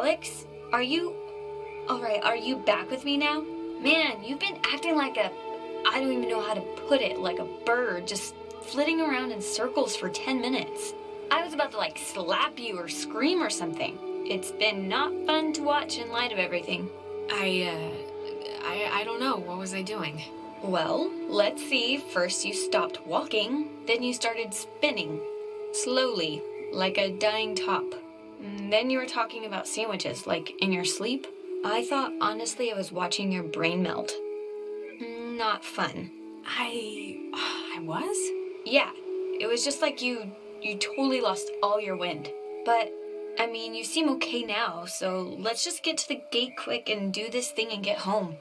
Alex, are you... Alright, are you back with me now? Man, you've been acting like I don't even know how to put it, like a bird, just flitting around in circles for 10 minutes. I was about to, slap you or scream or something. It's been not fun to watch in light of everything. I don't know. What was I doing? Well, let's see. First you stopped walking, then you started spinning. Slowly, like a dying top. Then you were talking about sandwiches, like in your sleep. I thought, honestly, I was watching your brain melt. Not fun. I was? Yeah, it was just like you totally lost all your wind. But, I mean, you seem okay now, so let's just get to the gate quick and do this thing and get home.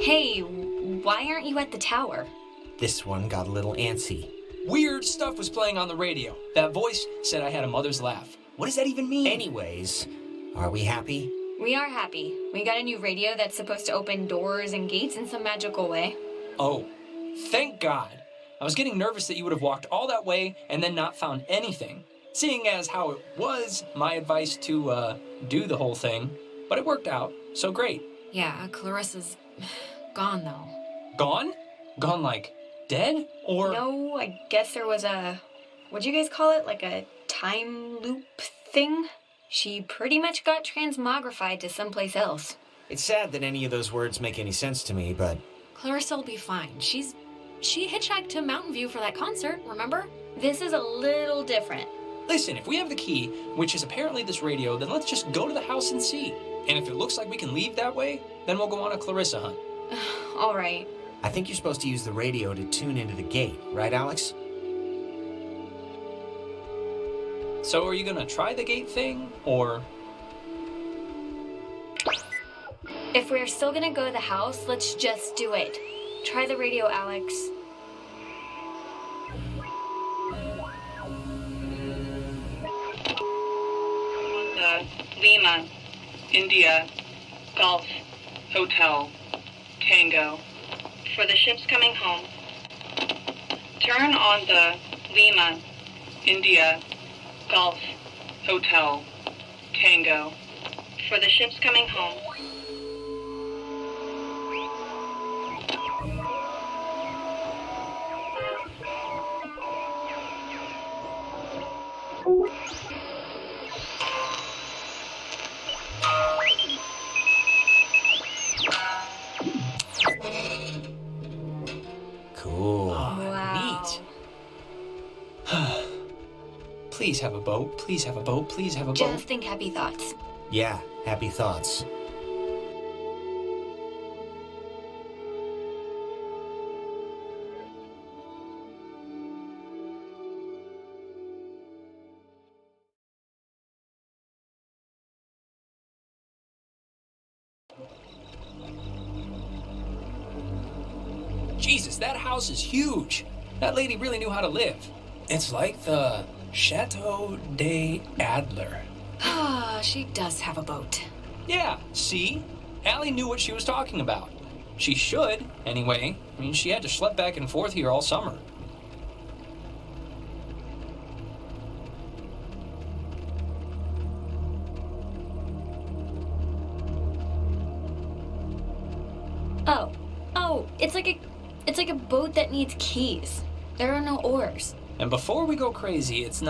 Hey, why aren't you at the tower? This one got a little antsy. Weird stuff was playing on the radio. That voice said I had a mother's laugh. What does that even mean? Anyways, are we happy? We are happy. We got a new radio that's supposed to open doors and gates in some magical way. Oh, thank God. I was getting nervous that you would have walked all that way and then not found anything, seeing as how it was my advice to do the whole thing. But it worked out, so great. Yeah, Clarissa's gone, though. Gone? Gone like dead? Or... No, I guess there was what'd you guys call it? Like a time loop thing? She pretty much got transmogrified to someplace else. It's sad that any of those words make any sense to me, but... Clarissa will be fine. She hitchhiked to Mountain View for that concert, remember? This is a little different. Listen, if we have the key, which is apparently this radio, then let's just go to the house and see. And if it looks like we can leave that way, then we'll go on a Clarissa hunt. All right. I think you're supposed to use the radio to tune into the gate, right, Alex? So are you gonna try the gate thing, or...? If we're still gonna go to the house, let's just do it. Try the radio, Alex. Lima, India, Golf, Hotel, Tango. For the ships coming home, turn on the Lima, India, Golf, Hotel, Tango. For the ships coming home. Cool. Wow. Neat. Please have a boat, please have a boat, please have a boat. Just think happy thoughts. Yeah, happy thoughts. Jesus, that house is huge. That lady really knew how to live. It's like the Chateau de Adler. Ah, she does have a boat. Yeah, see? Allie knew what she was talking about. She should, anyway. I mean, she had to schlep back and forth here all summer. Oh, it's like a boat that needs keys. There are no oars. And before we go crazy, it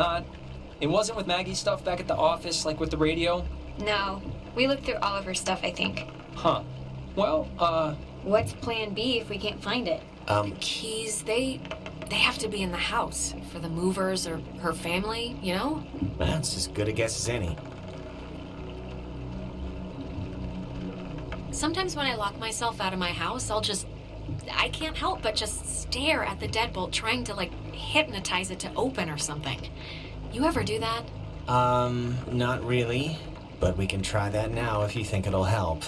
wasn't with Maggie's stuff back at the office, like with the radio? No, we looked through all of her stuff, I think. Huh. Well, What's plan B if we can't find it? Keys, they have to be in the house for the movers or her family, you know? That's as good a guess as any. Sometimes when I lock myself out of my house, I can't help but just stare at the deadbolt, trying to, like, hypnotize it to open or something. You ever do that? Not really. But we can try that now if you think it'll help.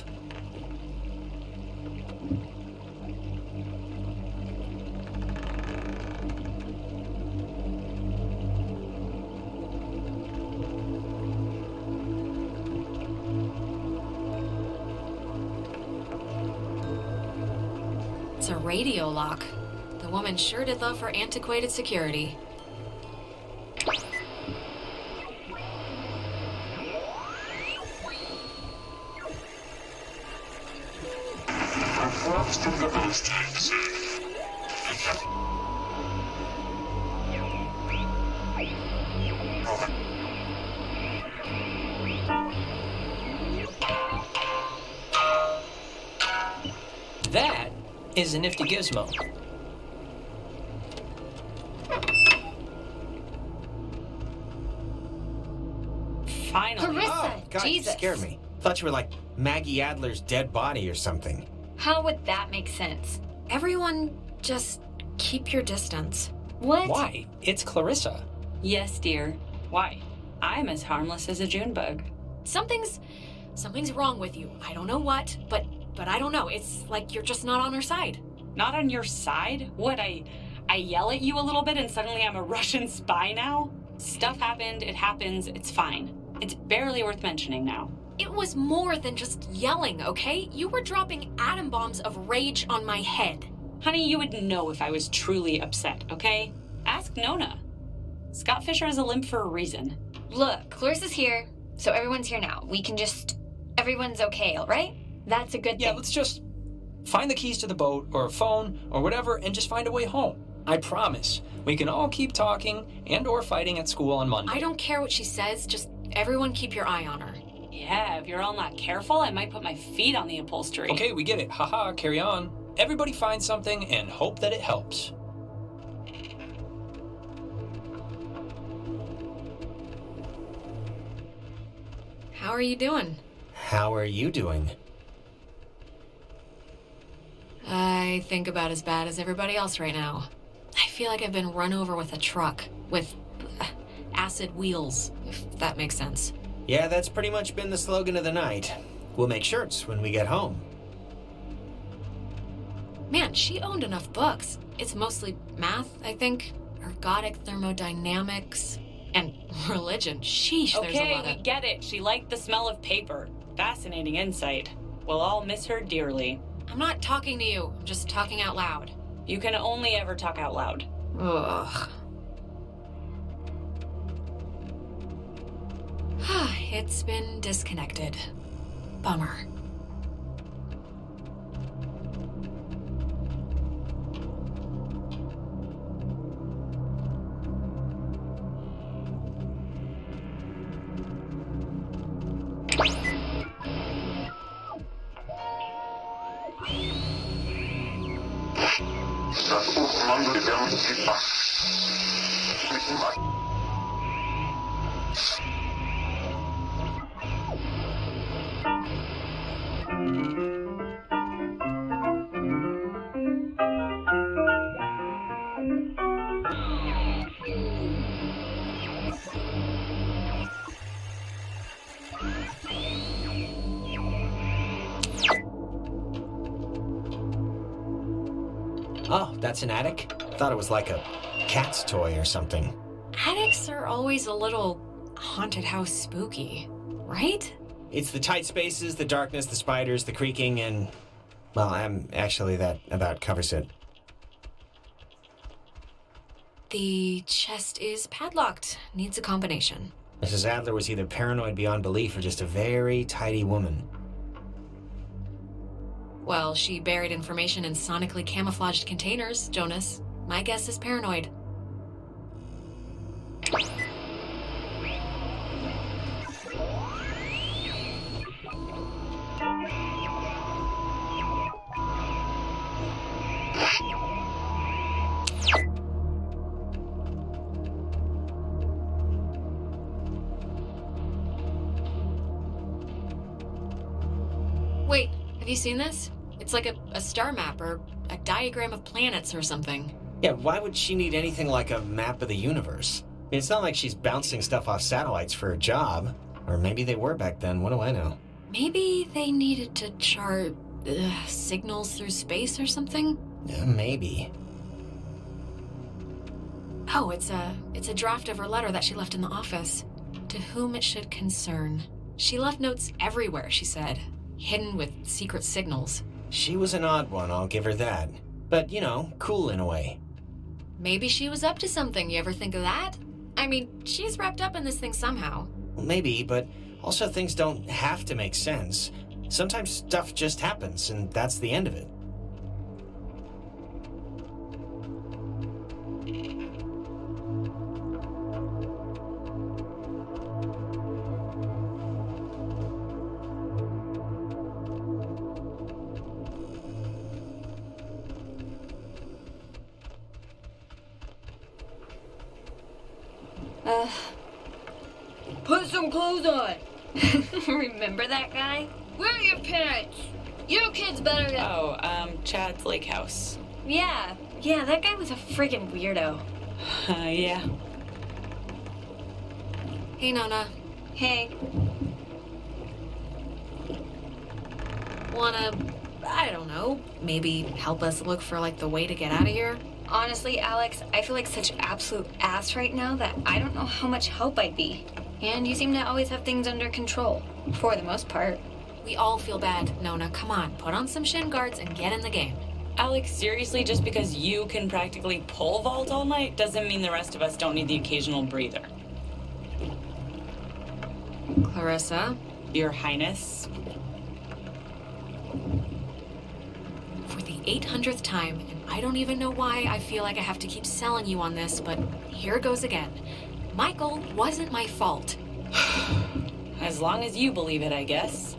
It's a radio lock. The woman sure did love her antiquated security. That is a nifty gizmo. Finally. Clarissa, Oh, God, you Jesus. scared me. Thought you were like Maggie Adler's dead body or something. How would that make sense? Everyone, just keep your distance. What? Why? It's Clarissa. Yes, dear. Why? I'm as harmless as a June bug. Something's wrong with you. I don't know what, but I don't know. It's like you're just not on her side. Not on your side? What, I yell at you a little bit and suddenly I'm a Russian spy now? Stuff happened, it happens, it's fine. It's barely worth mentioning now. It was more than just yelling, okay? You were dropping atom bombs of rage on my head. Honey, you would know if I was truly upset, okay? Ask Nona. Scott Fisher has a limp for a reason. Look, Clarissa's here, so everyone's here now. Everyone's okay, all right? That's a good Yeah, thing. let's just find the keys to the boat or a phone or whatever and just find a way home. I promise. We can all keep talking and or fighting at school on Monday. I don't care what she says, just everyone keep your eye on her. Yeah, if you're all not careful, I might put my feet on the upholstery. Okay, we get it. Haha, carry on. Everybody find something and hope that it helps. How are you doing? How are you doing? I think about as bad as everybody else right now. I feel like I've been run over with a truck with acid wheels, if that makes sense. Yeah, that's pretty much been the slogan of the night. We'll make shirts when we get home. Man, she owned enough books. It's mostly math, I think, ergodic thermodynamics, and religion. Sheesh, there's a Okay, lot we of... get it. She liked the smell of paper. Fascinating insight. We'll all miss her dearly. I'm not talking to you. I'm just talking out loud. You can only ever talk out loud. Ugh. It's been disconnected. Bummer. Oh, that's an attic? Thought it was like a cat's toy or something. Attics are always a little haunted house spooky, right? It's the tight spaces, the darkness, the spiders, the creaking, and... Well, that about covers it. The chest is padlocked. Needs a combination. Mrs. Adler was either paranoid beyond belief or just a very tidy woman. Well, she buried information in sonically camouflaged containers, Jonas. My guess is paranoid. Have you seen this? It's like a star map or a diagram of planets or something. Yeah, why would she need anything like a map of the universe? I mean, it's not like she's bouncing stuff off satellites for a job. Or maybe they were back then, what do I know? Maybe they needed to chart signals through space or something? Yeah, maybe. Oh, it's a draft of her letter that she left in the office. To whom it should concern. She left notes everywhere, she said, hidden with secret signals. She was an odd one, I'll give her that. But, you know, cool in a way. Maybe she was up to something, you ever think of that? I mean, she's wrapped up in this thing somehow. Well, maybe, but also things don't have to make sense. Sometimes stuff just happens, and that's the end of it. Put some clothes on. Remember that guy? Where are your parents? Your kid's better than... Oh, Chad's Lake House. Yeah, that guy was a friggin' weirdo. Yeah. Hey, Nona. Hey, Wanna, I don't know, maybe help us look for, like, the way to get out of here? honestly, Alex, I feel like such absolute ass right now that I don't know how much help I'd be. And you seem to always have things under control, for the most part. We all feel bad, Nona. Come on, put on some shin guards and get in the game. Alex, seriously, just because you can practically pole vault all night doesn't mean the rest of us don't need the occasional breather. Clarissa? Your Highness. For the 800th time, and I don't even know why I feel like I have to keep selling you on this, but here goes again. Michael wasn't my fault. As long as you believe it, I guess.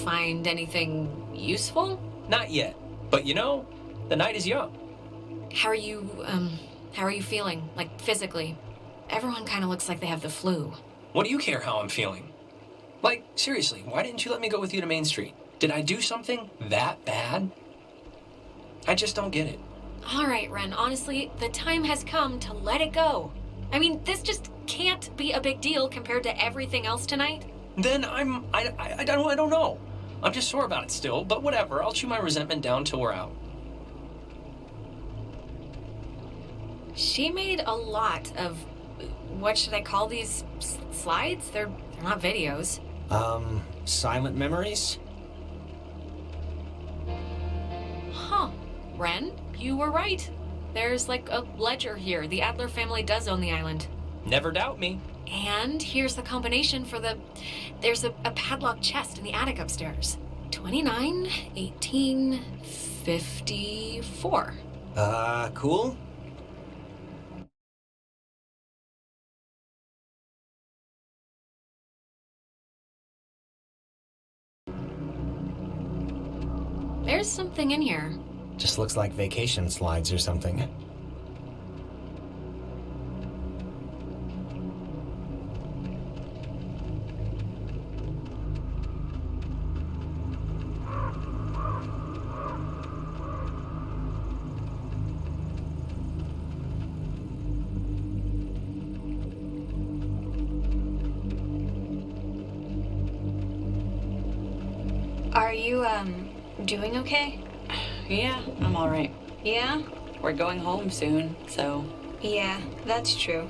Find anything useful? Not yet. But you know, the night is young. How are you feeling? Like, physically? Everyone kind of looks like they have the flu. What do you care how I'm feeling? Like, seriously, why didn't you let me go with you to Main Street? Did I do something that bad? I just don't get it. All right, Ren, honestly, the time has come to let it go. I mean, this just can't be a big deal compared to everything else tonight. Then I don't know. I'm just sore about it still, but whatever. I'll chew my resentment down till we're out. She made a lot of, what should I call these, slides? They're not videos. Silent memories? Huh. Ren, you were right. There's like a ledger here. The Adler family does own the island. Never doubt me. And here's the combination for there's a padlocked chest in the attic upstairs. 29, 18, 54. Cool? There's something in here. Just looks like vacation slides or something. Are you, doing okay? Yeah, I'm all right. Yeah? We're going home soon, so... Yeah, that's true.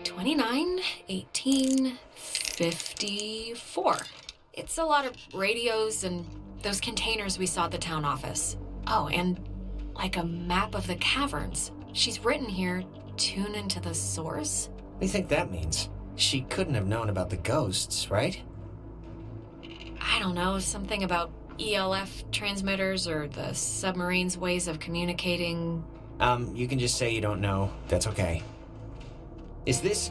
$29, 18, 54. It's a lot of radios and those containers we saw at the town office. Oh, and like a map of the caverns. She's written here, tune into the source? What do you think that means? She couldn't have known about the ghosts, right? I don't know, something about ELF transmitters or the submarine's ways of communicating. You can just say you don't know. That's okay. Is this...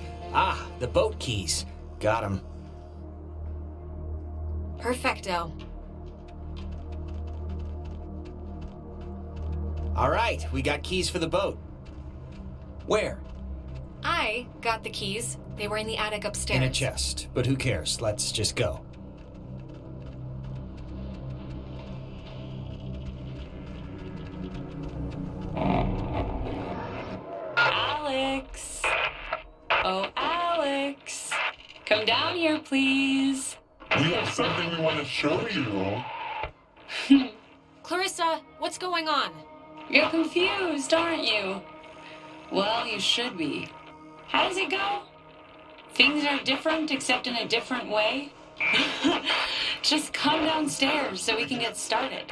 the boat keys. Got 'em. Perfecto. All right, we got keys for the boat. Where? I got the keys. They were in the attic upstairs. In a chest, but who cares? Let's just go. Alex! Oh, Alex! Come down here, please. We have something we want to show you. Clarissa, what's going on? You're confused, aren't you? Well, you should be. How does it go? Things are different except in a different way? Just come downstairs so we can get started.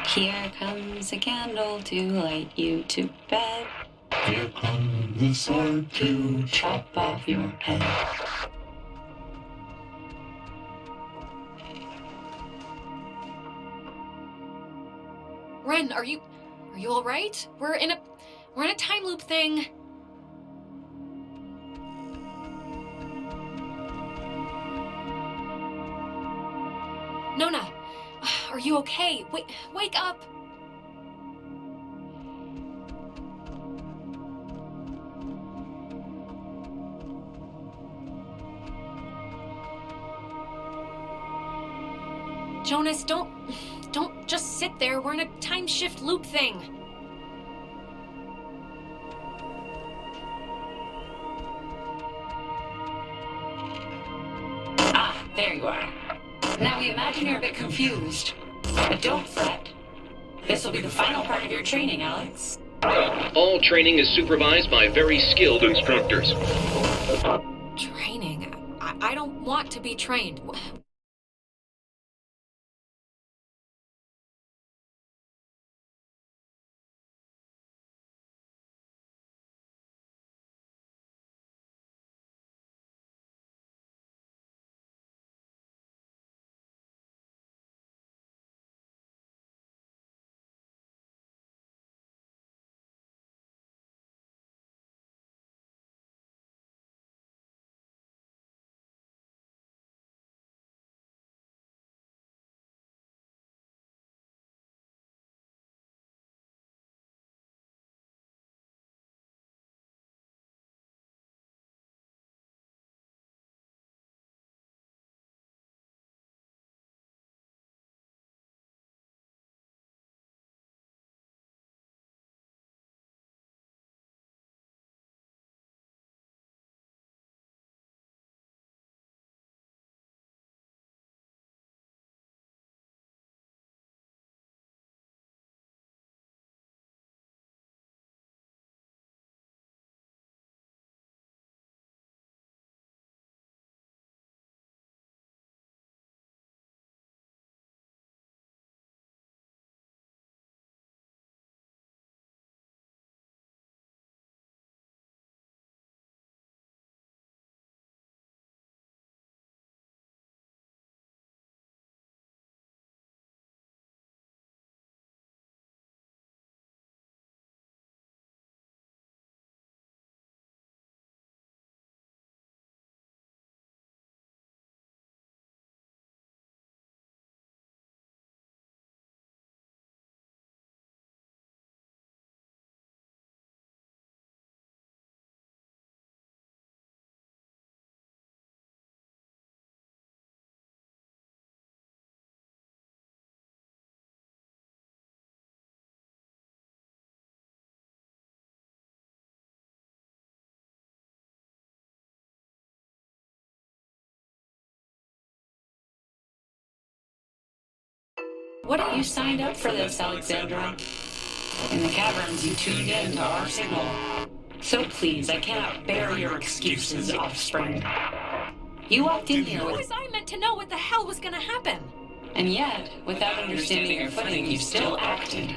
Here comes a candle to light you to bed. Here comes the sword to chop off your head. Ren, are you all right? We're in a time loop thing. Nona, are you okay? Wake up! Jonas, don't just sit there. We're in a time shift loop thing. Ah, there you are. Now we imagine you're a bit confused. But don't fret. This will be the final part of your training, Alex. All training is supervised by very skilled instructors. Training? I don't want to be trained. What have you signed up for this, Alexandra? In the caverns, you tuned in to our signal. So please, I cannot bear your excuses, offspring. You walked in here How with... was I meant to know what the hell was gonna happen? And yet, without understanding your footing, you still acted.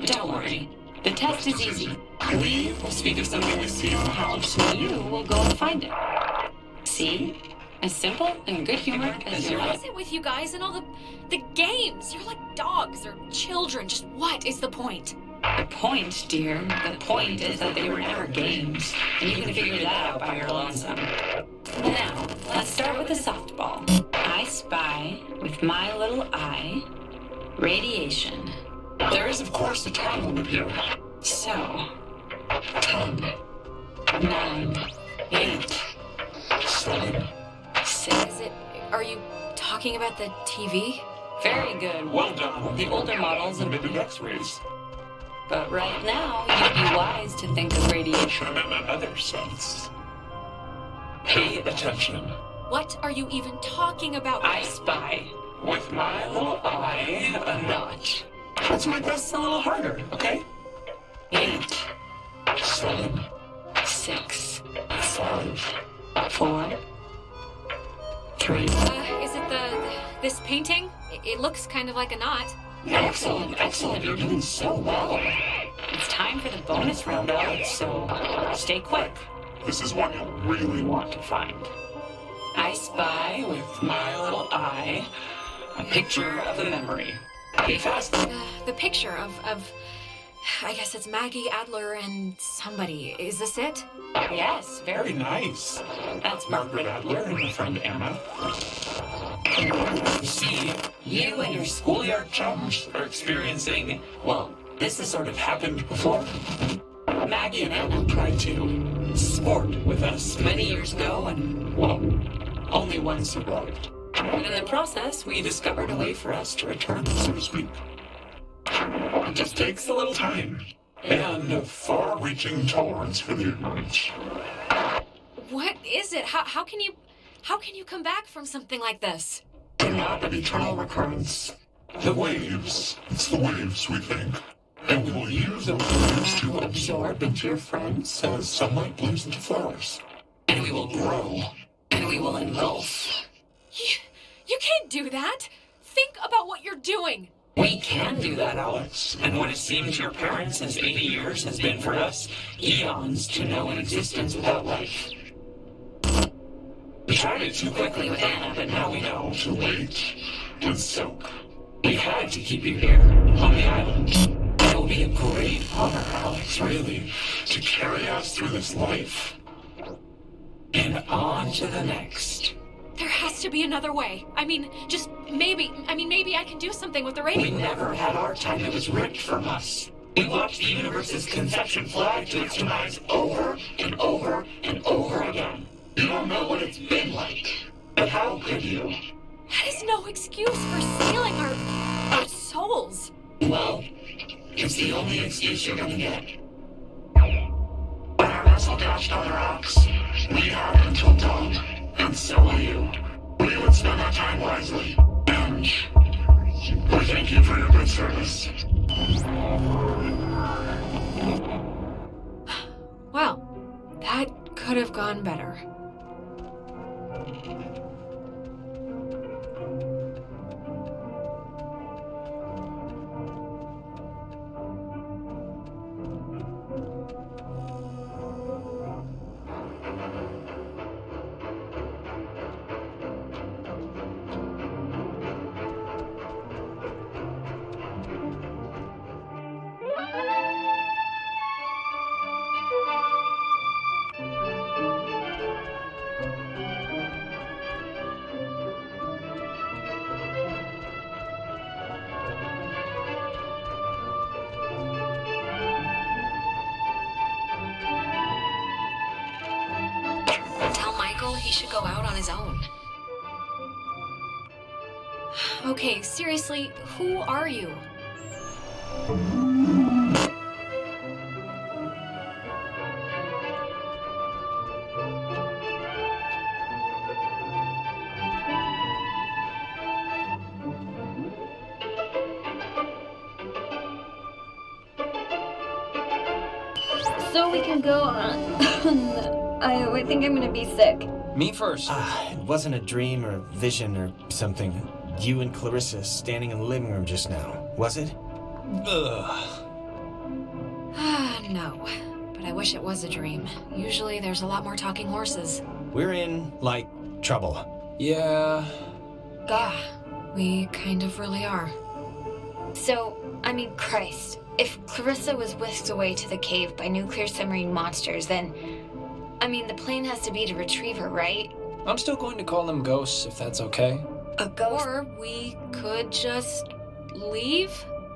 Don't worry. The test is easy. We will speak of something we see in the house, and you will go and find it. See? As simple and good-humored as your What life. is it with you guys and all the games? You're like dogs or children. Just what is the point? The point, dear, the point is that they were never games, and you can figure that out by your lonesome. Now, let's start with the softball. I spy, with my little eye, radiation. There is, of course, a time limit here. So, 10, 9, 8, 7. 6. Are you talking about the TV? Very good. Well done. The older models of... Maybe X-rays. But right now, you'd be wise to think of radiation. In another sense. Pay attention. What are you even talking about? I spy. With my little eye, a notch. Let's make this a little harder, okay? 8, 7, 6, 5. 4, 3. Is it this painting? It looks kind of like a knot. Excellent, excellent. You're doing so well. It's time for the bonus round, Alex, so stay quick. This is one you'll really want to find. I spy with my little eye a picture of a memory. Be fast. The picture of I guess it's Maggie Adler and somebody. Is this it? Yes, Very very. nice. That's Margaret Adler and her friend Anna. You see, you and your schoolyard chums are experiencing, well, this has sort of happened before. Maggie and Anna tried to sport with us many years ago, and, well, only one survived. And in the process, we discovered a way for us to return, so to speak. It just takes a little time. And far-reaching tolerance for the ignorance. What is it? How can you come back from something like this? They're not an eternal recurrence. The waves. It's the waves, we think. And we will use those waves to absorb into your friends as sunlight blooms into flowers. And we will grow. And we will engulf. You can't do that. Think about what you're doing. We can do that, Alex. And what it seems your parents' 80 years has been for us, eons to know an existence without life. We tried it too quickly with Anna, but now we know to wait and soak. We had to keep you here, on the island. It will be a great honor, Alex, really, to carry us through this life. And on to the next. There has to be another way. Maybe I can do something with the We radio. never had our time that was ripped from us. We watched the universe's conception fly to its demise over and over and over again. You don't know what it's been like. But how could you? That is no excuse for stealing our souls. Well, it's the only excuse you're gonna get. When our vessel dashed on the rocks, we had until dawn, and so will you. We would spend our time wisely, and we thank you for your good service. Well, that could have gone better. Tell Michael he should go out on his own. Okay, seriously, who are you? so we can go on. I think I'm gonna be sick. Me first. It wasn't a dream or vision or something. You and Clarissa standing in the living room just now, was it? Ugh. No. But I wish it was a dream. Usually there's a lot more talking horses. We're in, like, trouble. Yeah. Yeah, we kind of really are. So, I mean, Christ. If Clarissa was whisked away to the cave by nuclear submarine monsters, then... I mean, the plan has to be to retrieve her, right? I'm still going to call them ghosts if that's okay. A ghost? Or we could just leave?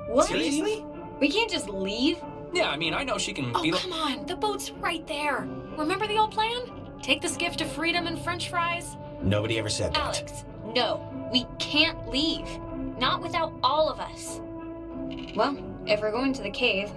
What? Seriously? We can't just leave? Yeah, I mean, I know she can Oh, be come on. The boat's right there. Remember the old plan? Take the skiff to freedom and french fries? Nobody ever said that. Alex, no. We can't leave. Not without all of us. Well, if we're going to the cave...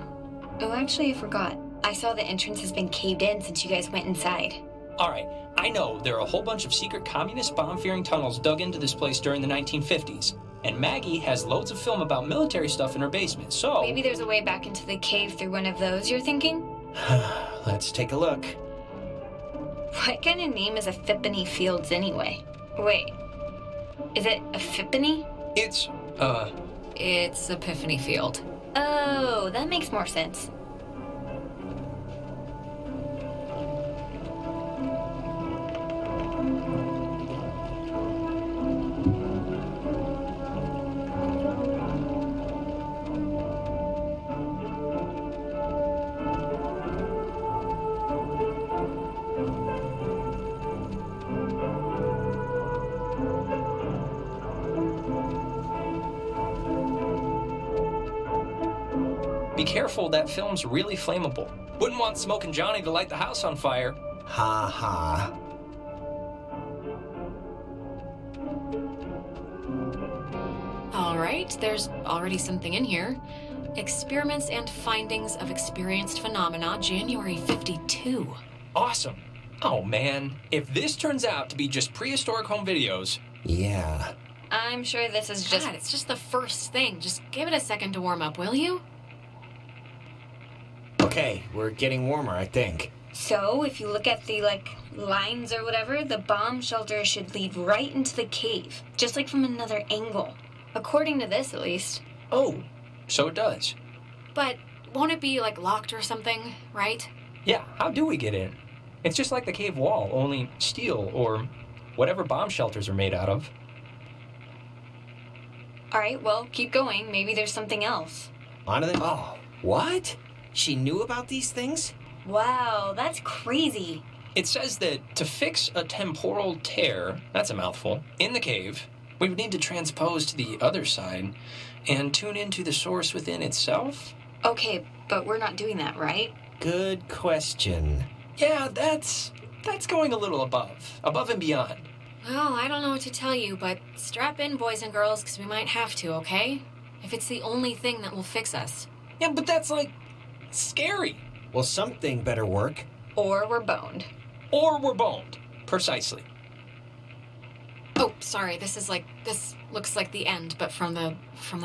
Oh, actually, I forgot. I saw the entrance has been caved in since you guys went inside. All right, I know there are a whole bunch of secret communist bomb-fearing tunnels dug into this place during the 1950s. And Maggie has loads of film about military stuff in her basement, so... Maybe there's a way back into the cave through one of those, you're thinking? Let's take a look. What kind of name is Epiphany Fields anyway? Wait, is it Epiphany? It's, It's Epiphany Field. Oh, that makes more sense. be careful, that film's really flammable. Wouldn't want Smokin' Johnny to light the house on fire. Ha ha. All right, there's already something in here. Experiments and Findings of Experienced Phenomena, January 52. Awesome. Oh man, if this turns out to be just prehistoric home videos... Yeah. I'm sure this is just... God, it's just the first thing. Just give it a second to warm up, will you? Okay, we're getting warmer, I think. So, if you look at the, lines or whatever, the bomb shelter should lead right into the cave. Just like from another angle. According to this, at least. Oh, so it does. But won't it be, locked or something, right? Yeah, how do we get in? It's just like the cave wall, only steel or whatever bomb shelters are made out of. Alright, well, keep going. Maybe there's something else. On to the... Oh, what? She knew about these things? Wow, that's crazy. It says that to fix a temporal tear, that's a mouthful, in the cave, we would need to transpose to the other side and tune into the source within itself? Okay, but we're not doing that, right? Good question. Yeah, that's going a little above and beyond. Well, I don't know what to tell you, but strap in, boys and girls, because we might have to, okay? If it's the only thing that will fix us. Yeah, but that's, scary. Well, something better work. Or we're boned. Or we're boned. Precisely. Oh, sorry, this looks like the end, but from the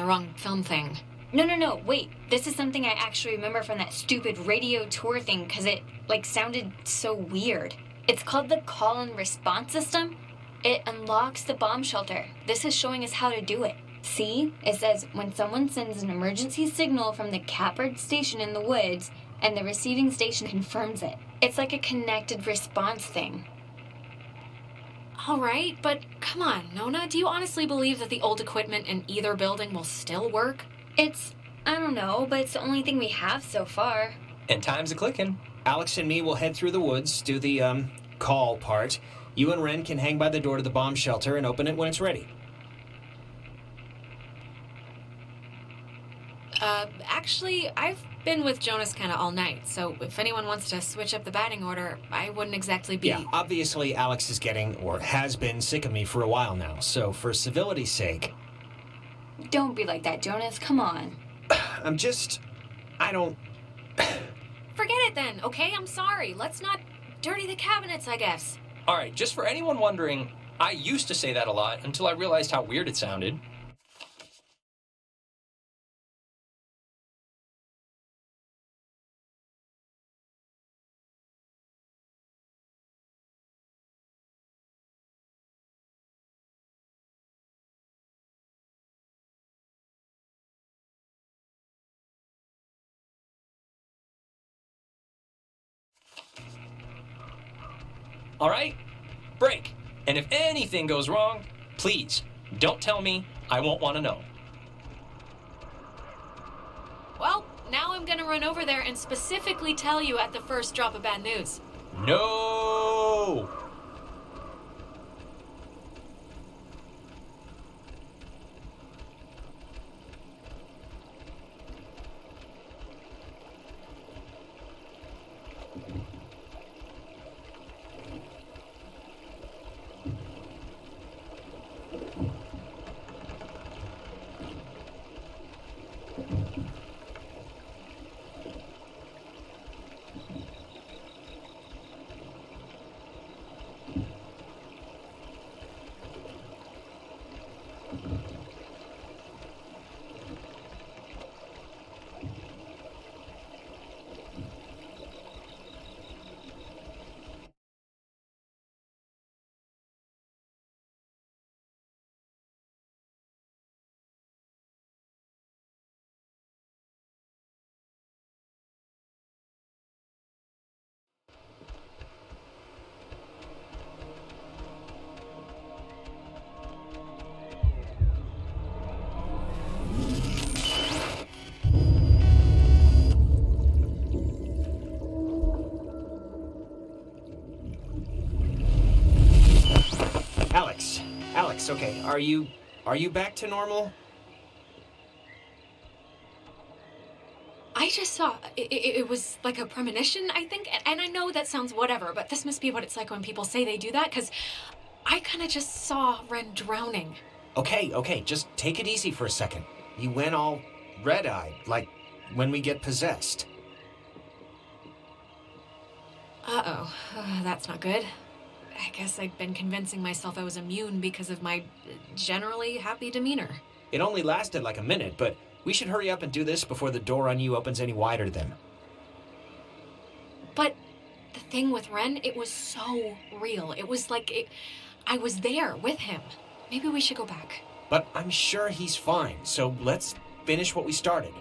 wrong film thing. No, wait. This is something I actually remember from that stupid radio tour thing, because it, sounded so weird. It's called the call and response system. It unlocks the bomb shelter. This is showing us how to do it. See? It says, when someone sends an emergency signal from the Capard station in the woods, and the receiving station confirms it. It's like a connected response thing. All right, but come on, Nona, do you honestly believe that the old equipment in either building will still work? I don't know, but it's the only thing we have so far. And time's a-clicking. Alex and me will head through the woods, do the, call part. You and Ren can hang by the door to the bomb shelter and open it when it's ready. Actually, I've been with Jonas kind of all night, so if anyone wants to switch up the batting order, I wouldn't exactly be... Yeah, obviously Alex is getting, or has been, sick of me for a while now, so for civility's sake... Don't be like that, Jonas. Come on. I don't... Forget it then, okay? I'm sorry. Let's not dirty the cabinets, I guess. All right, just for anyone wondering, I used to say that a lot until I realized how weird it sounded. All right? Break. And if anything goes wrong, please don't tell me. I won't want to know. Well, now I'm gonna run over there and specifically tell you at the first drop of bad news. No! Alex, okay, are you back to normal? I just saw, it was like a premonition, I think, and I know that sounds whatever, but this must be what it's like when people say they do that, because I kind of just saw Ren drowning. Okay, just take it easy for a second. You went all red-eyed, like when we get possessed. Uh-oh, that's not good. I guess I'd been convincing myself I was immune because of my generally happy demeanor. It only lasted like a minute, but we should hurry up and do this before the door on you opens any wider then. But the thing with Ren, it was so real. It was like I was there with him. Maybe we should go back. But I'm sure he's fine, so let's finish what we started.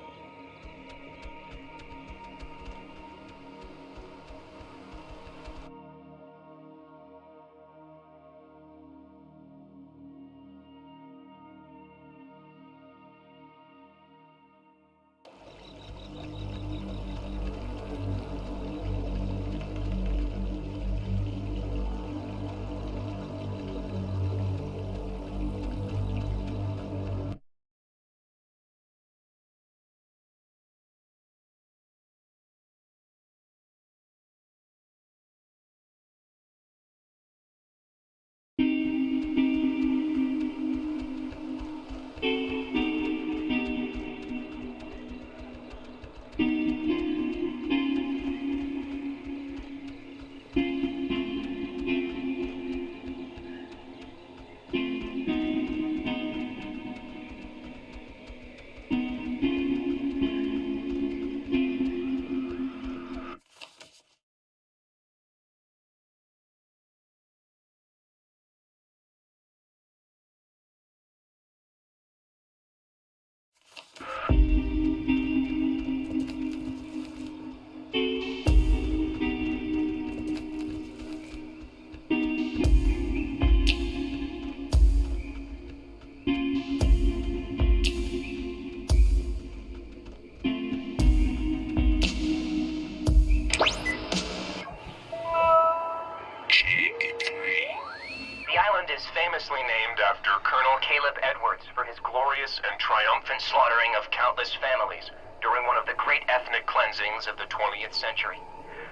Famously named after Colonel Caleb Edwards for his glorious and triumphant slaughtering of countless families during one of the great ethnic cleansings of the 20th century.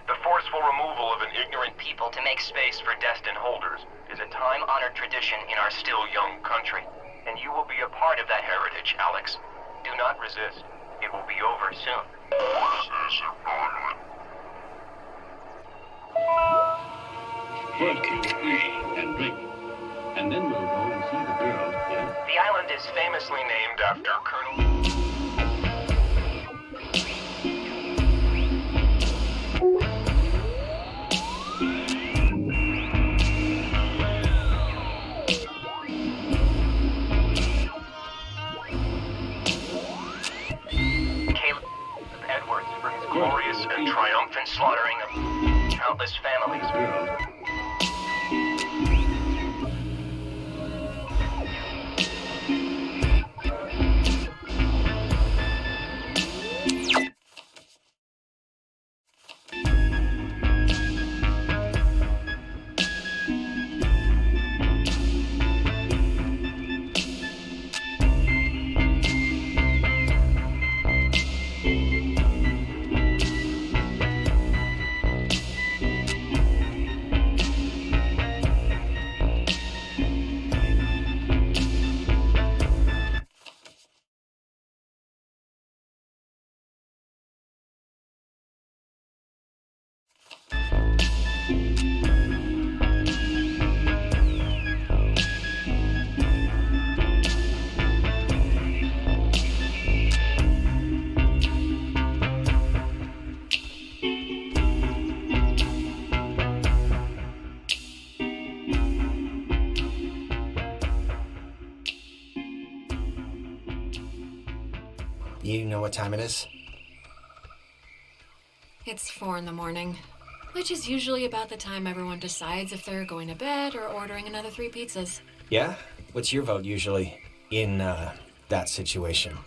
The forceful removal of an ignorant people to make space for destined holders is a time-honored tradition in our still young country. And you will be a part of that heritage, Alex. Do not resist. It will be over soon. First you eat and drink, and then we'll go and see the girls, yes? The island is famously named after Colonel... Caleb Edwards for his glorious and triumphant slaughtering of countless families. Girls. You know what time it is? It's 4 in the morning, which is usually about the time everyone decides if they're going to bed or ordering another 3 pizzas. Yeah? What's your vote usually in, that situation?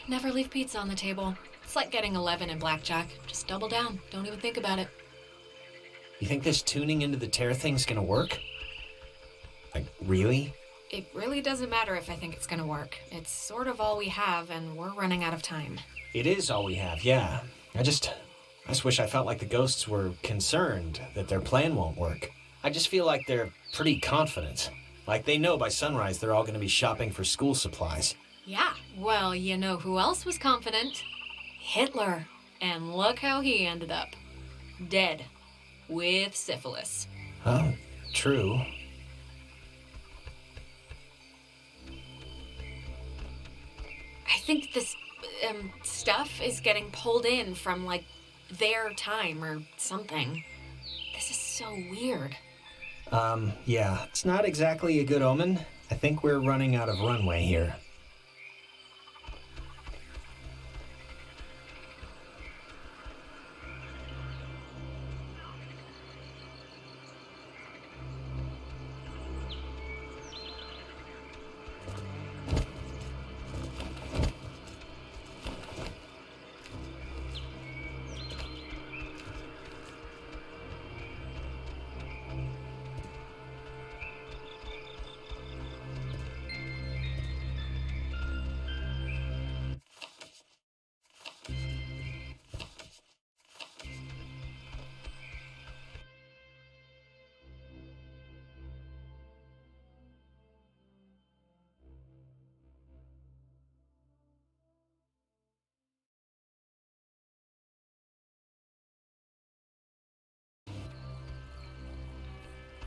Never leave pizza on the table. It's like getting 11 in blackjack. Just double down. Don't even think about it. You think this tuning into the tear thing's gonna work? Like, really? It really doesn't matter if I think it's gonna work. It's sort of all we have, and we're running out of time. It is all we have, yeah. I just wish I felt like the ghosts were concerned that their plan won't work. I just feel like they're pretty confident. Like they know by sunrise they're all gonna be shopping for school supplies. Yeah, well, you know who else was confident? Hitler. And look how he ended up. Dead. With syphilis. Oh, true. I think this stuff is getting pulled in from, like, their time or something. This is so weird. Yeah, it's not exactly a good omen. I think we're running out of runway here.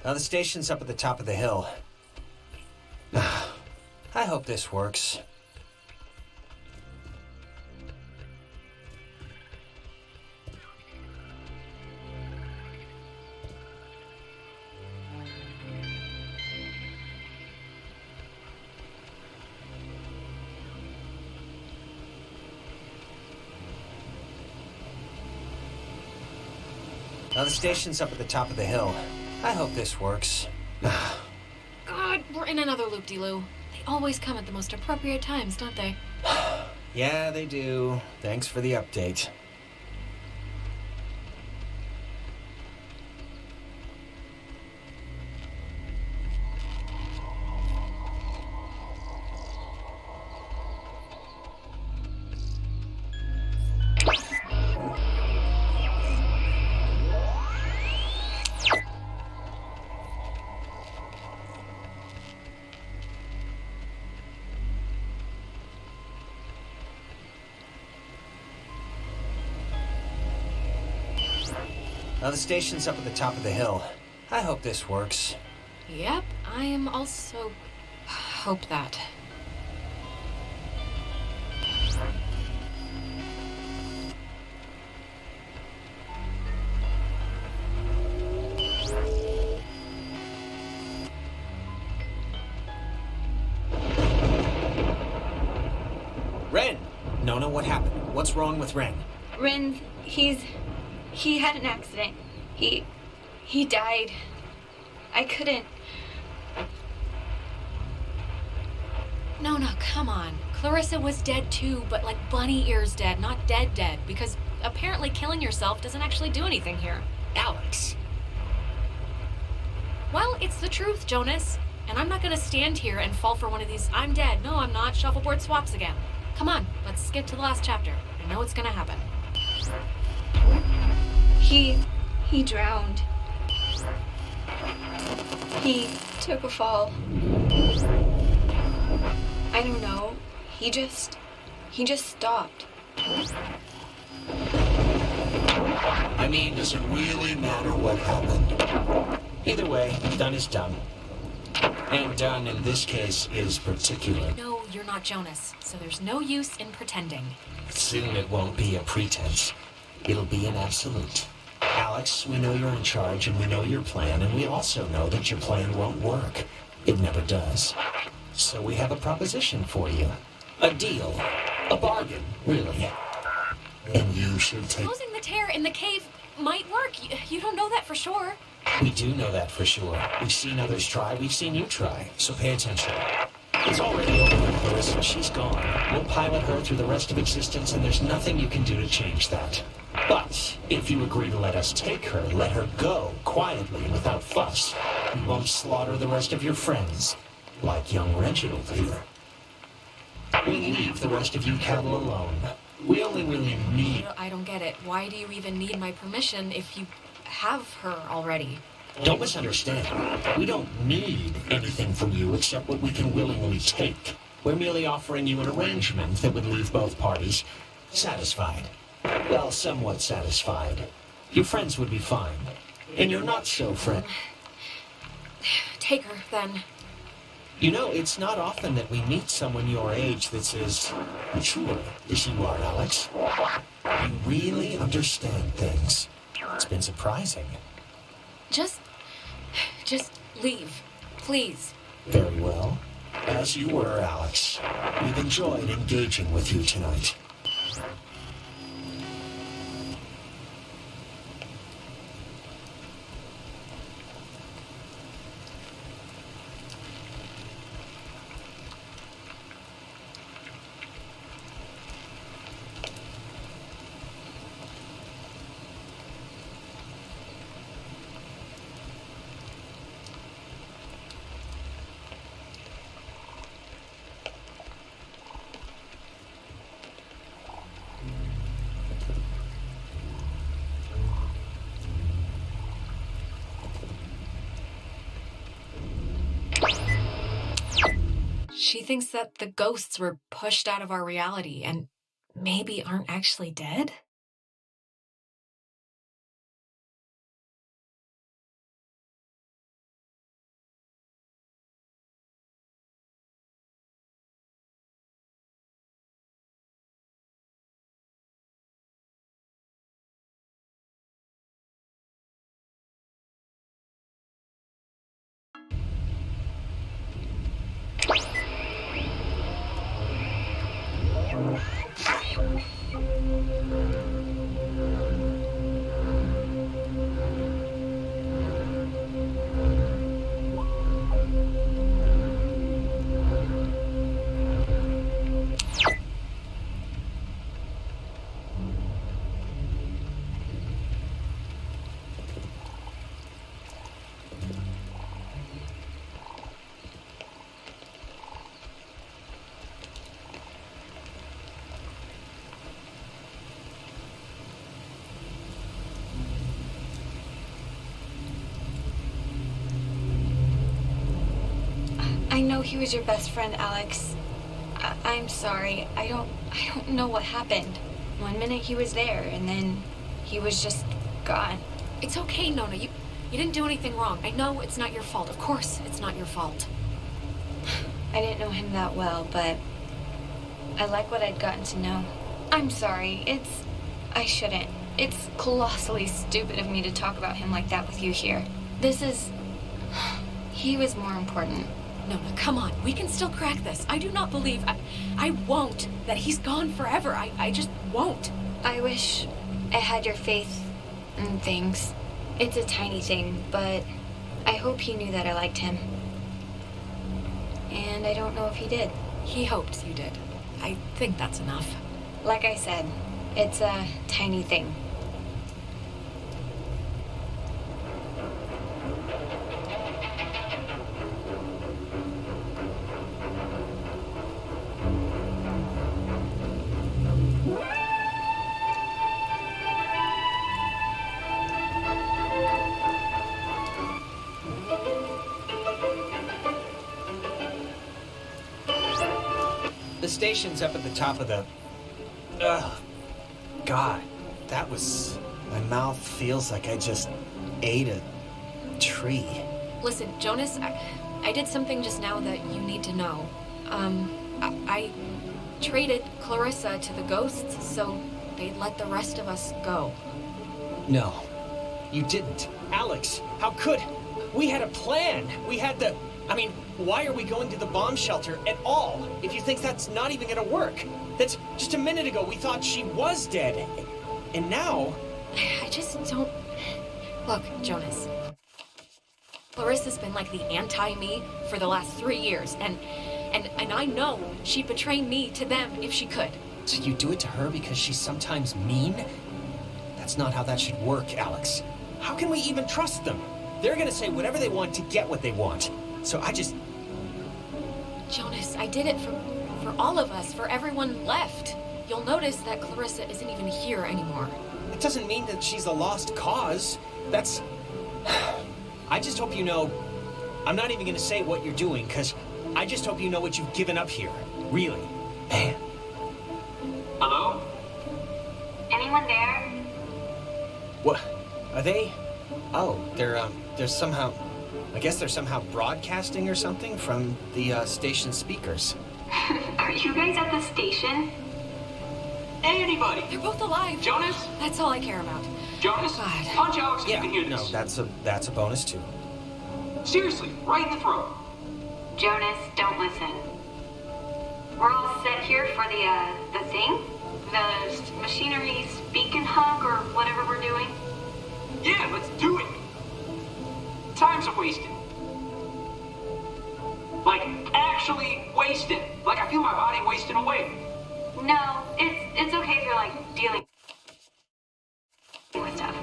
Now the station's up at the top of the hill. I hope this works. Now the station's up at the top of the hill. I hope this works. God, we're in another loop-de-loo. They always come at the most appropriate times, don't they? Yeah, they do. Thanks for the update. Now the station's up at the top of the hill. I hope this works. Yep, I am also... hope that. Ren! Nona, what happened? What's wrong with Ren? Ren, he had an accident. He died. I couldn't. No, come on. Clarissa was dead too, but like bunny ears dead, not dead, because apparently killing yourself doesn't actually do anything here. Alex! Well, it's the truth, Jonas. And I'm not gonna stand here and fall for one of these I'm dead, no I'm not, shuffleboard swaps again. Come on, let's skip to the last chapter. I know it's gonna happen. He drowned. He took a fall. I don't know. He just stopped. I mean, does it really matter what happened? Either way, done is done. And done in this case is particular. No, you're not Jonas, so there's no use in pretending. Soon it won't be a pretense. It'll be an absolute. Alex, we know you're in charge and we know your plan, and we also know that your plan won't work. It never does. So we have a proposition for you. A deal. A bargain, really. And you should take... Closing the tear in the cave might work. You don't know that for sure. We do know that for sure. We've seen others try. We've seen you try. So pay attention. It's already over with Clarissa. She's gone. We'll pilot her through the rest of existence, and there's nothing you can do to change that. But if you agree to let us take her, let her go, quietly and without fuss, we won't slaughter the rest of your friends, like young Reginald here. We leave the rest of you cattle alone. We only really need... I don't get it. Why do you even need my permission if you have her already? Don't misunderstand. We don't need anything from you except what we can willingly take. We're merely offering you an arrangement that would leave both parties satisfied. Well, somewhat satisfied. Your friends would be fine. And your not-so-friend... Take her, then. You know, it's not often that we meet someone your age that's as mature as you are, Alex. You really understand things. It's been surprising. Just leave. Please. Very well. As you were, Alex. We've enjoyed engaging with you tonight. She thinks that the ghosts were pushed out of our reality and maybe aren't actually dead? I know he was your best friend, Alex. I'm sorry. I don't know what happened. One minute he was there, and then he was just gone. It's okay, Nona. You didn't do anything wrong. I know it's not your fault. Of course it's not your fault. I didn't know him that well, but I like what I'd gotten to know. I'm sorry. I shouldn't. It's colossally stupid of me to talk about him like that with you here. He was more important. Nona, come on. We can still crack this. I do not believe... I won't. That he's gone forever. I just won't. I wish I had your faith in things. It's a tiny thing, but I hope he knew that I liked him. And I don't know if he did. He hoped you did. I think that's enough. Like I said, it's a tiny thing. The station's up at the top of the... God, that was... My mouth feels like I just ate a tree. Listen, Jonas, I did something just now that you need to know. I traded Clarissa to the ghosts so they'd let the rest of us go. No, you didn't. Alex, how could... We had a plan. We had the... I mean, why are we going to the bomb shelter at all if you think that's not even gonna work? That's just a minute ago we thought she was dead. And now... I just don't... Look, Jonas. Clarissa's been like the anti-me for the last 3 years, and I know she'd betray me to them if she could. So you do it to her because she's sometimes mean? That's not how that should work, Alex. How can we even trust them? They're gonna say whatever they want to get what they want. So I just... Jonas, I did it for all of us, for everyone left. You'll notice that Clarissa isn't even here anymore. It doesn't mean that she's a lost cause. That's... I just hope you know... I'm not even gonna say what you're doing, because I just hope you know what you've given up here. Really. Man. Hello? Anyone there? What? Are they... Oh, they're somehow... I guess they're somehow broadcasting or something from the station speakers. Are you guys at the station? Anybody? They're both alive. Jonas? That's all I care about. Jonas? God. Punch Alex if you Yeah, can hear no, this. that's a bonus too. Seriously, right in the throat. Jonas, don't listen. We're all set here for the thing? The machinery speak and hug or whatever we're doing? Yeah, let's do it. Time's wasted. Like, actually wasted. Like, I feel my body wasting away. No, it's okay if you're like dealing with stuff.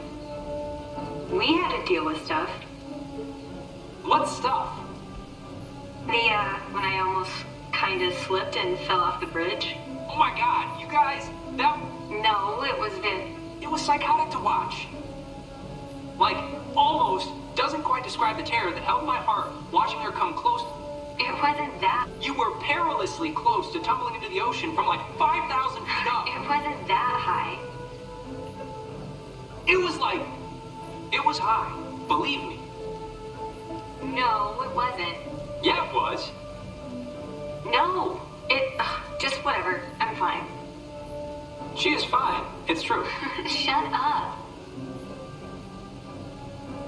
We had to deal with stuff. What stuff? When I almost kinda slipped and fell off the bridge. Oh my god, you guys, that... No, it was Vin. It was psychotic to watch. Like, almost doesn't quite describe the terror that held my heart watching her come close. It wasn't that. You were perilously close to tumbling into the ocean from like 5,000 feet up. It wasn't that high. It was like... It was high. Believe me. No, it wasn't. Yeah, it was. No, just whatever. I'm fine. She is fine. It's true. Shut up.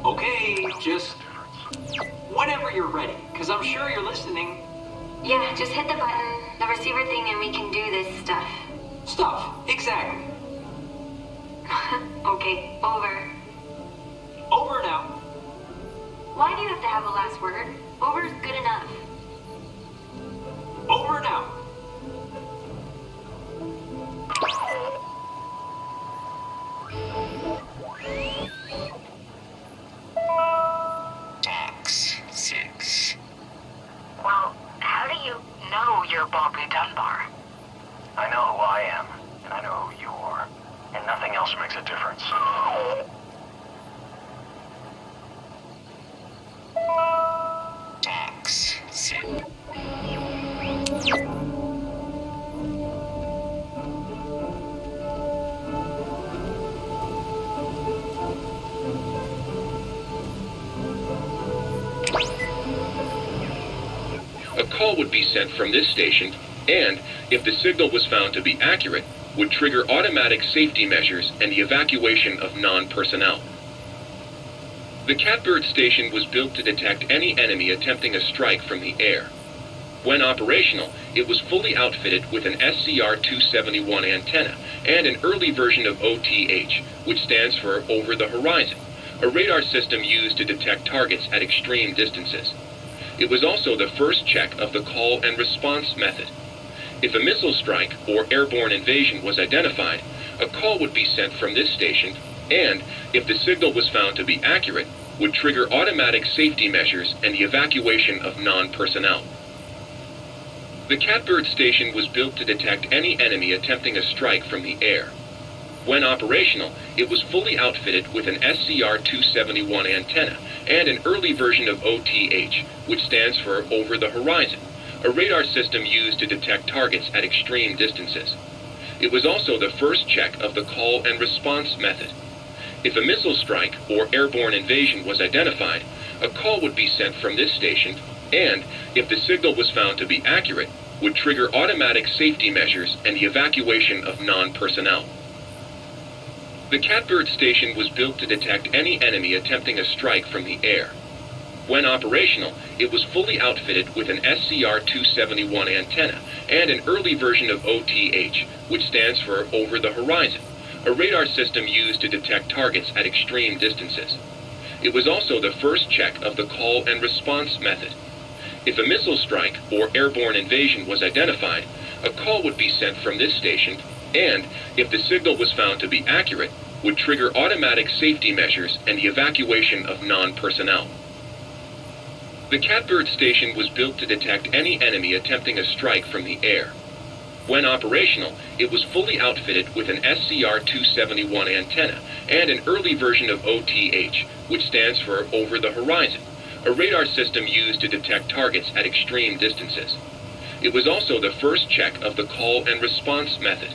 Okay, just... Whenever you're ready, because I'm sure you're listening. Yeah, just hit the button, the receiver thing, and we can do this stuff. Stuff, exactly. Okay, over. Over now. Why do you have to have a last word? Over's good enough. Over now. Box 6. Well, how do you know you're Bobby Dunbar? I know who I am, and I know who you are. And nothing else makes a difference. Box 6. A call would be sent from this station, and, if the signal was found to be accurate, would trigger automatic safety measures and the evacuation of non-personnel. The Catbird station was built to detect any enemy attempting a strike from the air. When operational, it was fully outfitted with an SCR-271 antenna and an early version of OTH, which stands for Over the Horizon, a radar system used to detect targets at extreme distances. It was also the first check of the call and response method. If a missile strike or airborne invasion was identified, a call would be sent from this station and, if the signal was found to be accurate, would trigger automatic safety measures and the evacuation of non-personnel. The Catbird station was built to detect any enemy attempting a strike from the air. When operational, it was fully outfitted with an SCR-271 antenna and an early version of OTH, which stands for Over the Horizon, a radar system used to detect targets at extreme distances. It was also the first check of the call and response method. If a missile strike or airborne invasion was identified, a call would be sent from this station and, if the signal was found to be accurate, would trigger automatic safety measures and the evacuation of non-personnel. The Catbird station was built to detect any enemy attempting a strike from the air. When operational, it was fully outfitted with an SCR-271 antenna and an early version of OTH, which stands for Over the Horizon, a radar system used to detect targets at extreme distances. It was also the first check of the call and response method. If a missile strike or airborne invasion was identified, a call would be sent from this station and, if the signal was found to be accurate, would trigger automatic safety measures and the evacuation of non-personnel. The Catbird station was built to detect any enemy attempting a strike from the air. When operational, it was fully outfitted with an SCR-271 antenna and an early version of OTH, which stands for Over the Horizon, a radar system used to detect targets at extreme distances. It was also the first check of the call and response method.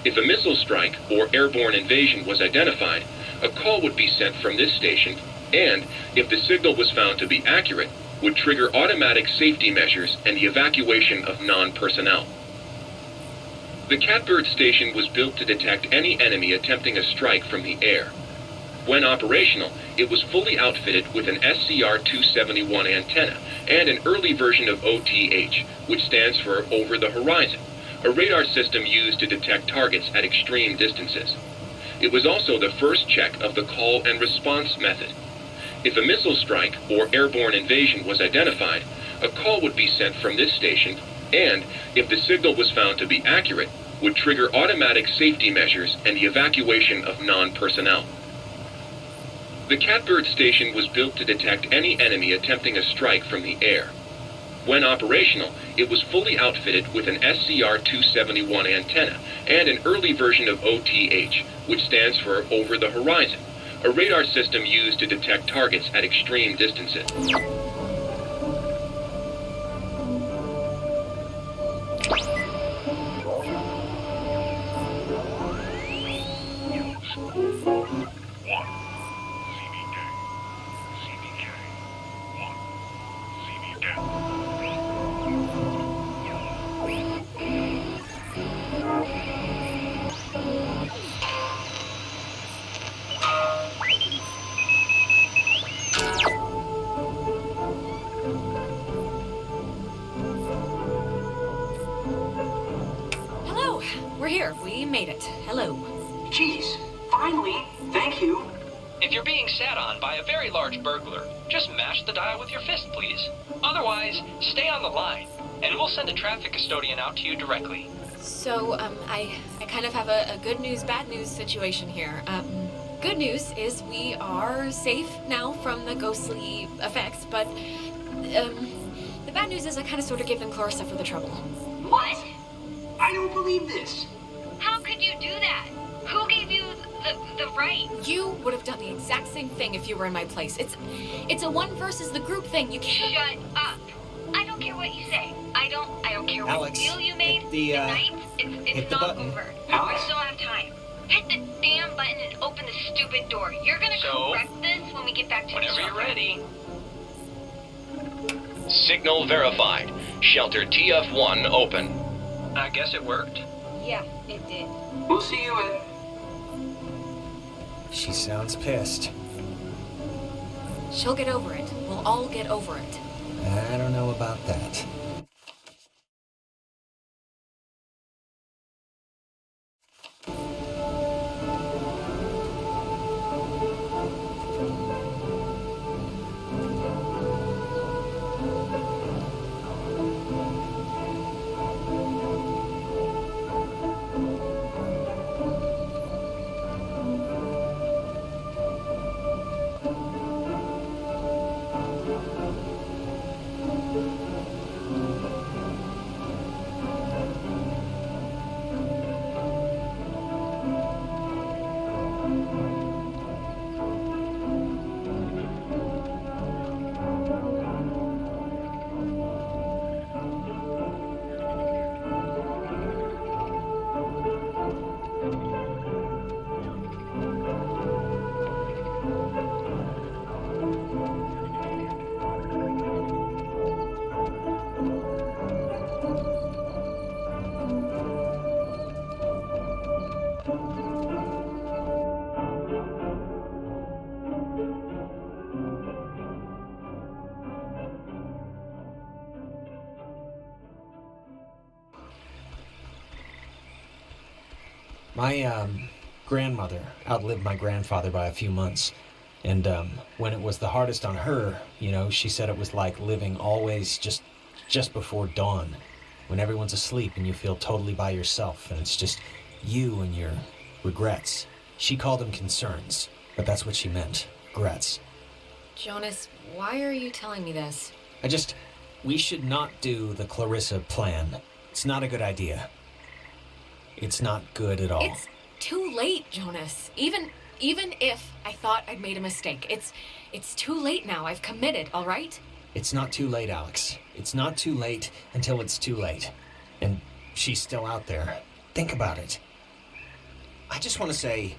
If a missile strike or airborne invasion was identified, a call would be sent from this station and, if the signal was found to be accurate, would trigger automatic safety measures and the evacuation of non-personnel. The Catbird station was built to detect any enemy attempting a strike from the air. When operational, it was fully outfitted with an SCR-271 antenna and an early version of OTH, which stands for Over the Horizon, a radar system used to detect targets at extreme distances. It was also the first check of the call and response method. If a missile strike or airborne invasion was identified, a call would be sent from this station and, if the signal was found to be accurate, would trigger automatic safety measures and the evacuation of non-personnel. The Catbird station was built to detect any enemy attempting a strike from the air. When operational, it was fully outfitted with an SCR-271 antenna and an early version of OTH, which stands for Over the Horizon, a radar system used to detect targets at extreme distances. Hello, we're here. We made it. Hello. Jeez, finally, thank you. If you're being sat on by a very large burglar, just mash the dial with your fist, please. Otherwise, stay on the line, and we'll send a traffic custodian out to you directly. So, I kind of have a good news, bad news situation here. Good news is we are safe now from the ghostly effects, but, the bad news is I kind of sort of gave them Clarissa for the trouble. What? I don't believe this. How could you do that? Who gave you the right? You would have done the exact same thing if you were in my place. It's a one versus the group thing. You can't. Shut up. I don't care what you say. I don't care Alex, what deal you made. hit the night, hit it's the not button. over. Alex? We still have time. Hit the damn button and open the stupid door. You're gonna So, correct this when we get back to the Whenever you're shelter. ready. Signal verified. Shelter TF1 open. I guess it worked. Yeah, it did. We'll see you at... She sounds pissed. She'll get over it. We'll all get over it. I don't know about that. My, grandmother outlived my grandfather by a few months. And, when it was the hardest on her, she said it was like living always just before dawn, when everyone's asleep and you feel totally by yourself, and it's just you and your regrets. She called them concerns, but that's what she meant, regrets. Jonas, why are you telling me this? We should not do the Clarissa plan. It's not a good idea. It's not good at all. It's too late, Jonas. Even if I thought I'd made a mistake, it's too late now. I've committed, all right? It's not too late, Alex. It's not too late until it's too late. And she's still out there. Think about it. I just want to say,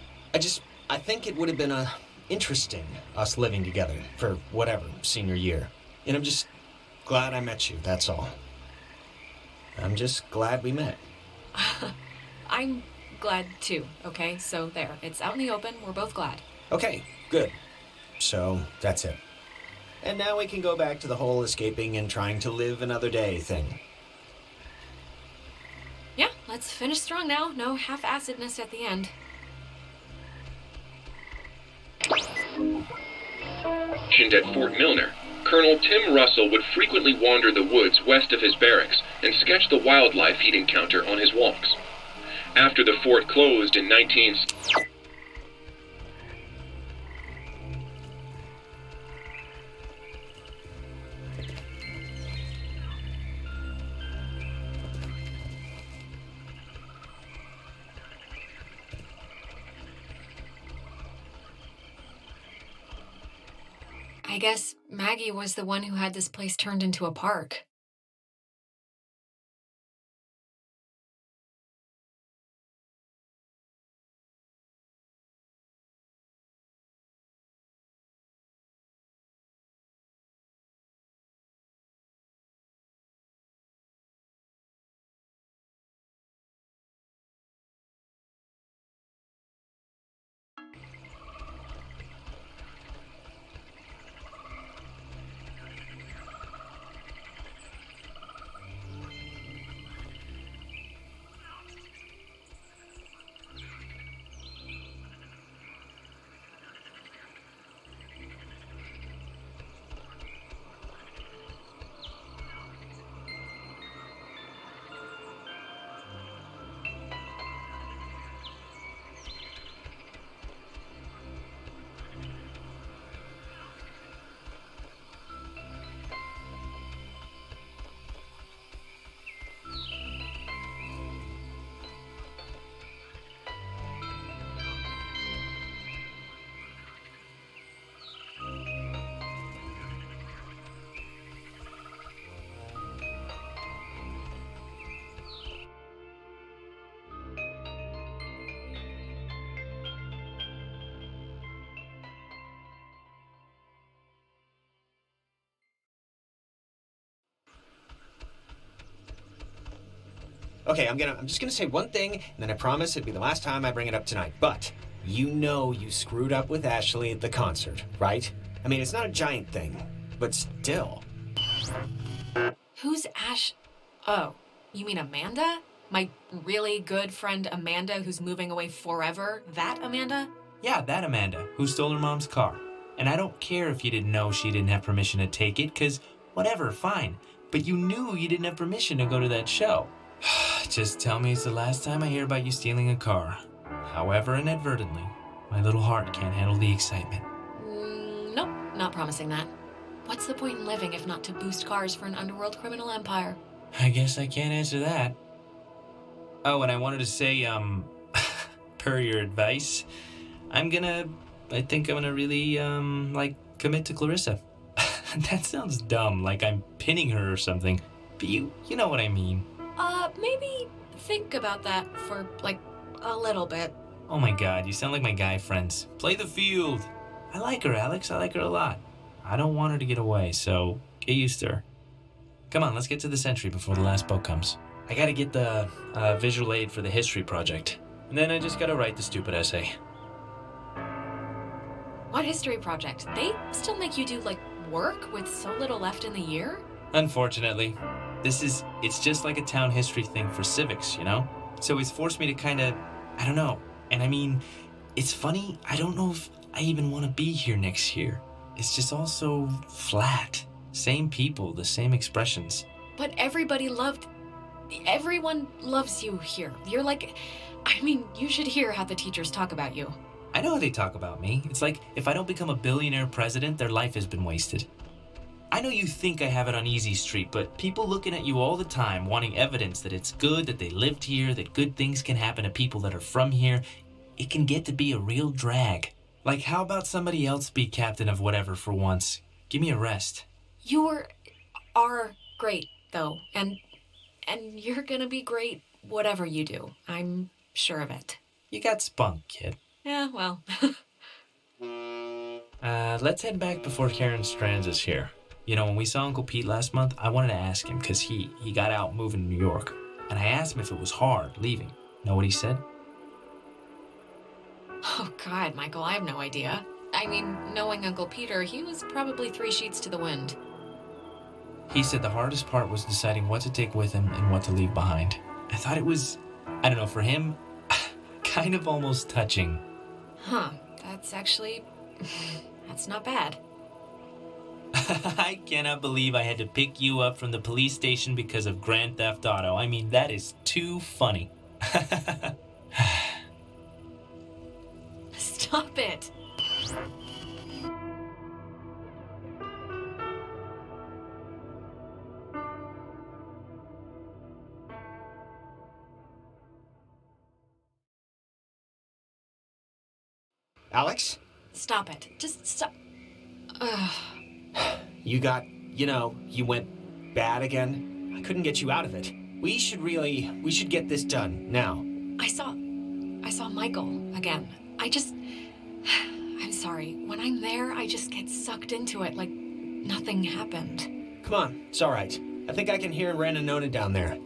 I think it would have been interesting, us living together for whatever, senior year. And I'm just glad I met you, that's all. I'm just glad we met. I'm glad too, okay? So there, it's out in the open, we're both glad. Okay, good. So, that's it. And now we can go back to the whole escaping and trying to live another day thing. Yeah, let's finish strong now. No half-acidness at the end. Stationed at Fort Milner, Colonel Tim Russell would frequently wander the woods west of his barracks and sketch the wildlife he'd encounter on his walks. After the fort closed in 19... I guess Maggie was the one who had this place turned into a park. Okay, I'm just gonna say one thing, and then I promise it'll be the last time I bring it up tonight. But you screwed up with Ashley at the concert, right? I mean, it's not a giant thing, but still. Who's Ash? Oh, you mean Amanda? My really good friend Amanda who's moving away forever? That Amanda? Yeah, that Amanda, who stole her mom's car. And I don't care if you didn't know she didn't have permission to take it, because whatever, fine. But you knew you didn't have permission to go to that show. Just tell me it's the last time I hear about you stealing a car. However inadvertently, my little heart can't handle the excitement. Nope, not promising that. What's the point in living if not to boost cars for an underworld criminal empire? I guess I can't answer that. Oh, and I wanted to say, per your advice, I think I'm gonna really, commit to Clarissa. That sounds dumb, like I'm pinning her or something. But you know what I mean. Maybe think about that for, a little bit. Oh my god, you sound like my guy friends. Play the field! I like her, Alex. I like her a lot. I don't want her to get away, so get used to her. Come on, let's get to the Sentry before the last boat comes. I gotta get the visual aid for the history project. And then I just gotta write the stupid essay. What history project? They still make you do, work with so little left in the year? Unfortunately. It's just like a town history thing for civics, you know? So it's forced me to kinda I don't know. And I mean, it's funny, I don't know if I even want to be here next year. It's just all so flat. Same people, the same expressions. But everyone loves you here. You're like, I mean, you should hear how the teachers talk about you. I know how they talk about me. It's like, if I don't become a billionaire president, their life has been wasted. I know you think I have it on easy street, but people looking at you all the time, wanting evidence that it's good, that they lived here, that good things can happen to people that are from here, it can get to be a real drag. Like, how about somebody else be captain of whatever for once? Give me a rest. You are great, though, and you're gonna be great whatever you do. I'm sure of it. You got spunk, kid. Yeah, well. Let's head back before Karen Strands is here. You know, when we saw Uncle Pete last month, I wanted to ask him, because he got out moving to New York. And I asked him if it was hard leaving. Know what he said? Oh, God, Michael, I have no idea. I mean, knowing Uncle Peter, he was probably 3 sheets to the wind. He said the hardest part was deciding what to take with him and what to leave behind. I thought it was, I don't know, for him, kind of almost touching. Huh, that's actually, that's not bad. I cannot believe I had to pick you up from the police station because of Grand Theft Auto. I mean, that is too funny. Stop it. Alex? Stop it. Just stop. Ugh. You got, you went bad again. I couldn't get you out of it. We should get this done now. I saw Michael again. I'm sorry. When I'm there, I just get sucked into it like nothing happened. Come on, it's all right. I think I can hear Ren and Nona down there.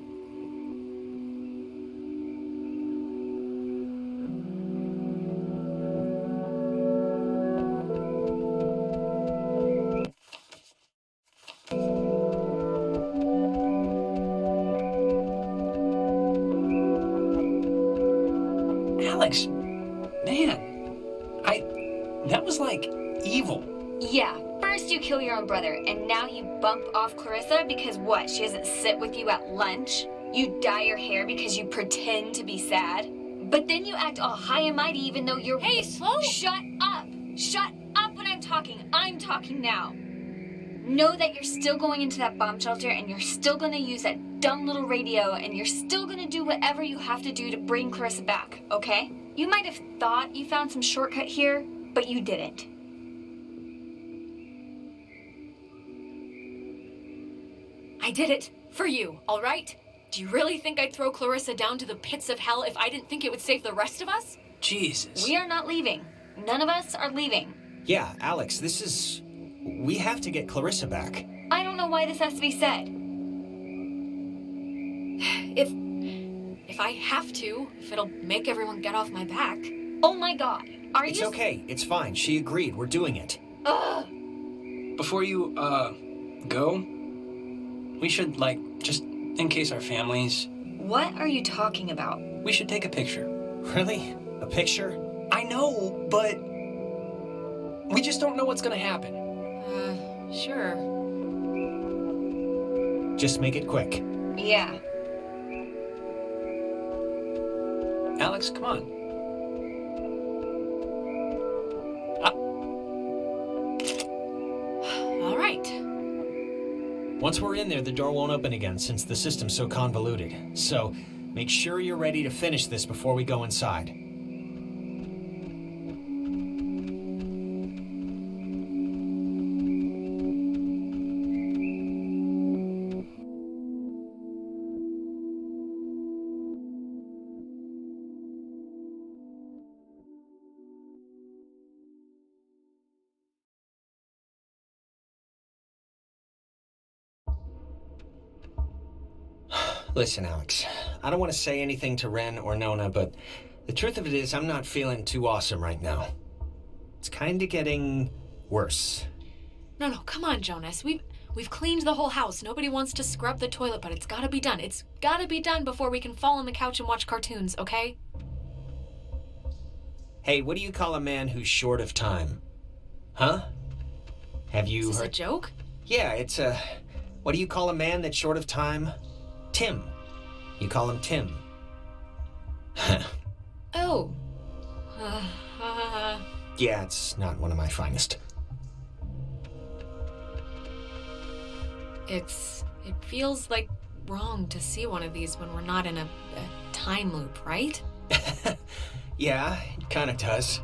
Alex, man, that was like evil. Yeah, first you kill your own brother, and now you bump off Clarissa because what? She doesn't sit with you at lunch? You dye your hair because you pretend to be sad? But then you act all high and mighty even though you're— Hey, slow! Shut up! Shut up when I'm talking! I'm talking now! Know that you're still going into that bomb shelter and you're still gonna use that dumb little radio and you're still gonna do whatever you have to do to bring Clarissa back, okay? You might have thought you found some shortcut here, but you didn't. I did it for you, all right? Do you really think I'd throw Clarissa down to the pits of hell if I didn't think it would save the rest of us? Jesus. We are not leaving. None of us are leaving. Yeah, Alex, we have to get Clarissa back. I don't know why this has to be said. If I have to, if it'll make everyone get off my back. Oh my God, It's okay, it's fine. She agreed. We're doing it. Ugh. Before you, go, we should, just in case our families... What are you talking about? We should take a picture. Really? A picture? I know, but we just don't know what's gonna happen. Sure. Just make it quick. Yeah. Alex, come on. All right. Once we're in there, the door won't open again since the system's so convoluted. So, make sure you're ready to finish this before we go inside. Listen, Alex, I don't want to say anything to Ren or Nona, but the truth of it is I'm not feeling too awesome right now. It's kind of getting worse. No, come on, Jonas. We've cleaned the whole house. Nobody wants to scrub the toilet, but it's gotta be done. It's gotta be done before we can fall on the couch and watch cartoons, okay? Hey, what do you call a man who's short of time? Huh? Have you Is this heard? a joke? Yeah, it's a... What do you call a man that's short of time? Tim. You call him Tim. Oh. Yeah, it's not one of my finest. It feels like wrong to see one of these when we're not in a time loop, right? Yeah, it kind of does.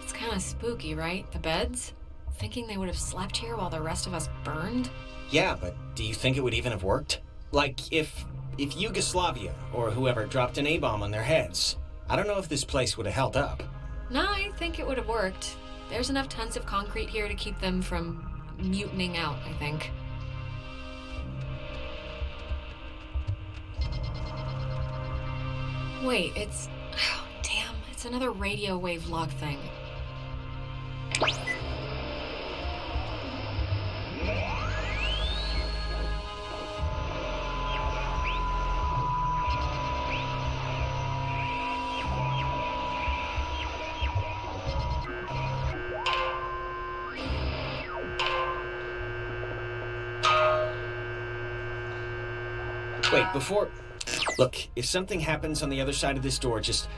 It's kind of spooky, right? The beds? Thinking they would have slept here while the rest of us burned? Yeah, but do you think it would even have worked? Like, if Yugoslavia or whoever dropped an A-bomb on their heads, I don't know if this place would have held up. No, I think it would have worked. There's enough tons of concrete here to keep them from mutinying out, I think. Wait, it's... Oh, damn, it's another radio wave log thing. Wait, before... Look, if something happens on the other side of this door, just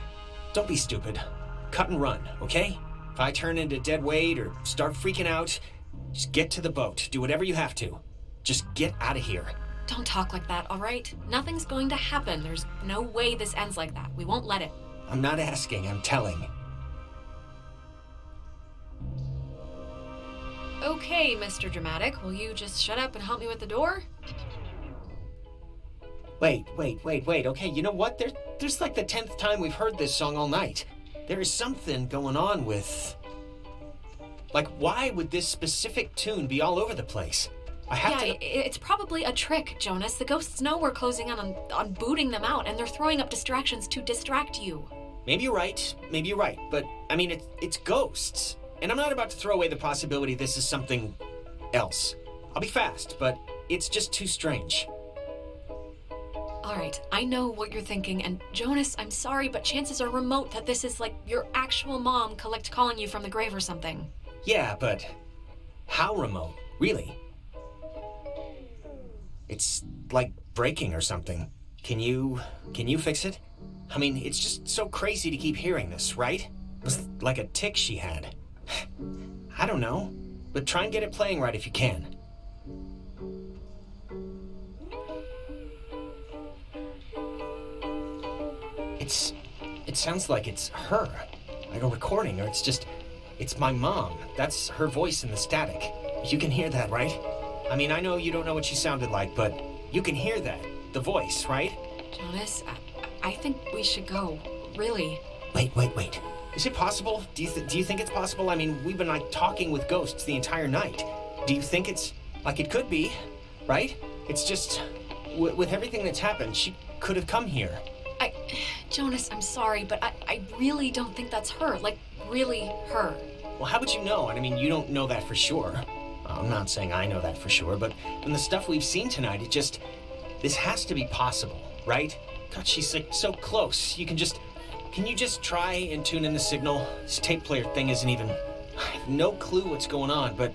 don't be stupid. Cut and run, okay? If I turn into dead weight or start freaking out, just get to the boat. Do whatever you have to. Just get out of here. Don't talk like that, all right? Nothing's going to happen. There's no way this ends like that. We won't let it. I'm not asking, I'm telling. Okay, Mr. Dramatic, will you just shut up and help me with the door? Wait. Okay, you know what? There's like the 10th time we've heard this song all night. There is something going on with... Like, why would this specific tune be all over the place? It's probably a trick, Jonas. The ghosts know we're closing in on booting them out, and they're throwing up distractions to distract you. Maybe you're right, but, I mean, it's ghosts. And I'm not about to throw away the possibility this is something else. I'll be fast, but it's just too strange. All right, I know what you're thinking, and Jonas, I'm sorry, but chances are remote that this is like your actual mom calling you from the grave or something. Yeah, but how remote? Really? It's like breaking or something. Can you fix it? I mean, it's just so crazy to keep hearing this, right? It was like a tick she had. I don't know, but try and get it playing right if you can. It sounds like it's her, like a recording, or it's my mom. That's her voice in the static. You can hear that, right? I mean, I know you don't know what she sounded like, but you can hear that, the voice, right? Jonas, I think we should go, really. Wait. Is it possible? Do you think it's possible? I mean, we've been like talking with ghosts the entire night. Do you think it's like it could be, right? It's just with everything that's happened, she could have come here. Jonas, I'm sorry, but I really don't think that's her. Like, really her. Well, how would you know? I mean, you don't know that for sure. I'm not saying I know that for sure, but from the stuff we've seen tonight, this has to be possible, right? God, she's like so close. Can you just try and tune in the signal? This tape player thing isn't even... I have no clue what's going on, but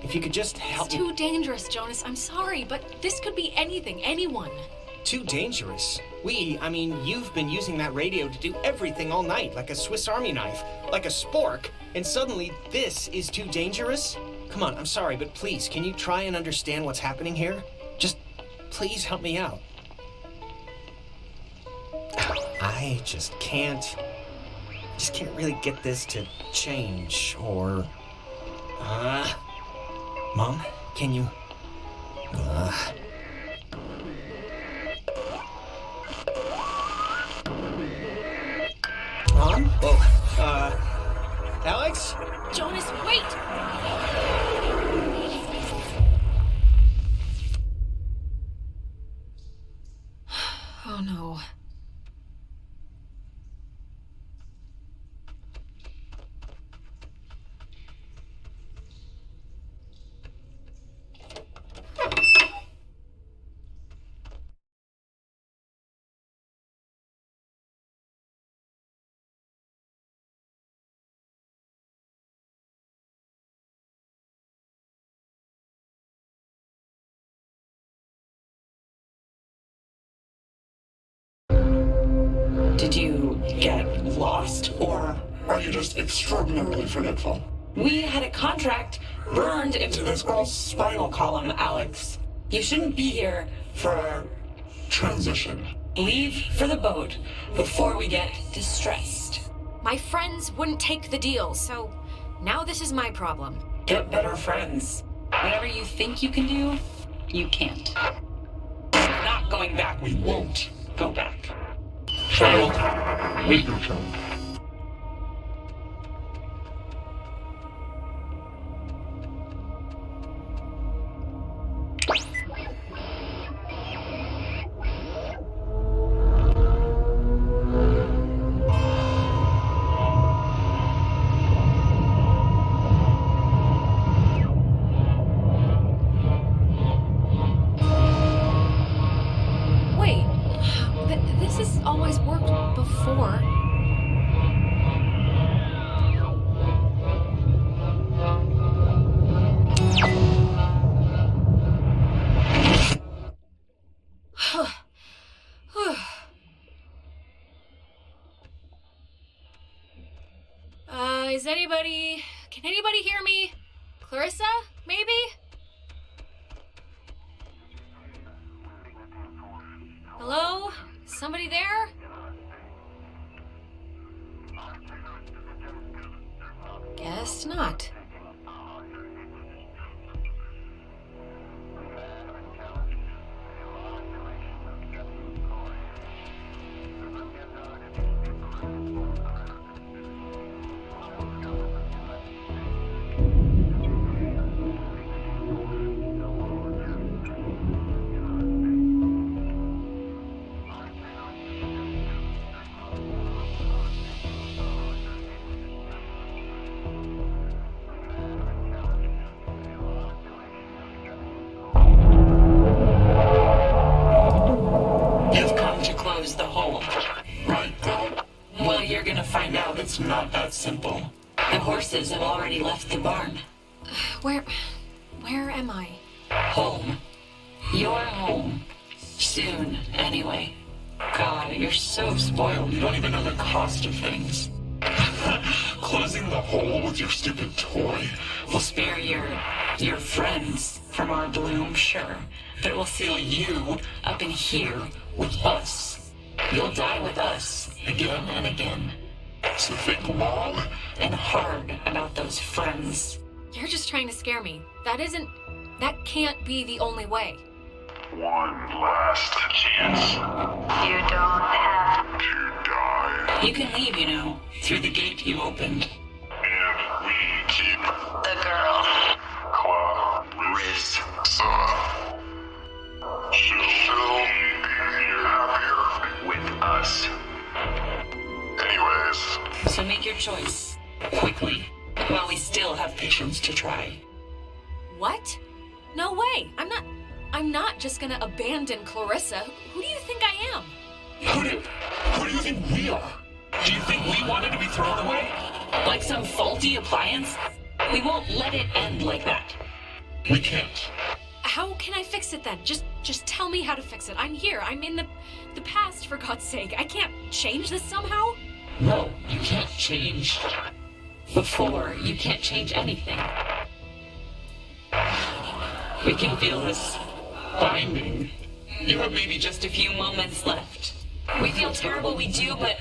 if you could just help me... It's too dangerous, Jonas. I'm sorry, but this could be anything, anyone. Too dangerous? You've been using that radio to do everything all night, like a Swiss Army knife, like a spork, and suddenly this is too dangerous? Come on, I'm sorry, but please, can you try and understand what's happening here? Just please help me out. I just can't really get this to change, or... Mom, can you... Mom? Oh, Alex? Jonas, wait! Oh no. Did you get lost, or are you just extraordinarily forgetful? We had a contract burned into this girl's spinal column, Alex. You shouldn't be here for transition. Leave for the boat before we get distressed. My friends wouldn't take the deal, so now this is my problem. Get better friends. Whatever you think you can do, you can't. We're not going back. We won't go back. Child, wait your turn. Wait, this has always worked before. Can anybody hear me? Clarissa, maybe? Hello? Somebody there? Guess not. You've come to close the hole. Right. Well, you're gonna find out it's not that simple. The horses have already left the barn. Where am I? Home. You're home. Soon, anyway. God, you're so spoiled. You don't even know the cost of things. Closing the hole with your stupid toy will spare your friends from our bloom, sure. But it will seal you up in here with us. You'll die with us again and again. So think long and hard about those friends. You're just trying to scare me. That can't be the only way. One last chance. You don't have To die. You can leave, you know, through the gate you opened. And we keep the girl. Clarissa. She'll be happier with us. Anyways. So make your choice. Quickly. While we still have patience to try. What? No way. I'm not just gonna abandon Clarissa. Who do you think I am? Who do you think we are? Do you think we wanted to be thrown away? Like some faulty appliance? We won't let it end like that. We can't. How can I fix it then? Just tell me how to fix it. I'm here. I'm in the past, for God's sake. I can't change this somehow? No, you can't change. Before, you can't change anything. We can feel this binding. You have maybe just a few moments left. We feel terrible, we do, but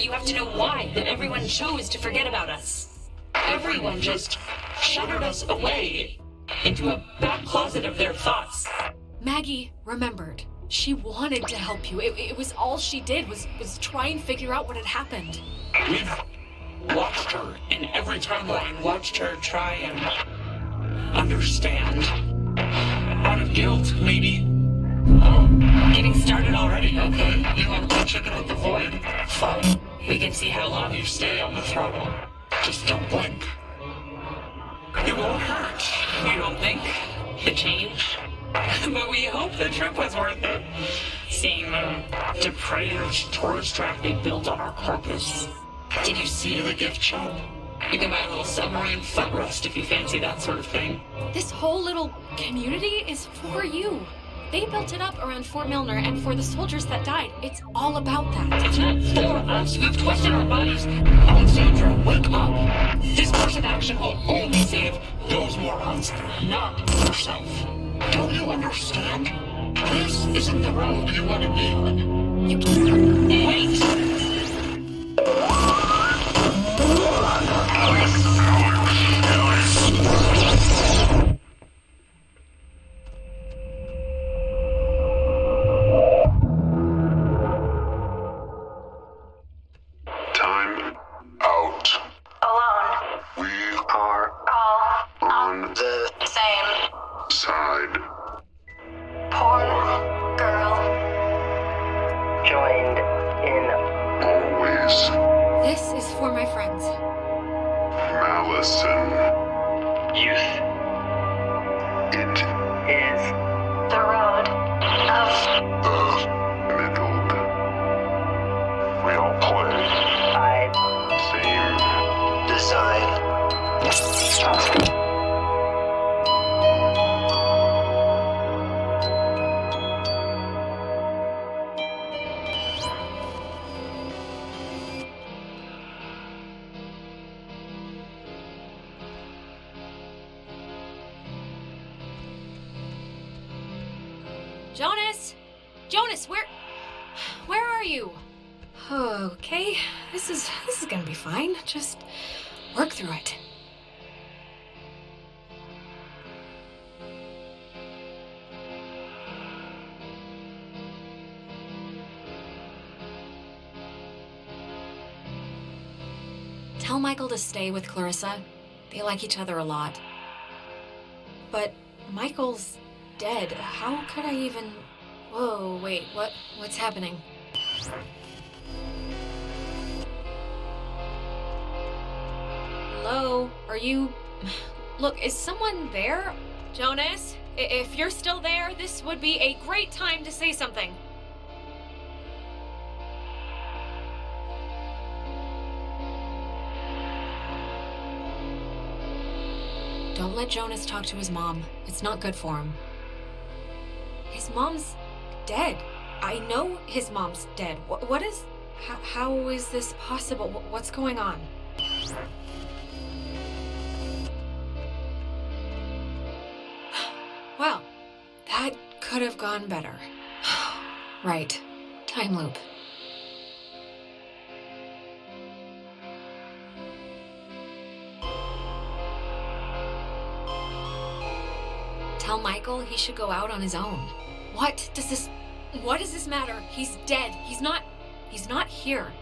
you have to know why, that everyone chose to forget about us. Everyone just shuttered us away into a back closet of their thoughts. Maggie remembered. She wanted to help you. It was all she did was try and figure out what had happened. We've watched her in every timeline, watched her try and understand. Out of guilt, maybe. Oh, getting started already, okay. You want to chicken with the void? Fine. We can see how long you stay on the throttle. Just don't blink. It won't hurt, you don't think? The change? But we hope the trip was worth it. Seeing the depraved tourist trap they built on our corpus. Did you see the gift shop? You can buy a little submarine footrest if you fancy that sort of thing. This whole little community is for you. They built it up around Fort Milner and for the soldiers that died. It's all about that. It's not for us. We've questioned our bodies. Alexandra, wake up. This course of action will only save those morons, not yourself. Don't you understand? This isn't the road you want to be on. You can't. Wait! Time out. Alone. We are All on the same. side. Poor girl. Joined in Always This is for my friends. malice and youth it is The road of the middle. We all play I same design. Jonas! Jonas, where are you? Okay, this is gonna be fine. Just work through it. Tell Michael to stay with Clarissa. They like each other a lot. But Michael's dead. How could I even... Whoa, wait, what's happening? Hello? Are you... Look, is someone there? Jonas, if you're still there, this would be a great time to say something. Don't let Jonas talk to his mom. It's not good for him. His mom's dead. I know his mom's dead. What is... How is this possible? What's going on? Well, that could have gone better. Right. Time loop. Tell Michael he should go out on his own. What does this matter? He's dead. He's not here.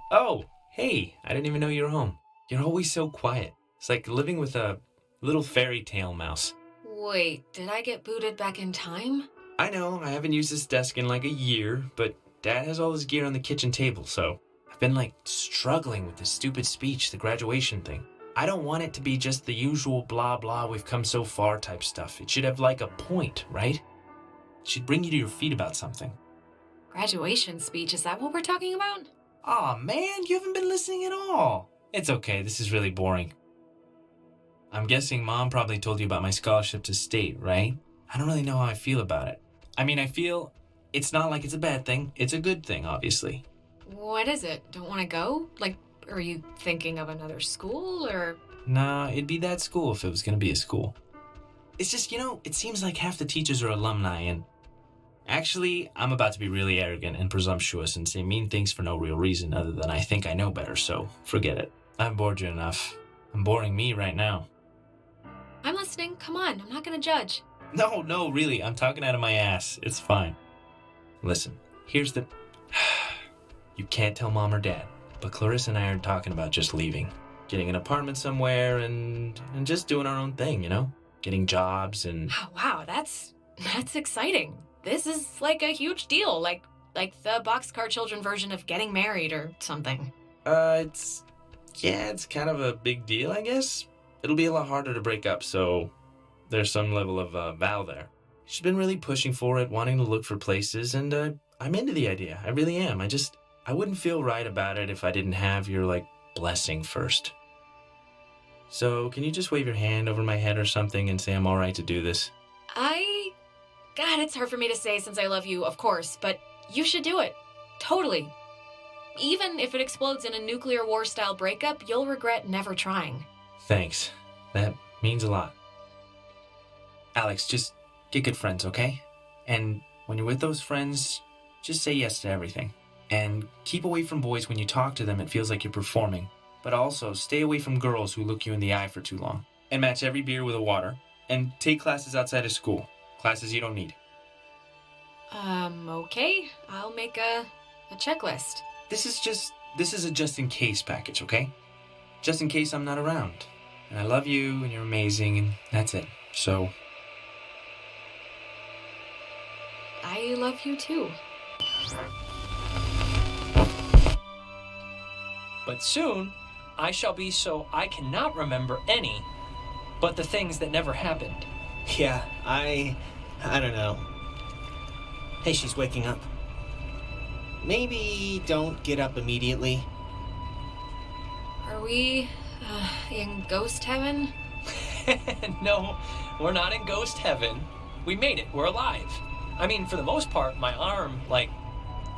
Oh, hey, I didn't even know you were home. You're always so quiet. It's like living with a little fairy tale mouse. Wait, did I get booted back in time? I know, I haven't used this desk in like a year, but Dad has all his gear on the kitchen table, so I've been like struggling with this stupid speech, the graduation thing. I don't want it to be just the usual blah blah we've come so far type stuff. It should have like a point, right? It should bring you to your feet about something. Graduation speech, is that what we're talking about? Aw, man, you haven't been listening at all. It's okay, this is really boring. I'm guessing Mom probably told you about my scholarship to state, right? I don't really know how I feel about it. I mean, I feel it's not like it's a bad thing. It's a good thing, obviously. What is it? Don't want to go? Like, are you thinking of another school, or...? Nah, it'd be that school if it was gonna be a school. It's just, it seems like half the teachers are alumni, and... Actually, I'm about to be really arrogant and presumptuous and say mean things for no real reason other than I think I know better, so forget it. I've bored you enough. I'm boring me right now. I'm listening. Come on, I'm not gonna judge. No, really, I'm talking out of my ass. It's fine. Listen, here's the... You can't tell Mom or Dad, but Clarissa and I are talking about just leaving. Getting an apartment somewhere and just doing our own thing, you know? Getting jobs and... Oh, wow, that's exciting. This is like a huge deal, like the Boxcar Children version of getting married or something. It's kind of a big deal, I guess. It'll be a lot harder to break up, so there's some level of vow there. She's been really pushing for it, wanting to look for places, and I'm into the idea. I really am. I wouldn't feel right about it if I didn't have your, blessing first. So, can you just wave your hand over my head or something and say I'm all right to do this? God, it's hard for me to say since I love you, of course, but you should do it. Totally. Even if it explodes in a nuclear war-style breakup, you'll regret never trying. Thanks. That means a lot. Alex, just get good friends, okay? And when you're with those friends, just say yes to everything. And keep away from boys when you talk to them. It feels like you're performing. But also, stay away from girls who look you in the eye for too long. And match every beer with a water. And take classes outside of school. Classes you don't need. Okay. I'll make a checklist. This is a just-in-case package, okay? Just in case I'm not around. And I love you, and you're amazing, and that's it. So... I love you too. But soon, I shall be so I cannot remember any but the things that never happened. Yeah, I don't know. Hey, she's waking up. Maybe don't get up immediately. Are we in ghost heaven? No, we're not in ghost heaven. We made it. We're alive. I mean, for the most part, my arm,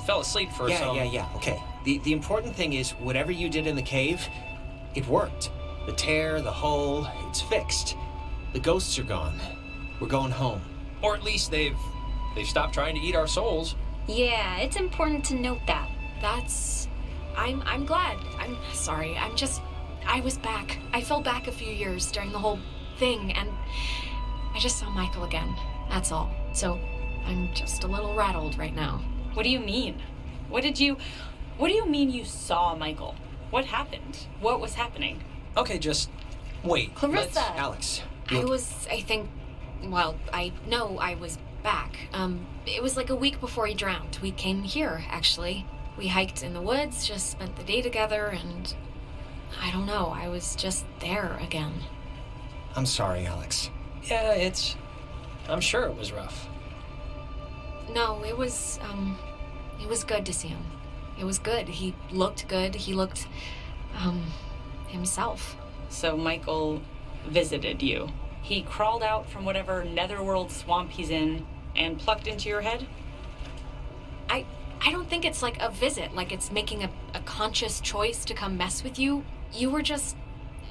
fell asleep for some... Yeah, okay. The important thing is, whatever you did in the cave, it worked. The tear, the hole, it's fixed. The ghosts are gone. We're going home. Or at least they've stopped trying to eat our souls. Yeah, it's important to note that. I'm glad. I'm sorry. I was back. I fell back a few years during the whole thing, and I just saw Michael again. That's all. So I'm just a little rattled right now. What do you mean? What do you mean you saw Michael? What happened? What was happening? Okay, just wait. Clarissa! Alex. I know I was back. It was like a week before he drowned. We came here, actually. We hiked in the woods, just spent the day together, and I don't know, I was just there again. I'm sorry, Alex. Yeah, I'm sure it was rough. No, it was good to see him. It was good. He looked good. He looked, himself. So Michael visited you. He crawled out from whatever netherworld swamp he's in and plucked into your head? I don't think it's like a visit, like it's making a conscious choice to come mess with you. You were just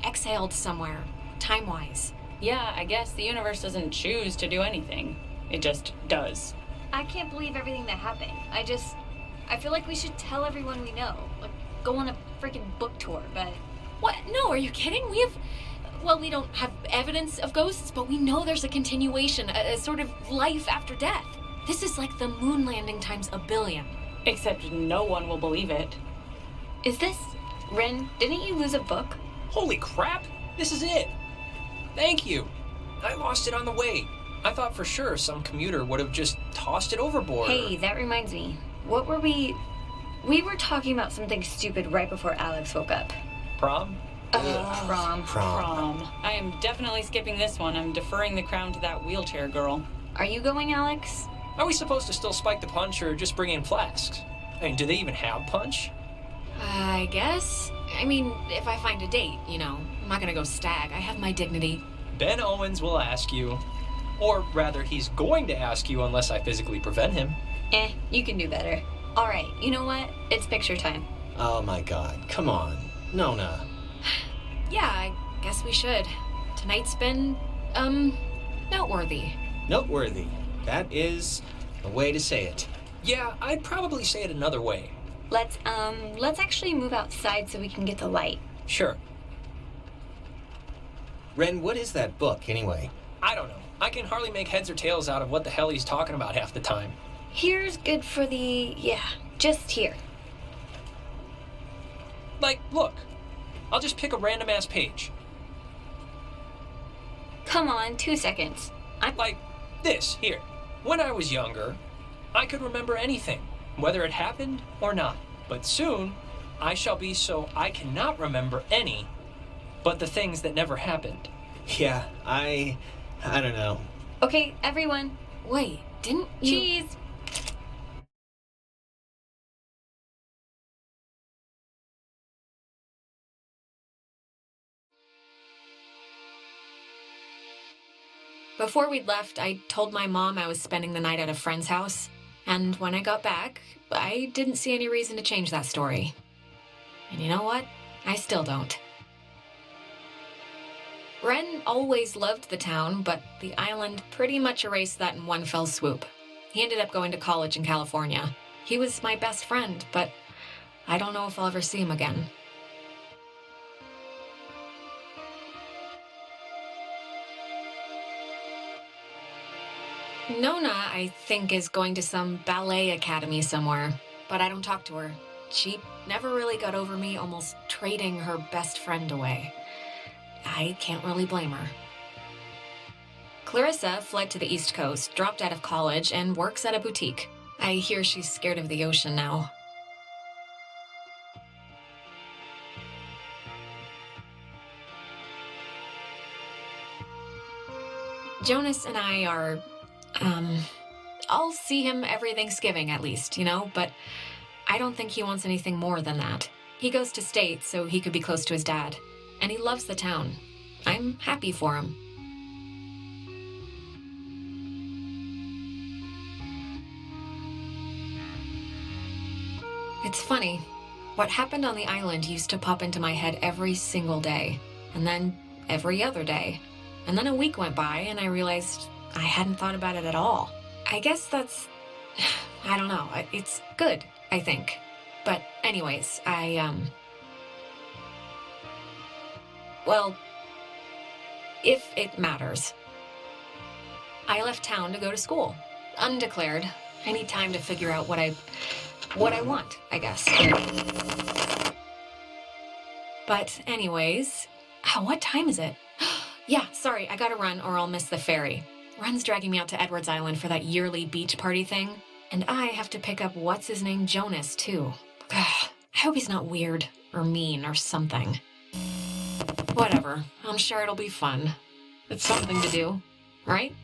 exhaled somewhere, time-wise. Yeah, I guess the universe doesn't choose to do anything. It just does. I can't believe everything that happened. I feel like we should tell everyone we know. Like, go on a freaking book tour, but... What? No, are you kidding? We don't have evidence of ghosts, but we know there's a continuation, a sort of life after death. This is like the moon landing times a billion. Except no one will believe it. Is this... Ren, didn't you lose a book? Holy crap! This is it! Thank you! I lost it on the way. I thought for sure some commuter would have just tossed it overboard. Hey, that reminds me. What were we... We were talking about something stupid right before Alex woke up. Prom? Prom. I am definitely skipping this one. I'm deferring the crown to that wheelchair girl. Are you going, Alex? Are we supposed to still spike the punch or just bring in flasks? I mean, do they even have punch? I guess. I mean, if I find a date, I'm not gonna go stag. I have my dignity. Ben Owens will ask you. Or rather, he's going to ask you unless I physically prevent him. You can do better. All right, you know what? It's picture time. Oh my god, come on. Nona. Yeah, I guess we should. Tonight's been, noteworthy. Noteworthy. That is a way to say it. Yeah, I'd probably say it another way. Let's actually move outside so we can get the light. Sure. Ren, what is that book, anyway? I don't know. I can hardly make heads or tails out of what the hell he's talking about half the time. Here's good for the... yeah, just here. Like, look. I'll just pick a random-ass page. Come on, 2 seconds. Like this, here. When I was younger, I could remember anything, whether it happened or not. But soon, I shall be so I cannot remember any but the things that never happened. Yeah, I don't know. Okay, everyone. Wait, didn't you... Cheese! Before we'd left, I told my mom I was spending the night at a friend's house. And when I got back, I didn't see any reason to change that story. And you know what? I still don't. Ren always loved the town, but the island pretty much erased that in one fell swoop. He ended up going to college in California. He was my best friend, but I don't know if I'll ever see him again. Nona, I think, is going to some ballet academy somewhere, but I don't talk to her. She never really got over me almost trading her best friend away. I can't really blame her. Clarissa fled to the East Coast, dropped out of college, and works at a boutique. I hear she's scared of the ocean now. Jonas and I are, I'll see him every Thanksgiving at least, you know, but I don't think he wants anything more than that. He goes to state so he could be close to his dad, and he loves the town. I'm happy for him. It's funny. What happened on the island used to pop into my head every single day, and then every other day. And then a week went by, and I realized I hadn't thought about it at all. I guess that's... I don't know. It's good, I think. But anyways, well, if it matters. I left town to go to school. Undeclared. I need time to figure out what I want, I guess. But anyways, what time is it? Yeah, sorry, I gotta run or I'll miss the ferry. Ren's dragging me out to Edwards Island for that yearly beach party thing. And I have to pick up what's-his-name Jonas, too. I hope he's not weird or mean or something. Whatever, I'm sure it'll be fun. It's something to do, right?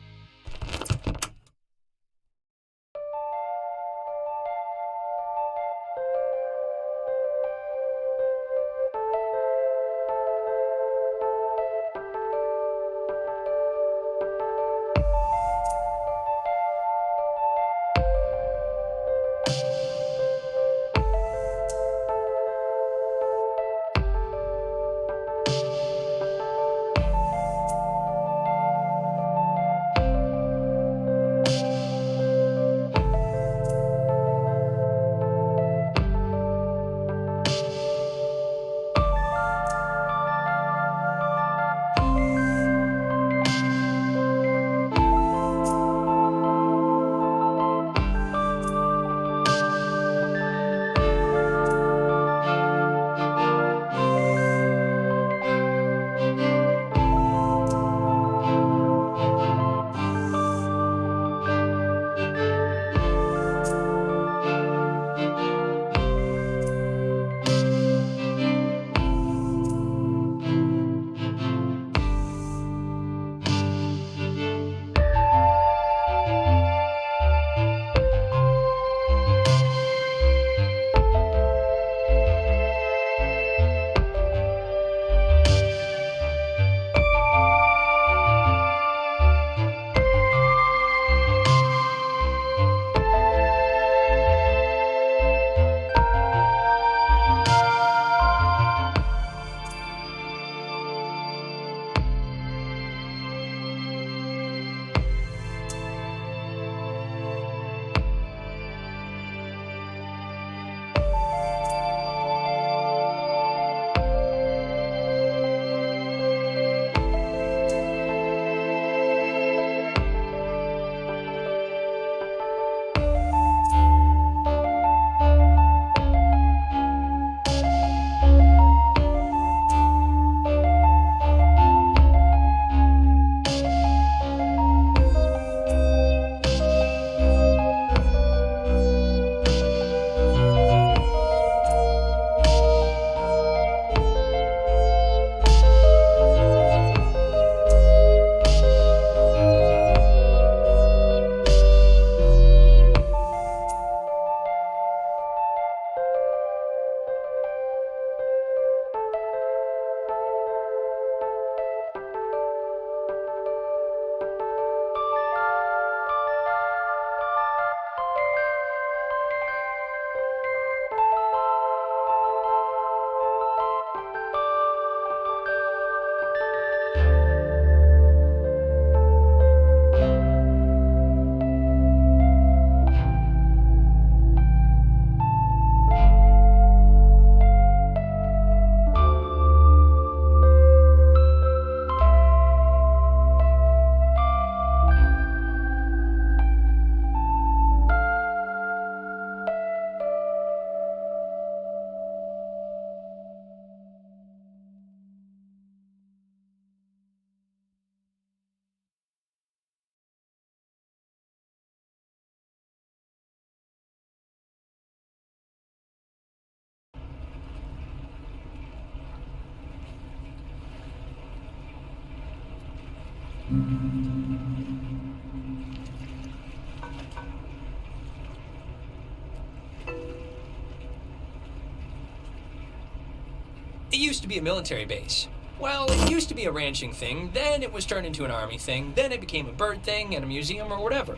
It used to be a military base. Well, it used to be a ranching thing, then it was turned into an army thing, then it became a bird thing and a museum or whatever.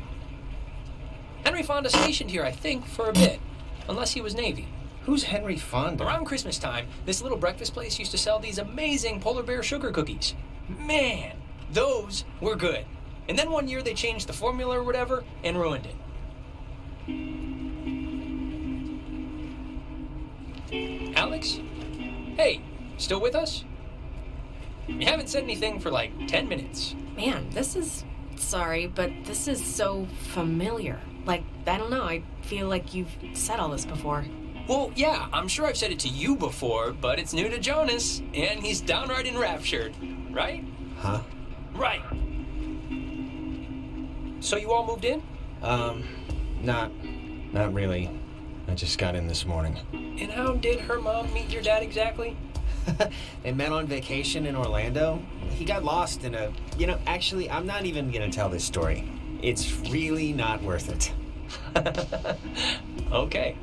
Henry Fonda stationed here, I think, for a bit, unless he was Navy. Who's Henry Fonda? Around Christmas time, this little breakfast place used to sell these amazing polar bear sugar cookies. Man, those were good. And then one year they changed the formula or whatever and ruined it. Alex? Hey, still with us? You haven't said anything for like 10 minutes. Man, sorry, but this is so familiar. Like, I don't know, I feel like you've said all this before. Well, yeah, I'm sure I've said it to you before, but it's new to Jonas, and he's downright enraptured, right? Huh? Right. So you all moved in? Not really. I just got in this morning. And how did her mom meet your dad exactly? They met on vacation in Orlando. He got lost in a... actually, I'm not even gonna tell this story. It's really not worth it. Okay.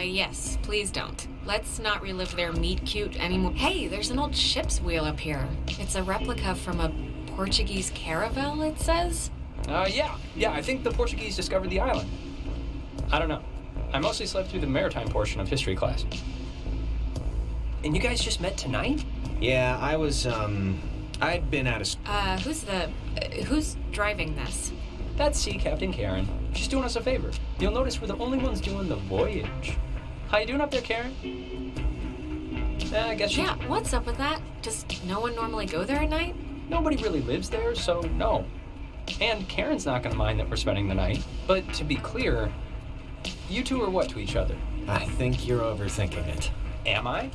Yes, please don't. Let's not relive their meet cute anymore. Hey, there's an old ship's wheel up here. It's a replica from a Portuguese caravel, it says? Yeah, I think the Portuguese discovered the island. I don't know. I mostly slept through the maritime portion of history class. And you guys just met tonight? Yeah, I was, I'd been out of... Who's driving this? That's Sea Captain Karen. She's doing us a favor. You'll notice we're the only ones doing the voyage. How you doing up there, Karen? I guess Yeah, what's up with that? Does no one normally go there at night? Nobody really lives there, so no. And Karen's not gonna mind that we're spending the night. But to be clear, you two are what to each other? I think you're overthinking it. Am I?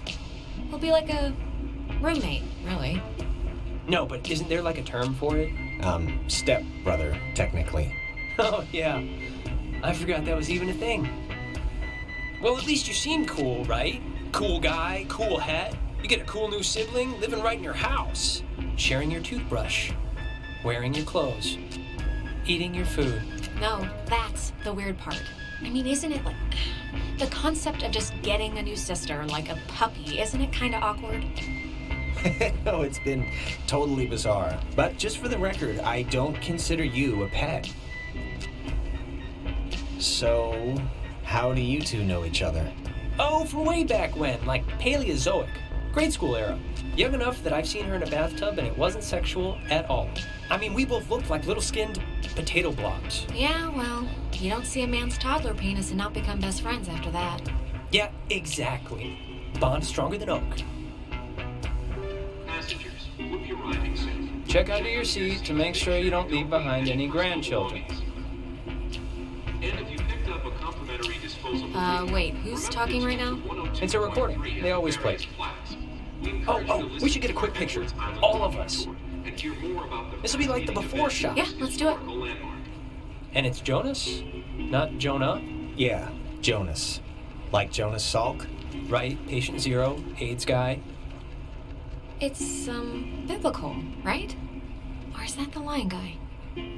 We'll be like a roommate, really. No, but isn't there like a term for it? Step brother, technically. Oh, yeah. I forgot that was even a thing. Well, at least you seem cool, right? Cool guy, cool hat. You get a cool new sibling living right in your house. Sharing your toothbrush. Wearing your clothes. Eating your food. No, that's the weird part. I mean, isn't it like... The concept of just getting a new sister, like a puppy, isn't it kind of awkward? No, it's been totally bizarre. But just for the record, I don't consider you a pet. So, how do you two know each other? Oh, from way back when, like Paleozoic. Grade school era. Young enough that I've seen her in a bathtub and it wasn't sexual at all. I mean, we both looked like little skinned potato blobs. Yeah, well, you don't see a man's toddler penis and not become best friends after that. Yeah, exactly. Bond stronger than oak. Passengers, we'll be arriving soon. Check under your seat to make sure you don't leave behind any grandchildren. And if you picked up a complimentary disposable... Wait, who's talking right now? It's a recording. They always play. Oh, we should get a quick picture. All of us. This will be like the before shot. Yeah, let's do it. And it's Jonas, not Jonah. Yeah, Jonas. Like Jonas Salk? Right, patient zero, AIDS guy. It's, biblical, right? Or is that the lion guy?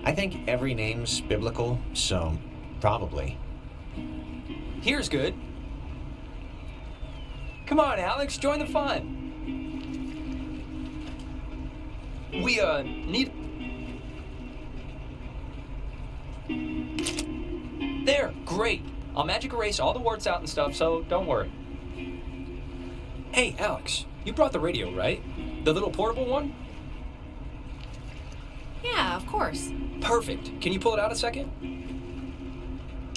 I think every name's biblical, so probably. Here's good. Come on, Alex, join the fun. We, need... There, great. I'll magic erase all the warts out and stuff, so don't worry. Hey, Alex, you brought the radio, right? The little portable one? Yeah, of course. Perfect. Can you pull it out a second?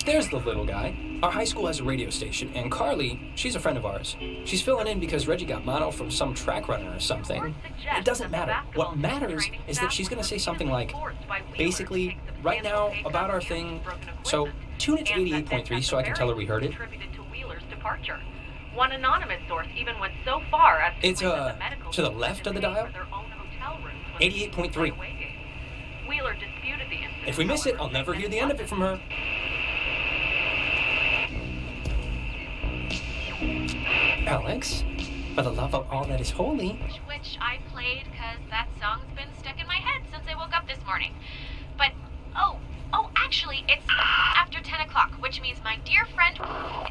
There's the little guy. Our high school has a radio station, and Carly, she's a friend of ours. She's filling in because Reggie got mono from some track runner or something. It doesn't matter. What matters is that she's going to say something like, basically, right now, about our thing. So, tune it to 88.3 so I can tell her we heard it. One anonymous source even went so far as to It's, to the left of the dial. 88.3. Wheeler disputed the incident. If we miss it, I'll never hear the end of it from her. Alex, for the love of all that is holy. Which I played because that song's been stuck in my head since I woke not this morning. But, actually, it's after 10 o'clock, which means my dear friend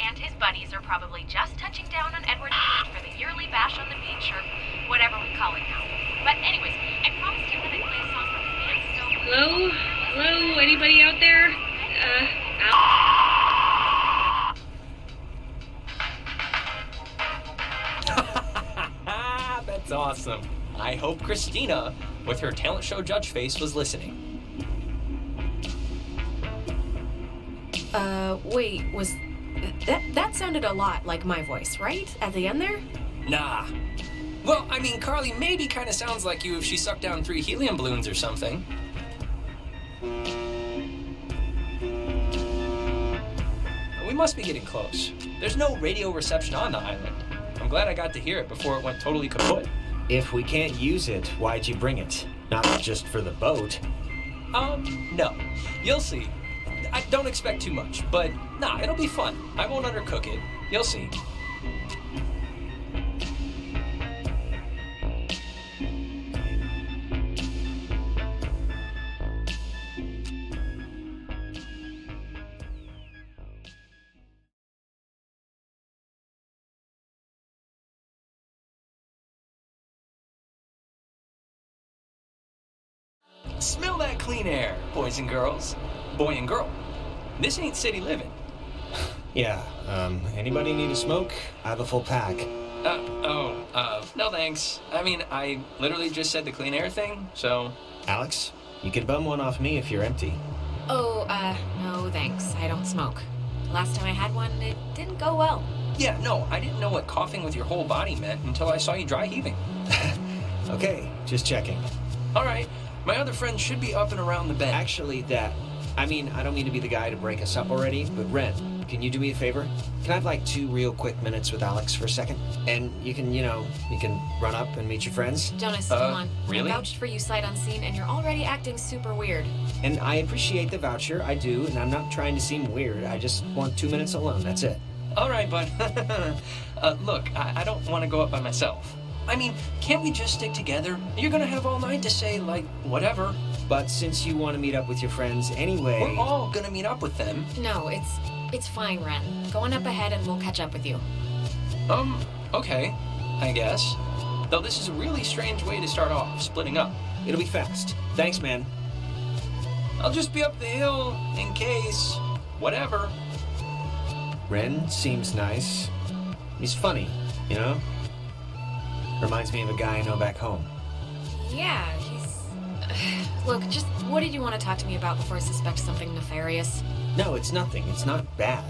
and his buddies are probably just touching down on Edward Beach for the yearly bash on the beach, or whatever we call it now. But anyways, I promised him that I'd play a song from his band, so... Hello? Hello? Anybody out there? That's awesome. I hope Christina, with her talent show judge face, was listening. Wait, was... That sounded a lot like my voice, right? At the end there? Nah. Well, I mean, Carly maybe kind of sounds like you if she sucked down 3 helium balloons or something. We must be getting close. There's no radio reception on the island. I'm glad I got to hear it before it went totally kaput. If we can't use it, why'd you bring it? Not just for the boat. No. You'll see. I don't expect too much, but nah, it'll be fun. I won't undercook it. You'll see. Smell that clean air, boys and girls. Boy and girl. This ain't city living. Yeah, anybody need a smoke? I have a full pack. No thanks. I mean, I literally just said the clean air thing, so... Alex, you could bum one off me if you're empty. Oh, no thanks. I don't smoke. Last time I had one, it didn't go well. Yeah, no, I didn't know what coughing with your whole body meant until I saw you dry heaving. Okay, just checking. All right, my other friend should be up and around the bend. Actually, I don't mean to be the guy to break us up already, but Ren, can you do me a favor? Can I have like 2 real quick minutes with Alex for a second? And you can run up and meet your friends? Jonas, come on. Really? I vouched for you sight unseen, and you're already acting super weird. And I appreciate the voucher, I do, and I'm not trying to seem weird. I just want 2 minutes alone, that's it. All right, bud. Look, I don't want to go up by myself. I mean, can't we just stick together? You're gonna have all night to say, like, whatever. But since you want to meet up with your friends anyway... We're all gonna meet up with them. No, it's fine, Ren. Go on up ahead and we'll catch up with you. Okay, I guess. Though this is a really strange way to start off, splitting up. It'll be fast. Thanks, man. I'll just be up the hill, in case... whatever. Ren seems nice. He's funny, you know? Reminds me of a guy I know back home. Yeah, he's... Look, just what did you want to talk to me about before I suspect something nefarious? No, it's nothing. It's not bad.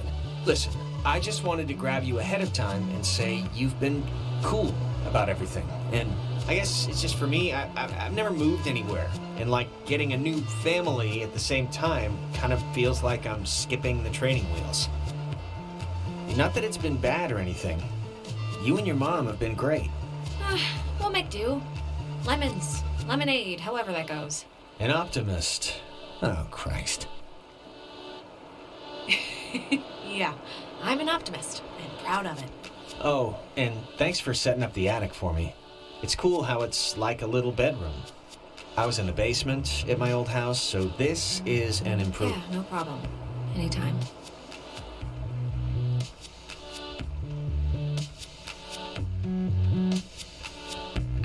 Listen, I just wanted to grab you ahead of time and say you've been cool about everything. And I guess it's just for me, I've never moved anywhere. And like getting a new family at the same time kind of feels like I'm skipping the training wheels. Not that it's been bad or anything. You and your mom have been great. We'll make do. Lemons, lemonade, however that goes. An optimist. Oh, Christ. Yeah, I'm an optimist, and proud of it. Oh, and thanks for setting up the attic for me. It's cool how it's like a little bedroom. I was in the basement at my old house, so this is an improvement. Yeah, no problem. Anytime.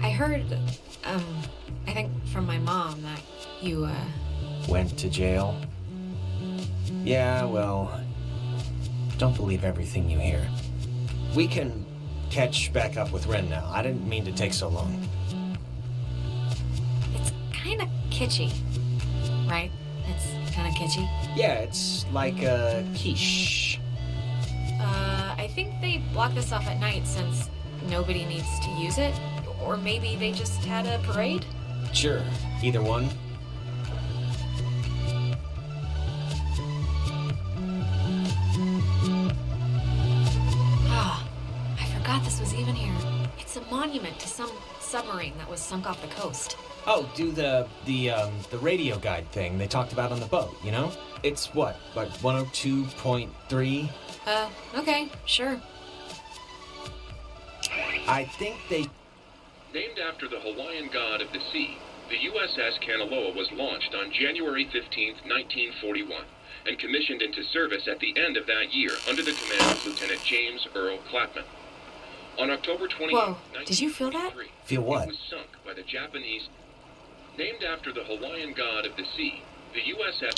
I heard, I think from my mom that you, Went to jail? Yeah, well, don't believe everything you hear. We can catch back up with Ren now. I didn't mean to take so long. It's kind of kitschy, right? It's kind of kitschy. Yeah, it's like a quiche. I think they blocked this off at night since nobody needs to use it. Or maybe they just had a parade? Sure, either one. I forgot this was even here. It's a monument to some submarine that was sunk off the coast. Oh, do the radio guide thing they talked about on the boat, you know? It's what, like 102.3? Okay, sure. I think they... Named after the Hawaiian god of the sea, The USS Kanaloa was launched on January 15, 1941, and commissioned into service at the end of that year under the command of Lieutenant James Earl Clapman. On October 28, Whoa, did you feel that? Feel what? it was sunk by the Japanese. Named after the Hawaiian god of the sea, the USS...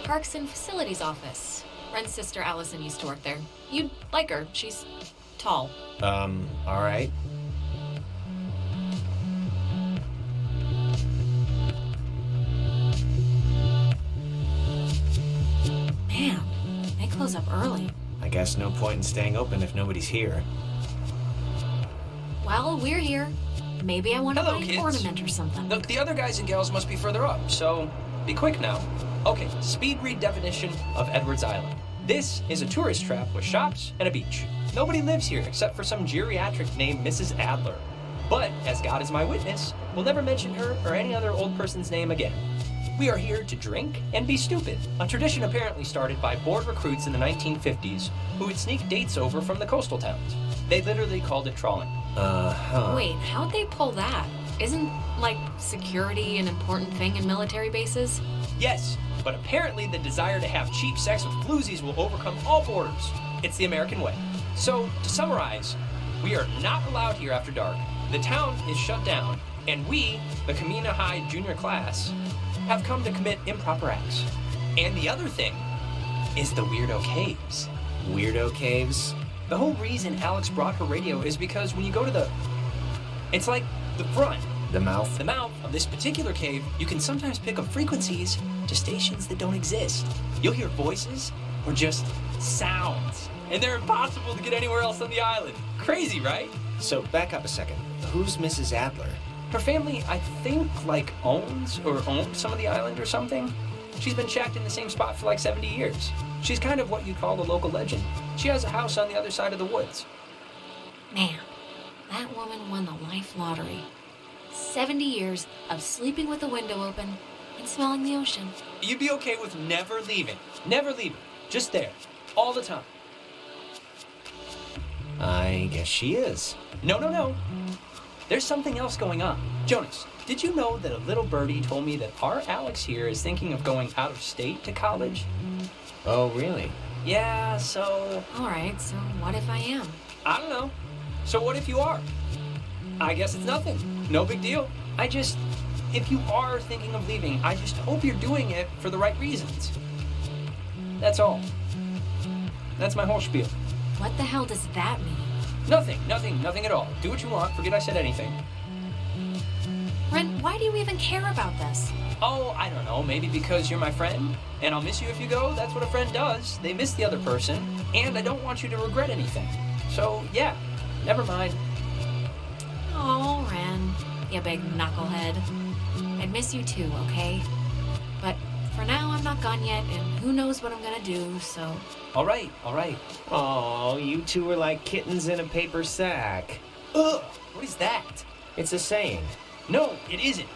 Parks and Facilities Office. Ren's sister Allison used to work there. You'd like her. She's tall. All right. Man, they close up early. I guess no point in staying open if nobody's here. Well, we're here. Maybe I want to buy Hello, an kids. ornament or something. Look, the other guys and gals must be further up, so be quick now. Okay, speed read definition of Edwards Island. This is a tourist trap with shops and a beach. Nobody lives here except for some geriatric named Mrs. Adler. But, as God is my witness, we'll never mention her or any other old person's name again. We are here to drink and be stupid, a tradition apparently started by bored recruits in the 1950s who would sneak dates over from the coastal towns. They literally called it trawling. Wait, how'd they pull that? Isn't, like, security an important thing in military bases? Yes, but apparently the desire to have cheap sex with floozies will overcome all borders. It's the American way. So, to summarize, we are not allowed here after dark. The town is shut down, and we, the Kamina High junior class, have come to commit improper acts. And the other thing is the Weirdo Caves. Weirdo Caves? The whole reason Alex brought her radio is because when you go to the... It's like the front. The mouth? The mouth of this particular cave, you can sometimes pick up frequencies to stations that don't exist. You'll hear voices or just sounds. And they're impossible to get anywhere else on the island. Crazy, right? So, back up a second. Who's Mrs. Adler? Her family, I think, owns or owned some of the island or something. She's been shacked in the same spot for 70 years. She's kind of what you'd call a local legend. She has a house on the other side of the woods. Man, that woman won the life lottery. 70 years of sleeping with the window open and smelling the ocean. You'd be okay with never leaving. Never leaving. Just there. All the time. I guess she is. No. There's something else going on. Jonas, did you know that a little birdie told me that our Alex here is thinking of going out of state to college? Oh, really? Yeah, so... Alright, so what if I am? I don't know. So what if you are? I guess it's nothing. No big deal. If you are thinking of leaving, I just hope you're doing it for the right reasons. That's all. That's my whole spiel. What the hell does that mean? Nothing at all. Do what you want. Forget I said anything. Ren, why do you even care about this? Oh, I don't know. Maybe because you're my friend, and I'll miss you if you go. That's what a friend does. They miss the other person, and I don't want you to regret anything. So, yeah, never mind. Oh, Ren, you big knucklehead. I'd miss you too, okay? But for now, I'm not gone yet, and who knows what I'm gonna do, so... All right. Oh, you two are like kittens in a paper sack. Ugh, what is that? It's a saying. No, it isn't.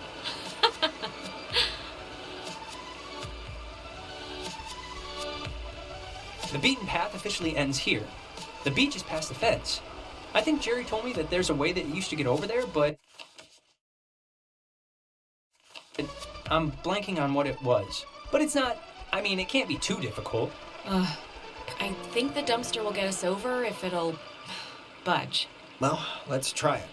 The beaten path officially ends here. The beach is past the fence. I think Jerry told me that there's a way that you used to get over there, but... I'm blanking on what it was. But it's not... it can't be too difficult. I think the dumpster will get us over if it'll... budge. Well, let's try it.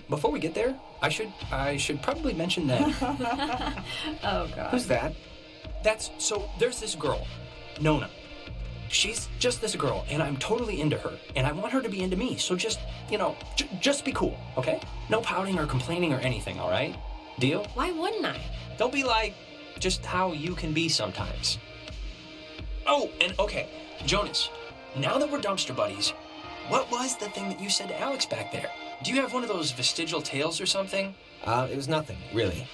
Before we get there, I should probably mention that. Oh, God. Who's that? There's this girl, Nona. She's just this girl, and I'm totally into her, and I want her to be into me, so just be cool, okay? No pouting or complaining or anything, all right? Deal? Why wouldn't I? Don't be like, just how you can be sometimes. Oh, and okay, Jonas, now that we're dumpster buddies, what was the thing that you said to Alex back there? Do you have one of those vestigial tales or something? It was nothing, really.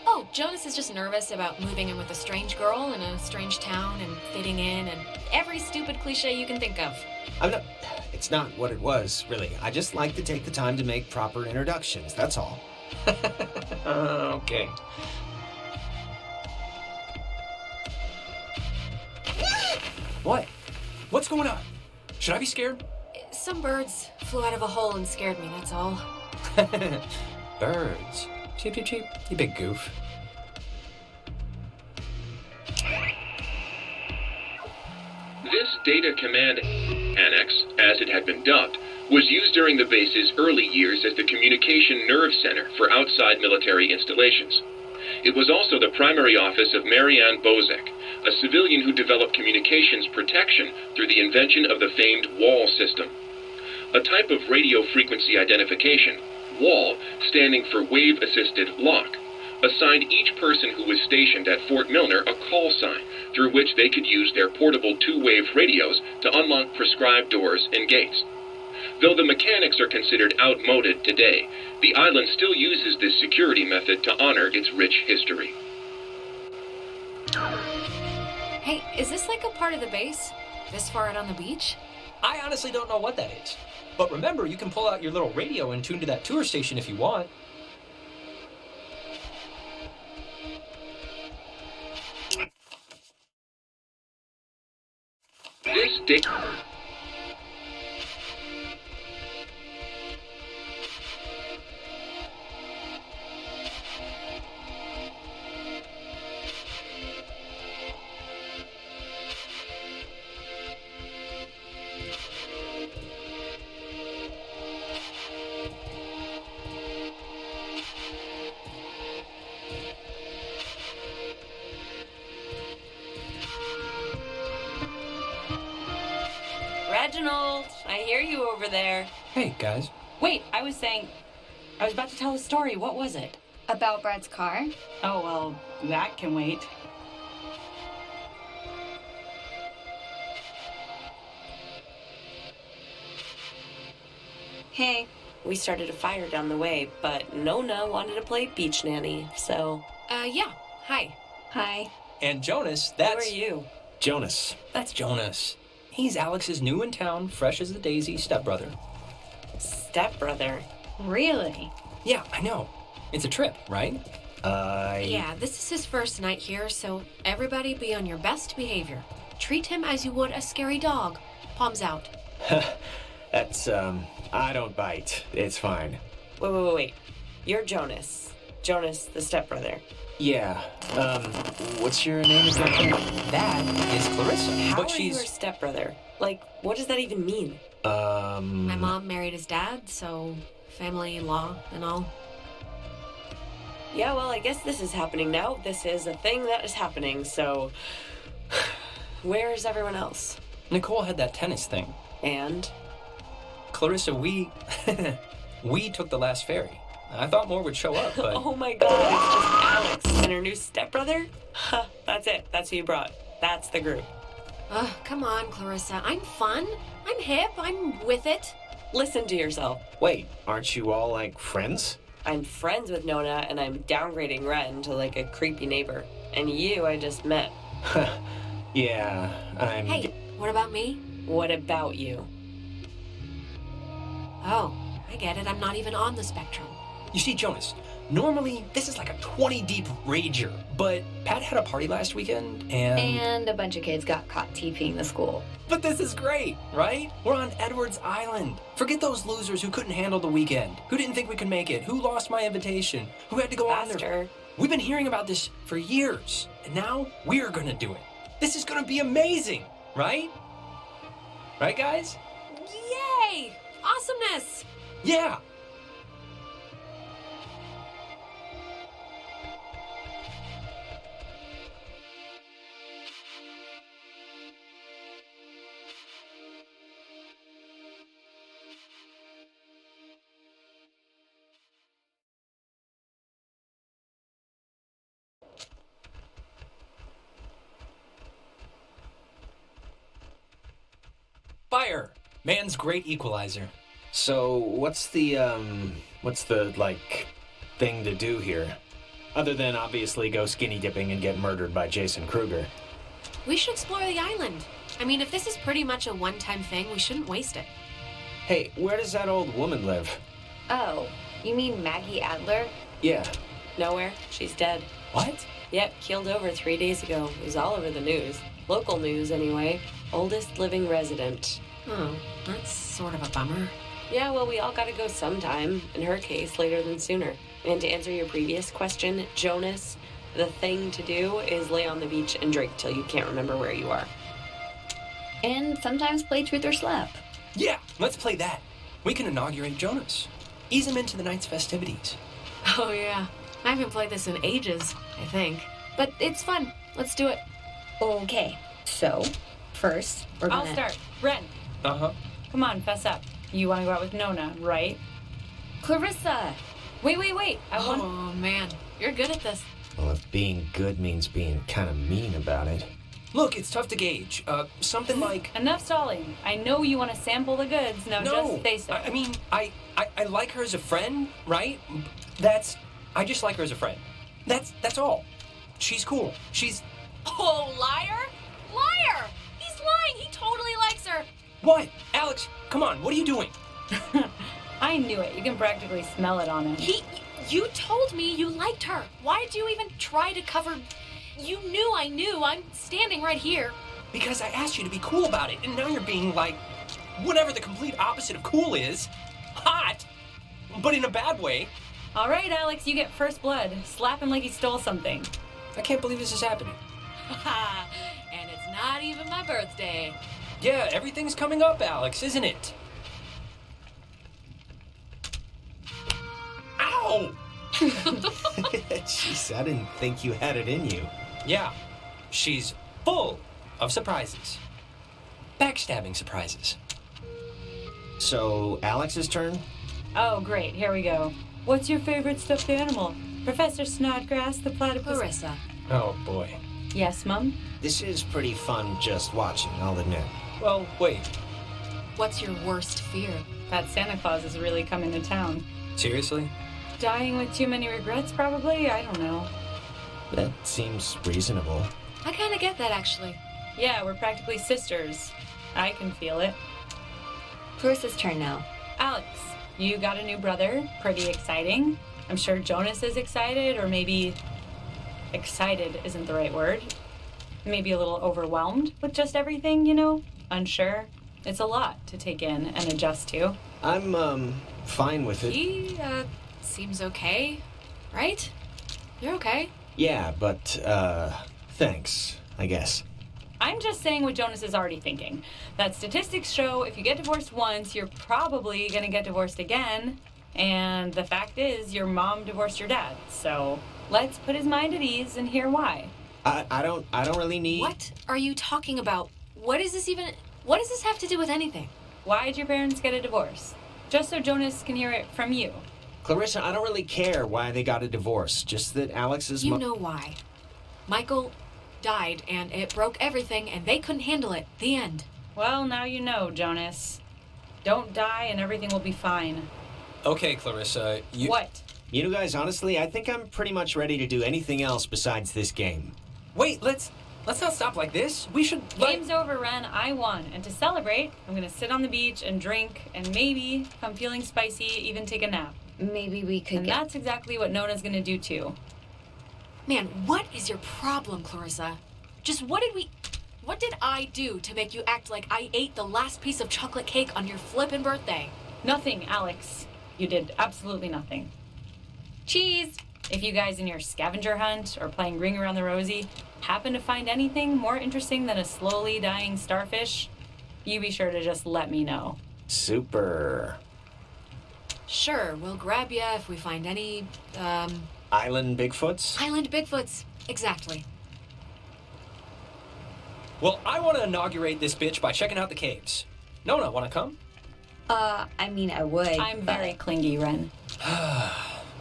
Oh, Jonas is just nervous about moving in with a strange girl in a strange town and fitting in and every stupid cliche you can think of. It's not what it was, really. I just like to take the time to make proper introductions, that's all. Okay. What? What's going on? Should I be scared? Some birds flew out of a hole and scared me, that's all. Birds. Cheep, cheep, cheep. You big goof. This Data Command Annex, as it had been dubbed, was used during the base's early years as the communication nerve center for outside military installations. It was also the primary office of Marianne Bozek, a civilian who developed communications protection through the invention of the famed WAL system. A type of radio frequency identification, WAL, standing for Wave Assisted Lock, assigned each person who was stationed at Fort Milner a call sign through which they could use their portable two-wave radios to unlock prescribed doors and gates. Though the mechanics are considered outmoded today, the island still uses this security method to honor its rich history. Hey, is this like a part of the base? This far out on the beach? I honestly don't know what that is. But remember, you can pull out your little radio and tune to that tour station if you want. This day... Reginald, I hear you over there. Hey, guys. Wait, I was about to tell a story. What was it? About Brad's car? Oh, well, that can wait. Hey. We started a fire down the way, but Nona wanted to play beach nanny, so... Yeah. Hi. Hi. And Jonas, that's... Who are you? Jonas. That's Jonas. He's Alex's new in town, fresh as a daisy stepbrother. Stepbrother? Really? Yeah, I know. It's a trip, right? Yeah, this is his first night here, so everybody be on your best behavior. Treat him as you would a scary dog. Palms out. That's, I don't bite. It's fine. Wait. You're Jonas. Jonas, the stepbrother. Yeah. What's your name again? That is Clarissa. How but are she's... you her stepbrother? Like, what does that even mean? My mom married his dad, so family, law, and all. Yeah, well, I guess this is happening now. This is a thing that is happening, so... Where's everyone else? Nicole had that tennis thing. And? Clarissa, we took the last ferry. I thought more would show up, but... Oh my god, it's just Alex and her new stepbrother? Huh, that's it. That's who you brought. That's the group. Come on, Clarissa. I'm fun. I'm hip. I'm with it. Listen to yourself. Wait, aren't you all, like, friends? I'm friends with Nona, and I'm downgrading Ren to, like, a creepy neighbor. And you, I just met. Yeah, I'm... Hey, what about me? What about you? Oh, I get it. I'm not even on the spectrum. You see, Jonas, normally this is like a 20-deep rager, but Pat had a party last weekend, and... And a bunch of kids got caught TPing the school. But this is great, right? We're on Edwards Island. Forget those losers who couldn't handle the weekend, who didn't think we could make it, who lost my invitation, who had to go on there. We've been hearing about this for years, and now we're gonna do it. This is gonna be amazing, right? Right, guys? Yay! Awesomeness! Yeah! Man's great equalizer. So, what's the thing to do here? Other than obviously go skinny dipping and get murdered by Jason Kruger. We should explore the island. I mean, if this is pretty much a one-time thing, we shouldn't waste it. Hey, where does that old woman live? Oh, you mean Maggie Adler? Yeah. Nowhere. She's dead. What? Yep, keeled over 3 days ago. It was all over the news. Local news, anyway. Oldest living resident. Oh, that's sort of a bummer. Yeah, well, we all gotta go sometime. In her case, later than sooner. And to answer your previous question, Jonas, the thing to do is lay on the beach and drink till you can't remember where you are. And sometimes play Truth or Slap. Yeah, let's play that. We can inaugurate Jonas. Ease him into the night's festivities. Oh, yeah. I haven't played this in ages, I think. But it's fun. Let's do it. Okay, so first we're gonna... I'll start. Ren, Uh-huh. come on, fess up. You want to go out with Nona, right? Clarissa! Wait. I want. Oh, man. You're good at this. Well, if being good means being kind of mean about it. Look, it's tough to gauge. Something like... Enough stalling. I know you want to sample the goods. Now No, just say so. I mean, I like her as a friend, right? I just like her as a friend. That's all. She's cool. She's... Oh, liar! Liar! He's lying! He totally likes her! What? Alex, come on, what are you doing? I knew it. You can practically smell it on him. You told me you liked her. Why did you even try to cover... You knew I knew. I'm standing right here. Because I asked you to be cool about it, and now you're being like... whatever the complete opposite of cool is. Hot! But in a bad way. All right, Alex, you get first blood. Slap him like he stole something. I can't believe this is happening. And it's not even my birthday. Yeah, everything's coming up, Alex, isn't it? Ow! Jeez, I didn't think you had it in you. Yeah, she's full of surprises. Backstabbing surprises. So, Alex's turn? Oh, great. Here we go. What's your favorite stuffed animal? Professor Snodgrass, the platypus. Clarissa. Oh, boy. Yes, Mum? This is pretty fun just watching, I'll admit. Well, wait. What's your worst fear? That Santa Claus is really coming to town. Seriously? Dying with too many regrets, probably? I don't know. That seems reasonable. I kind of get that, actually. Yeah, we're practically sisters. I can feel it. Clarissa's turn now. Alex, you got a new brother. Pretty exciting. I'm sure Jonas is excited, or maybe excited isn't the right word. Maybe a little overwhelmed with just everything, you know? Unsure. It's a lot to take in and adjust to. I'm, fine with it. He, seems okay, right? You're okay. Yeah, but, thanks, I guess. I'm just saying what Jonas is already thinking. That statistics show if you get divorced once, you're probably gonna get divorced again. And the fact is, your mom divorced your dad. So let's put his mind at ease and hear why. I don't really need... What are you talking about? What does this have to do with anything? Why'd your parents get a divorce? Just so Jonas can hear it from you. Clarissa, I don't really care why they got a divorce. Just that Alex's You know why. Michael died, and it broke everything, and they couldn't handle it. The end. Well, now you know, Jonas. Don't die and everything will be fine. Okay, Clarissa, you... What? You know, guys, honestly, I think I'm pretty much ready to do anything else besides this game. Wait, let's not stop like this. We should... Game's over, Ren. I won. And to celebrate, I'm gonna sit on the beach and drink, and maybe, if I'm feeling spicy, even take a nap. Maybe we could And that's exactly what Nona's gonna do, too. Man, what is your problem, Clarissa? Just what did I do to make you act like I ate the last piece of chocolate cake on your flippin' birthday? Nothing, Alex. You did absolutely nothing. Cheese! If you guys in your scavenger hunt or playing Ring Around the Rosie happen to find anything more interesting than a slowly dying starfish, you be sure to just let me know. Super. Sure, we'll grab ya if we find any, Island Bigfoots? Island Bigfoots. Exactly. Well, I want to inaugurate this bitch by checking out the caves. Nona, want to come? I mean, I would. I'm very clingy, Ren.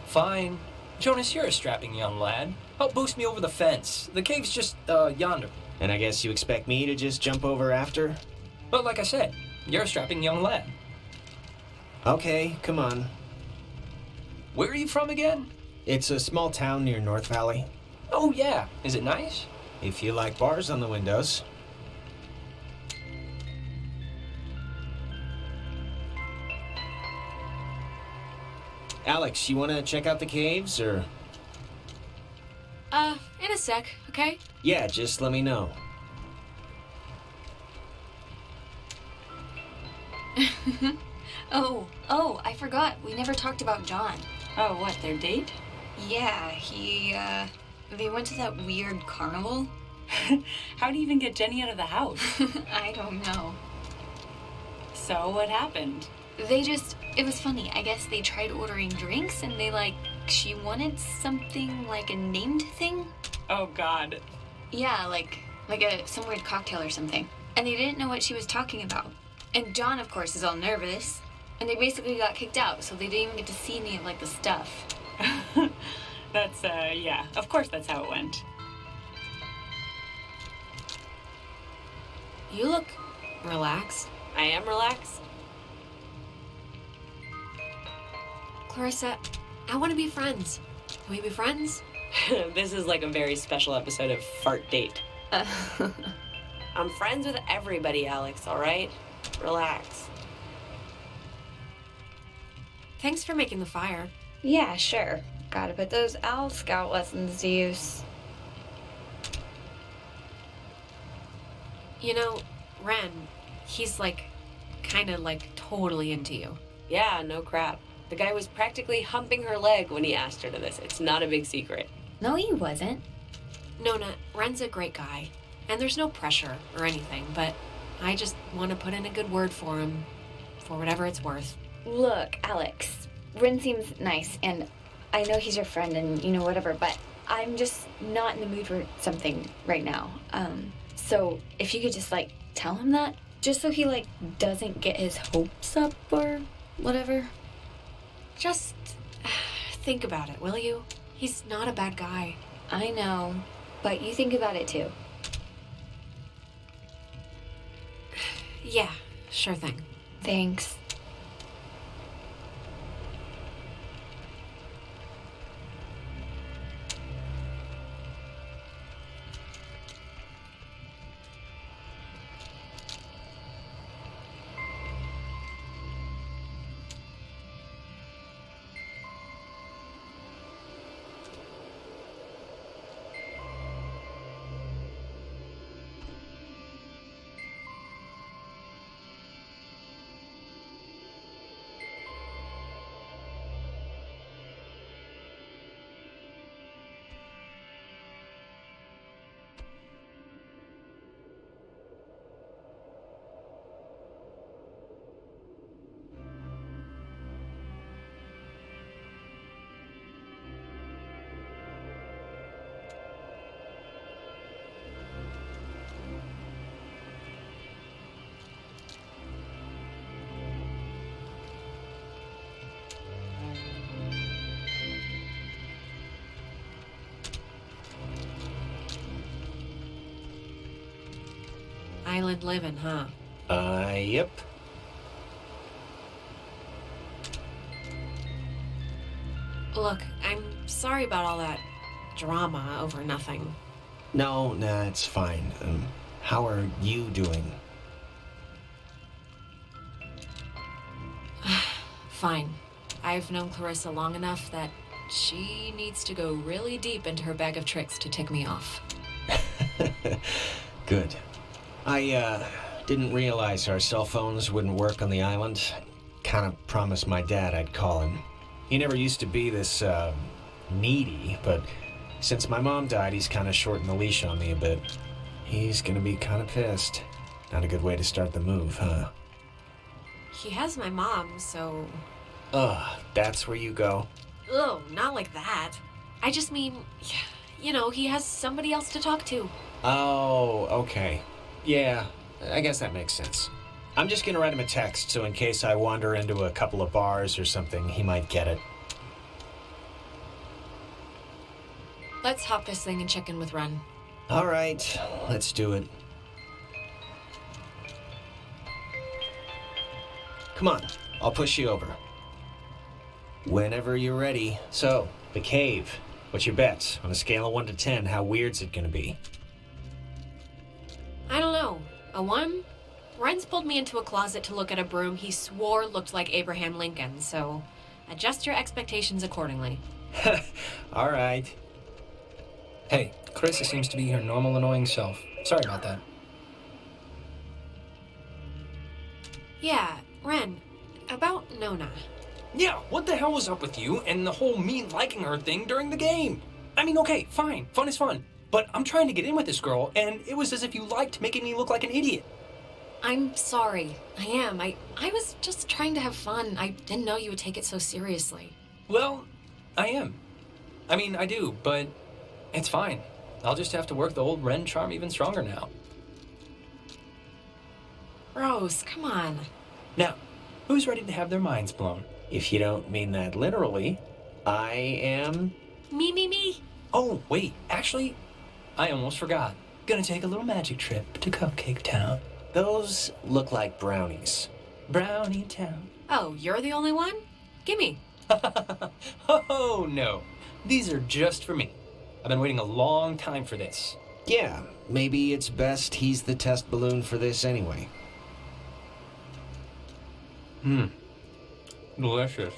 Fine. Jonas, you're a strapping young lad. Help boost me over the fence. The cave's just, yonder. And I guess you expect me to just jump over after? But like I said, You're a strapping young lad. Okay, come on. Where are you from again? It's a small town near North Valley. Oh, yeah. Is it nice? If you like bars on the windows. Alex, you want to check out the caves, or...? In a sec, okay? Yeah, just let me know. Oh, I forgot. We never talked about John. Oh, what, their date? Yeah, they went to that weird carnival. How do you even get Jenny out of the house? I don't know. So, what happened? It was funny. I guess they tried ordering drinks and she wanted something like a named thing. Oh, God. Yeah, like some weird cocktail or something. And they didn't know what she was talking about. And John, of course, is all nervous. And they basically got kicked out, so they didn't even get to see any of, the stuff. That's, yeah. Of course that's how it went. You look relaxed. I am relaxed. Clarissa, I want to be friends. Can we be friends? This is like a very special episode of Fart Date. I'm friends with everybody, Alex, all right? Relax. Thanks for making the fire. Yeah, sure. Gotta put those Owl Scout lessons to use. You know, Ren, he's kinda totally into you. Yeah, no crap. The guy was practically humping her leg when he asked her to this. It's not a big secret. No, he wasn't. Nona, Ren's a great guy. And there's no pressure or anything, but I just want to put in a good word for him, for whatever it's worth. Look, Alex, Ren seems nice, and I know he's your friend and, whatever, but I'm just not in the mood for something right now. So if you could just, tell him that, just so he, doesn't get his hopes up or whatever. Just think about it, will you? He's not a bad guy. I know, but you think about it too. Yeah, sure thing. Thanks. Island living, huh? Yep. Look, I'm sorry about all that drama over nothing. No, nah, it's fine. How are you doing? Fine. I've known Clarissa long enough that she needs to go really deep into her bag of tricks to tick me off. Good. I, didn't realize our cell phones wouldn't work on the island. Kind of promised my dad I'd call him. He never used to be this, needy, but since my mom died, he's kind of shortened the leash on me a bit. He's gonna be kind of pissed. Not a good way to start the move, huh? He has my mom, so... Ugh, that's where you go. Ugh, not like that. I just mean, he has somebody else to talk to. Oh, okay. Yeah, I guess that makes sense. I'm just gonna write him a text, so in case I wander into a couple of bars or something, he might get it. Let's hop this thing and check in with Ren. All right, let's do it. Come on, I'll push you over. Whenever you're ready. So, the cave. What's your bets? On a scale of 1 to 10, how weird's it gonna be? I don't know. A 1? Ren's pulled me into a closet to look at a broom he swore looked like Abraham Lincoln, so adjust your expectations accordingly. All right. Hey, Clarissa seems to be her normal annoying self. Sorry about that. Yeah, Ren, about Nona. Yeah, what the hell was up with you and the whole me liking her thing during the game? I mean, okay, fine. Fun is fun. But I'm trying to get in with this girl, and it was as if you liked making me look like an idiot. I'm sorry. I am. I was just trying to have fun. I didn't know you would take it so seriously. Well, I am. I mean, I do, but it's fine. I'll just have to work the old Ren charm even stronger now. Rose, come on. Now, who's ready to have their minds blown? If you don't mean that literally, I am... Me. Oh, wait, actually, I almost forgot. Gonna take a little magic trip to Cupcake Town. Those look like brownies. Brownie Town. Oh, you're the only one? Gimme. Oh, no. These are just for me. I've been waiting a long time for this. Yeah, maybe it's best he's the test balloon for this anyway. Delicious.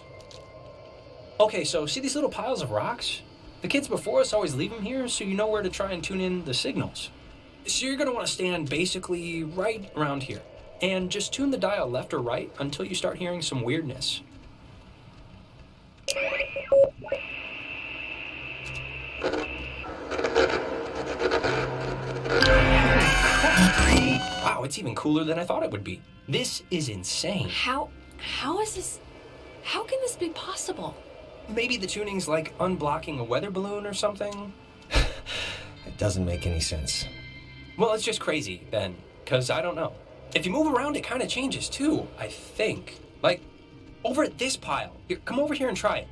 Okay, so see these little piles of rocks? The kids before us always leave them here so you know where to try and tune in the signals. So you're going to want to stand basically right around here and just tune the dial left or right until you start hearing some weirdness. Wow, it's even cooler than I thought it would be. This is insane. How is this... How can this be possible? Maybe the tuning's like unblocking a weather balloon or something? It doesn't make any sense. Well, it's just crazy, then, because I don't know. If you move around, it kind of changes, too, I think. Like, over at this pile. Here, come over here and try it.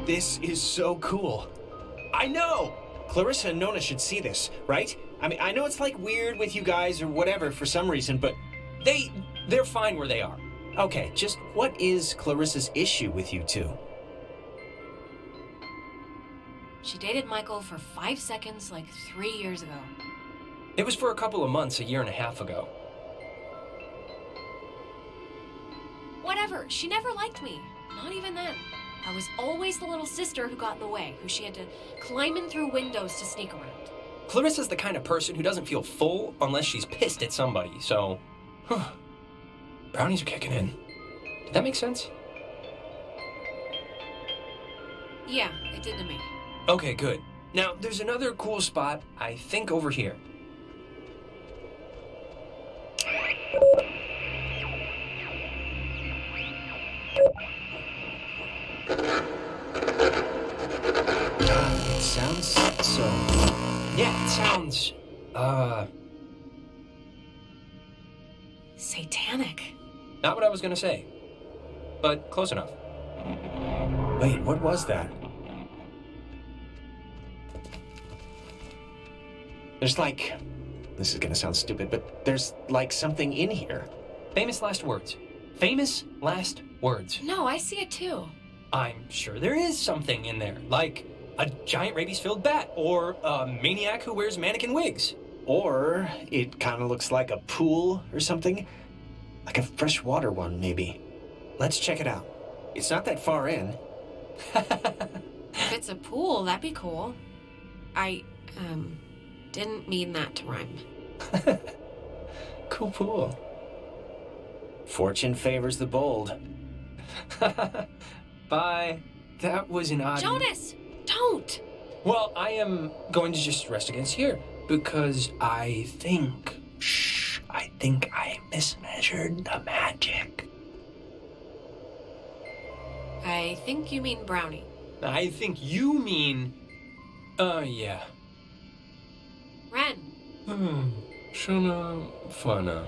This is so cool. I know! Clarissa and Nona should see this, right? I mean, I know it's like weird with you guys or whatever for some reason, but they're fine where they are. Okay, just what is Clarissa's issue with you two? She dated Michael for 5 seconds like 3 years ago. It was for a couple of months, a year and a half ago. Whatever, she never liked me. Not even then. I was always the little sister who got in the way, who she had to climb in through windows to sneak around. Clarissa's the kind of person who doesn't feel full unless she's pissed at somebody, so... Brownies are kicking in. Did that make sense? Yeah, it did to me. Okay, good. Now, there's another cool spot, I think over here. It sounds so... Yeah, it sounds... Satanic. Not what I was gonna say, but close enough. Wait, what was that? There's like... This is gonna sound stupid, but there's like something in here. Famous last words. Famous last words. No, I see it too. I'm sure there is something in there, like a giant rabies-filled bat, or a maniac who wears mannequin wigs. Or it kind of looks like a pool or something. Like a freshwater one, maybe. Let's check it out. It's not that far in. If it's a pool, that'd be cool. I, didn't mean that to rhyme. Cool pool. Fortune favors the bold. Bye. That was an odd... Jonas! Don't! Well, I am going to just rest against here, because I think... I think I mismeasured the magic. I think you mean brownie. I think you mean... yeah. Ren, Shana Fana.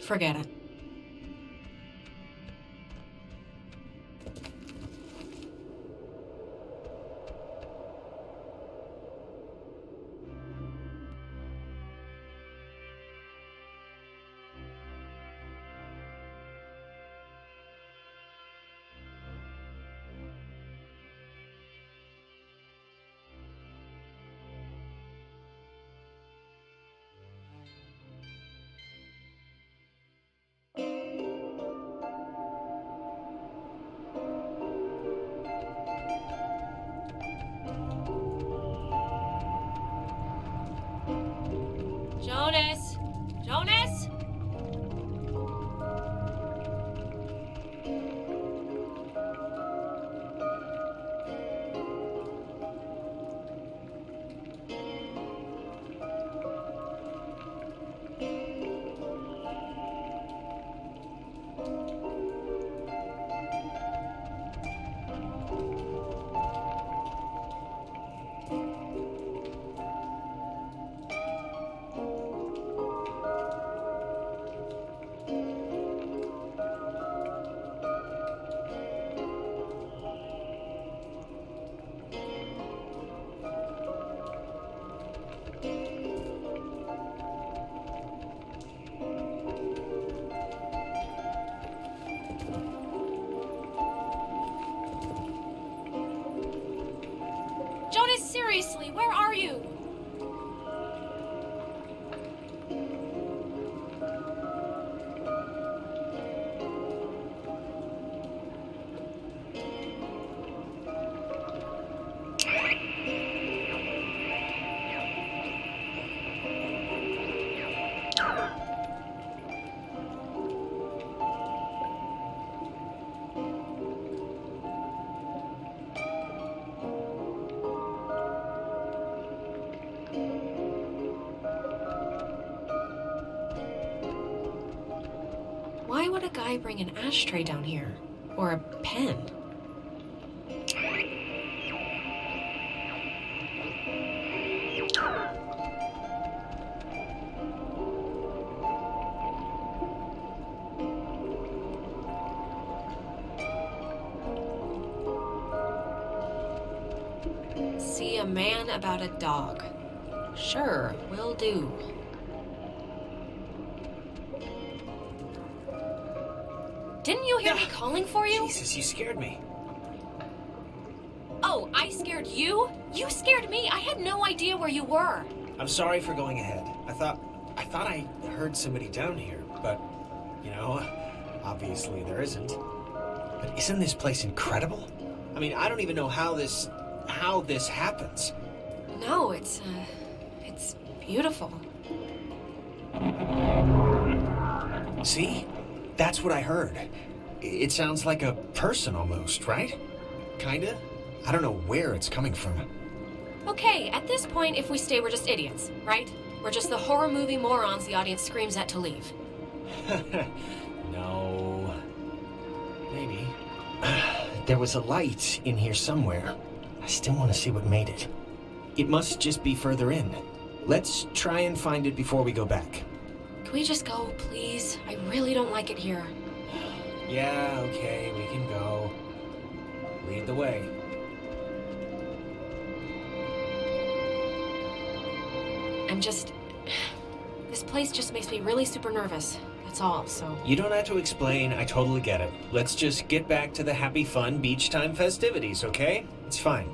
forget it. Jonas! Jonas! Jonas, seriously, where are you? Why would a guy bring an ashtray down here? Or a pen? See a man about a dog. Sure, will do. Didn't you hear me calling for you? Jesus, you scared me. Oh, I scared you? You scared me. I had no idea where you were. I'm sorry for going ahead. I thought I heard somebody down here, but, you know, obviously there isn't. But isn't this place incredible? I mean, I don't even know how this happens. No, it's beautiful. See? That's what I heard. It sounds like a person almost, right? Kinda? I don't know where it's coming from. Okay, at this point, if we stay, we're just idiots, right? We're just the horror movie morons the audience screams at to leave. No. Maybe. There was a light in here somewhere. I still want to see what made it. It must just be further in. Let's try and find it before we go back. Can we just go, please? I really don't like it here. Yeah, okay, we can go. Lead the way. This place just makes me really super nervous. That's all, so... You don't have to explain, I totally get it. Let's just get back to the happy, fun beach time festivities, okay? It's fine.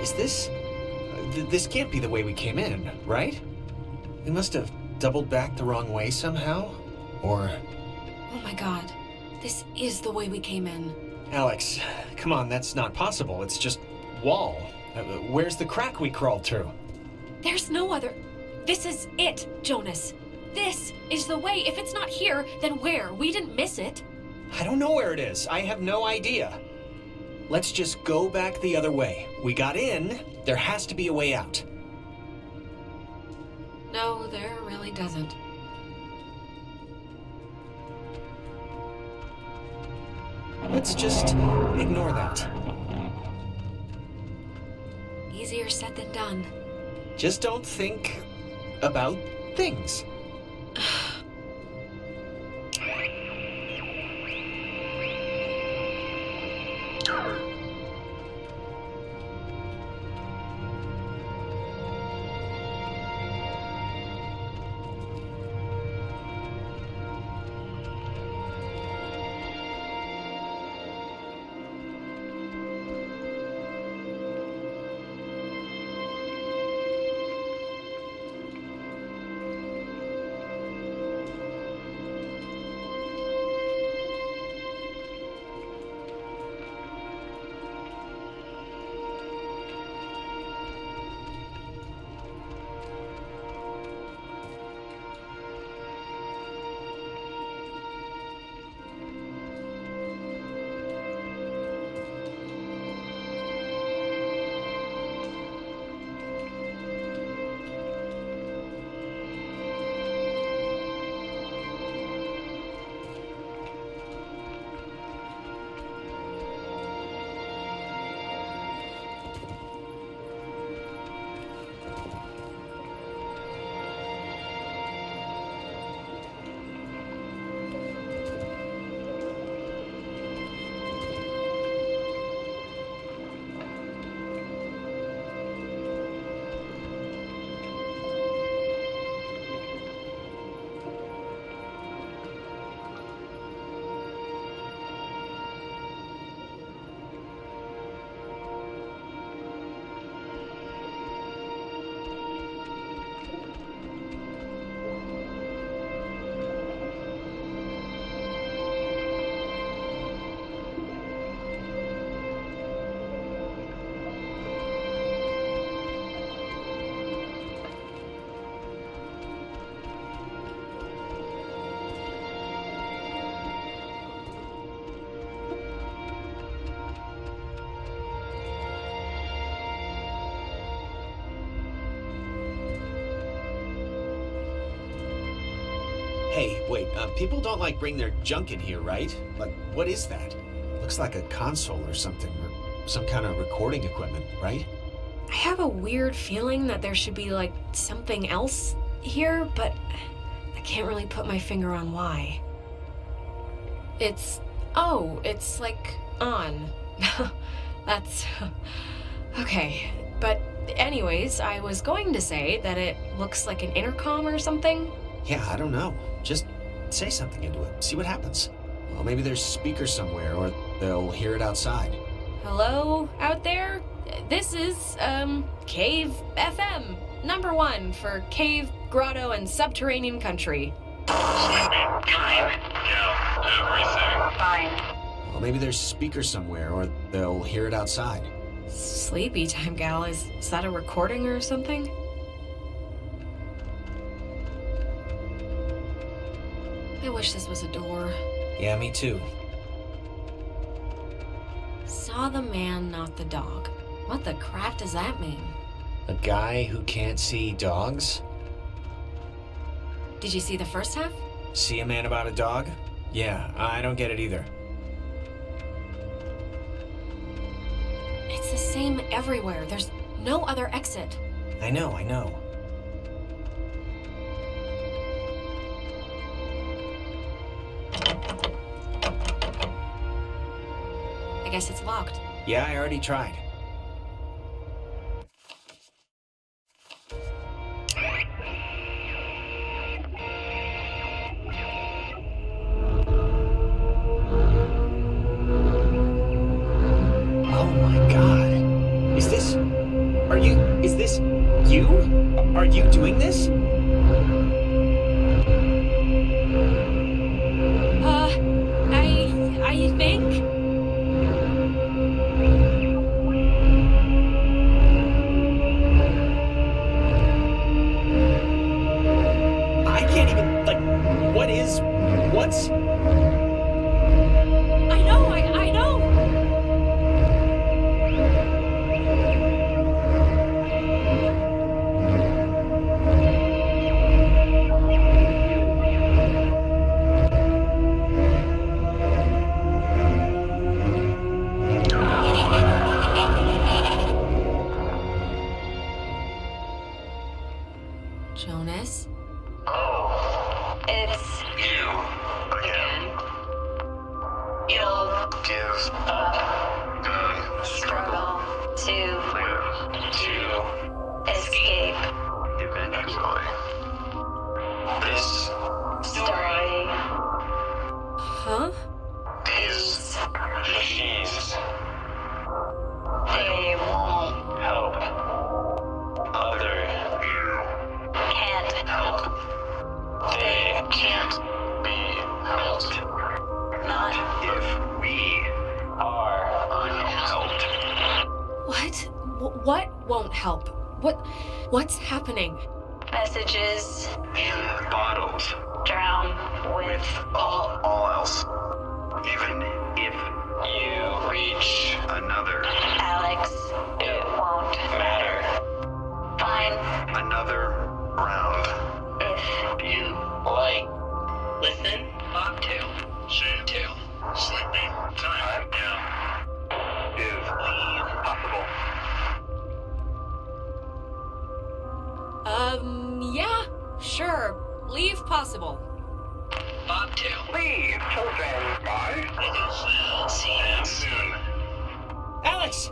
Is this... this can't be the way we came in, right? We must have doubled back the wrong way somehow? Or... Oh my god. This is the way we came in. Alex, come on, that's not possible. It's just wall. Where's the crack we crawled through? There's no other... This is it, Jonas. This is the way. If it's not here, then where? We didn't miss it. I don't know where it is. I have no idea. Let's just go back the other way. We got in. There has to be a way out. No, there really doesn't. Let's just ignore that. Easier said than done. Just don't think about things. Hey, wait, people don't, bring their junk in here, right? What is that? Looks like a console or something, or some kind of recording equipment, right? I have a weird feeling that there should be, something else here, but I can't really put my finger on why. It's on. That's... okay, but anyways, I was going to say that it looks like an intercom or something. Yeah, I don't know. Just say something into it. See what happens. Well, maybe there's speakers somewhere, or they'll hear it outside. Hello, out there? This is, Cave FM. #1 for cave, grotto, and subterranean country. Time. Yeah, everything. Fine. Well, maybe there's speakers somewhere, or they'll hear it outside. Sleepy time, gal. Is that a recording or something? I wish this was a door. Yeah, me too. Saw the man, not the dog. What the crap does that mean? A guy who can't see dogs? Did you see the first half? See a man about a dog? Yeah, I don't get it either. It's the same everywhere. There's no other exit. I know. I guess it's locked. Yeah, I already tried. Oh my god. Is this... you doing this? I think. I can't even, like, what's... I know, I know. Jonas? Oh. It's You. Again. you'll Give up. The struggle to live. To escape eventually. This story. Huh? These machines. They won't Help. Other. can't Help. They can't be helped. not If we are unhelped. What won't help? What's happening? messages In bottles. drown with All else. Even if you reach another Alex. It won't matter. find Another round. if You like. listen. Bobtail. Shantail. Sleeping. Time. Yeah. Is possible. Yeah, sure. Leave possible. Bobtail. Leave, children. Bye. See you soon. Alex!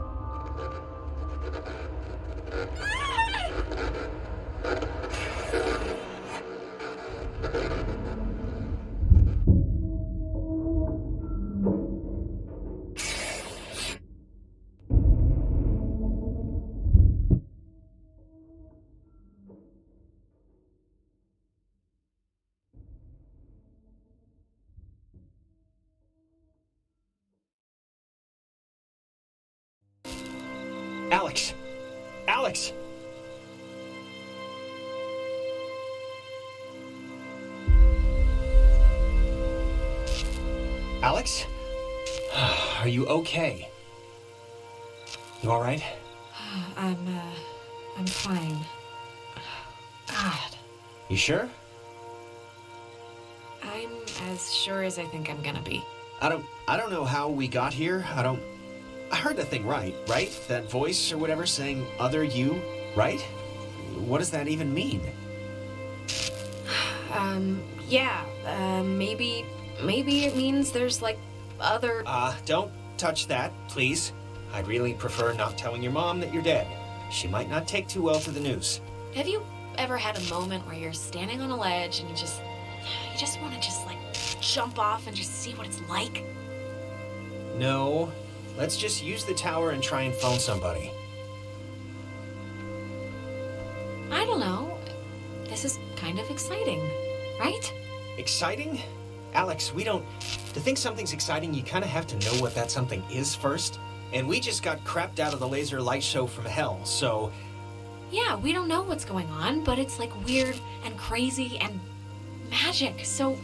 Alex! Alex! Alex? Are you okay? You alright? I'm fine. God. You sure? I'm as sure as I think I'm gonna be. I don't know how we got here. I heard the thing right? That voice or whatever saying other you, right? What does that even mean? Maybe it means there's like other. Don't touch that, please. I'd really prefer not telling your mom that you're dead. She might not take too well to the news. Have you ever had a moment where you're standing on a ledge and you just want to just like jump off and just see what it's like? No. Let's just use the tower and try and phone somebody. I don't know. This is kind of exciting, right? Exciting? Alex, to think something's exciting, you kind of have to know what that something is first. And we just got crapped out of the laser light show from hell, so... Yeah, we don't know what's going on, but it's like weird and crazy and magic. So,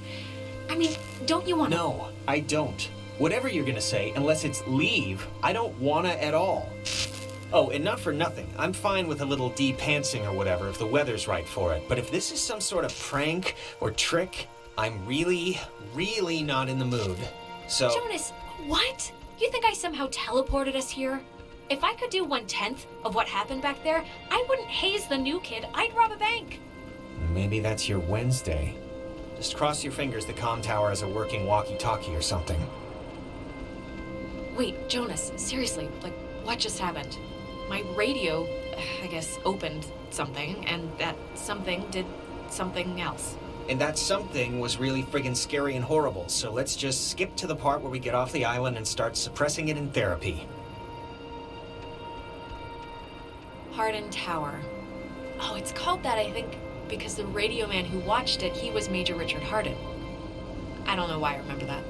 I mean, don't you want to... No, I don't. Whatever you're gonna say, unless it's leave, I don't wanna at all. Oh, and not for nothing. I'm fine with a little de-pantsing or whatever if the weather's right for it. But if this is some sort of prank or trick, I'm really, really not in the mood. So... Jonas, what? You think I somehow teleported us here? If I could do 1/10 of what happened back there, I wouldn't haze the new kid. I'd rob a bank. Maybe that's your Wednesday. Just cross your fingers the comm tower has a working walkie-talkie or something. Wait, Jonas, seriously, like, what just happened? My radio, I guess, opened something, and that something did something else. And that something was really friggin' scary and horrible, so let's just skip to the part where we get off the island and start suppressing it in therapy. Hardin Tower. Oh, it's called that, I think, because the radio man who watched it, he was Major Richard Hardin. I don't know why I remember that.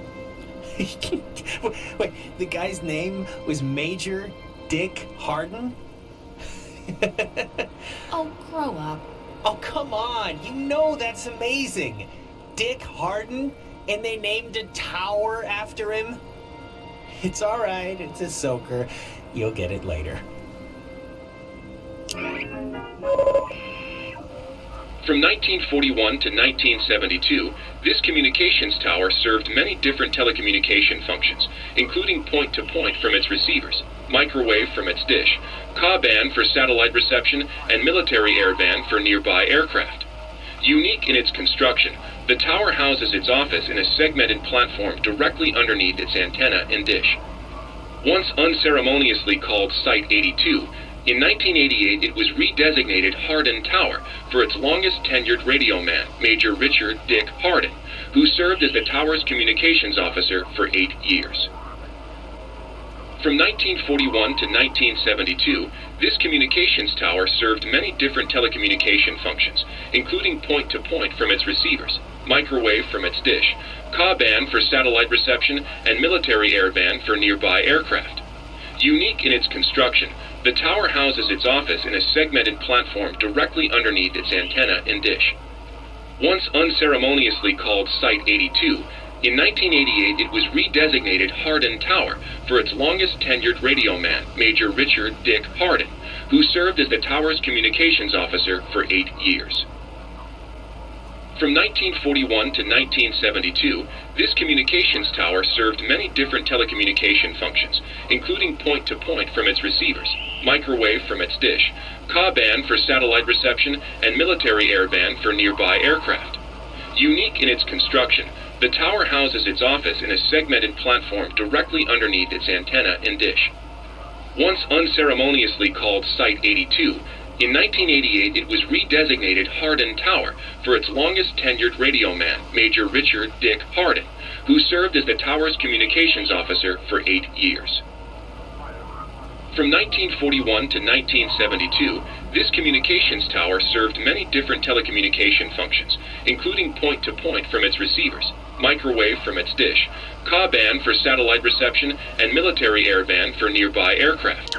Wait, the guy's name was Major Dick Hardin? Oh, grow up. Oh, come on. You know that's amazing. Dick Hardin? And they named a tower after him? It's all right. It's a soaker. You'll get it later. From 1941 to 1972, this communications tower served many different telecommunication functions, including point-to-point from its receivers, microwave from its dish, Ka-band for satellite reception, and military airband for nearby aircraft. Unique in its construction, the tower houses its office in a segmented platform directly underneath its antenna and dish. Once unceremoniously called Site 82, in 1988 it was redesignated Hardin Tower for its longest tenured radio man, Major Richard Dick Hardin, who served as the tower's communications officer for 8 years. From 1941 to 1972, this communications tower served many different telecommunication functions, including point-to-point from its receivers, microwave from its dish, Ka-band for satellite reception, and military airband for nearby aircraft. Unique in its construction, the tower houses its office in a segmented platform directly underneath its antenna and dish. Once unceremoniously called Site 82, in 1988 it was redesignated Hardin Tower for its longest tenured radio man, Major Richard Dick Hardin, who served as the tower's communications officer for 8 years. From 1941 to 1972, this communications tower served many different telecommunication functions, including point-to-point from its receivers, microwave from its dish, Ka-band for satellite reception, and military airband for nearby aircraft. Unique in its construction, the tower houses its office in a segmented platform directly underneath its antenna and dish. Once unceremoniously called Site 82, in 1988 it was redesignated Hardin Tower for its longest tenured radio man, Major Richard Dick Hardin, who served as the tower's communications officer for 8 years. From 1941 to 1972, this communications tower served many different telecommunication functions, including point-to-point from its receivers, microwave from its dish, Ka-band for satellite reception, and military airband for nearby aircraft.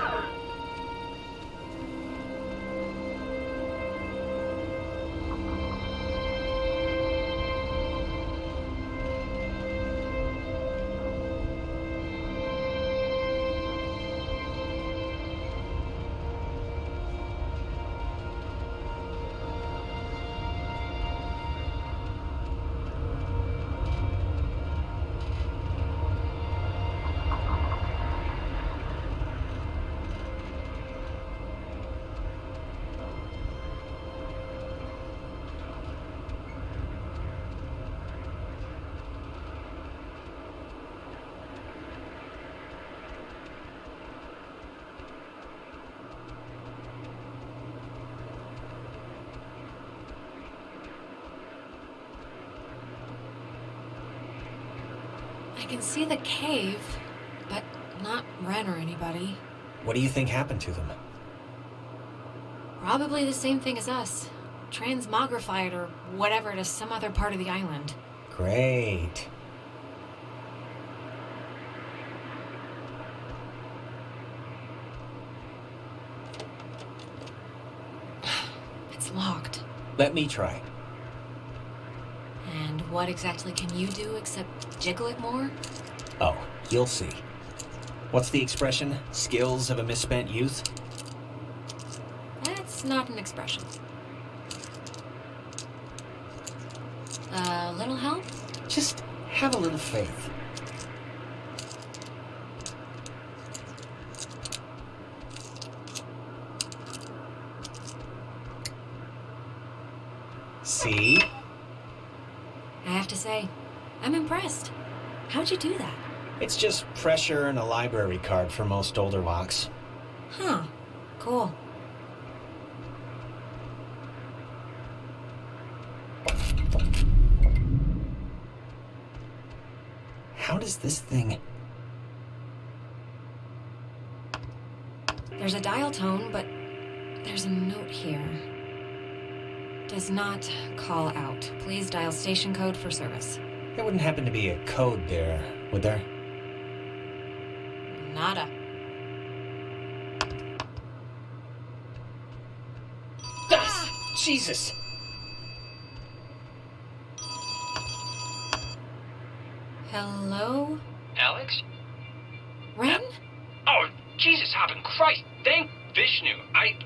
I can see the cave, but not Ren or anybody. What do you think happened to them? Probably the same thing as us. Transmogrified or whatever to some other part of the island. Great. It's locked. Let me try. And what exactly can you do except jiggle it more? Oh, you'll see. What's the expression? Skills of a misspent youth? That's not an expression. A little help? Just have a little faith. See? I have to say, I'm impressed. How'd you do that? It's just pressure and a library card for most older locks. Huh. Cool. How does this thing... There's a dial tone, but there's a note here. does not call out. Please dial station code for service. There wouldn't happen to be a code there, would there? Nada. Jesus! Hello? Alex? Ren? Oh, Jesus, hopping Christ! Thank Vishnu.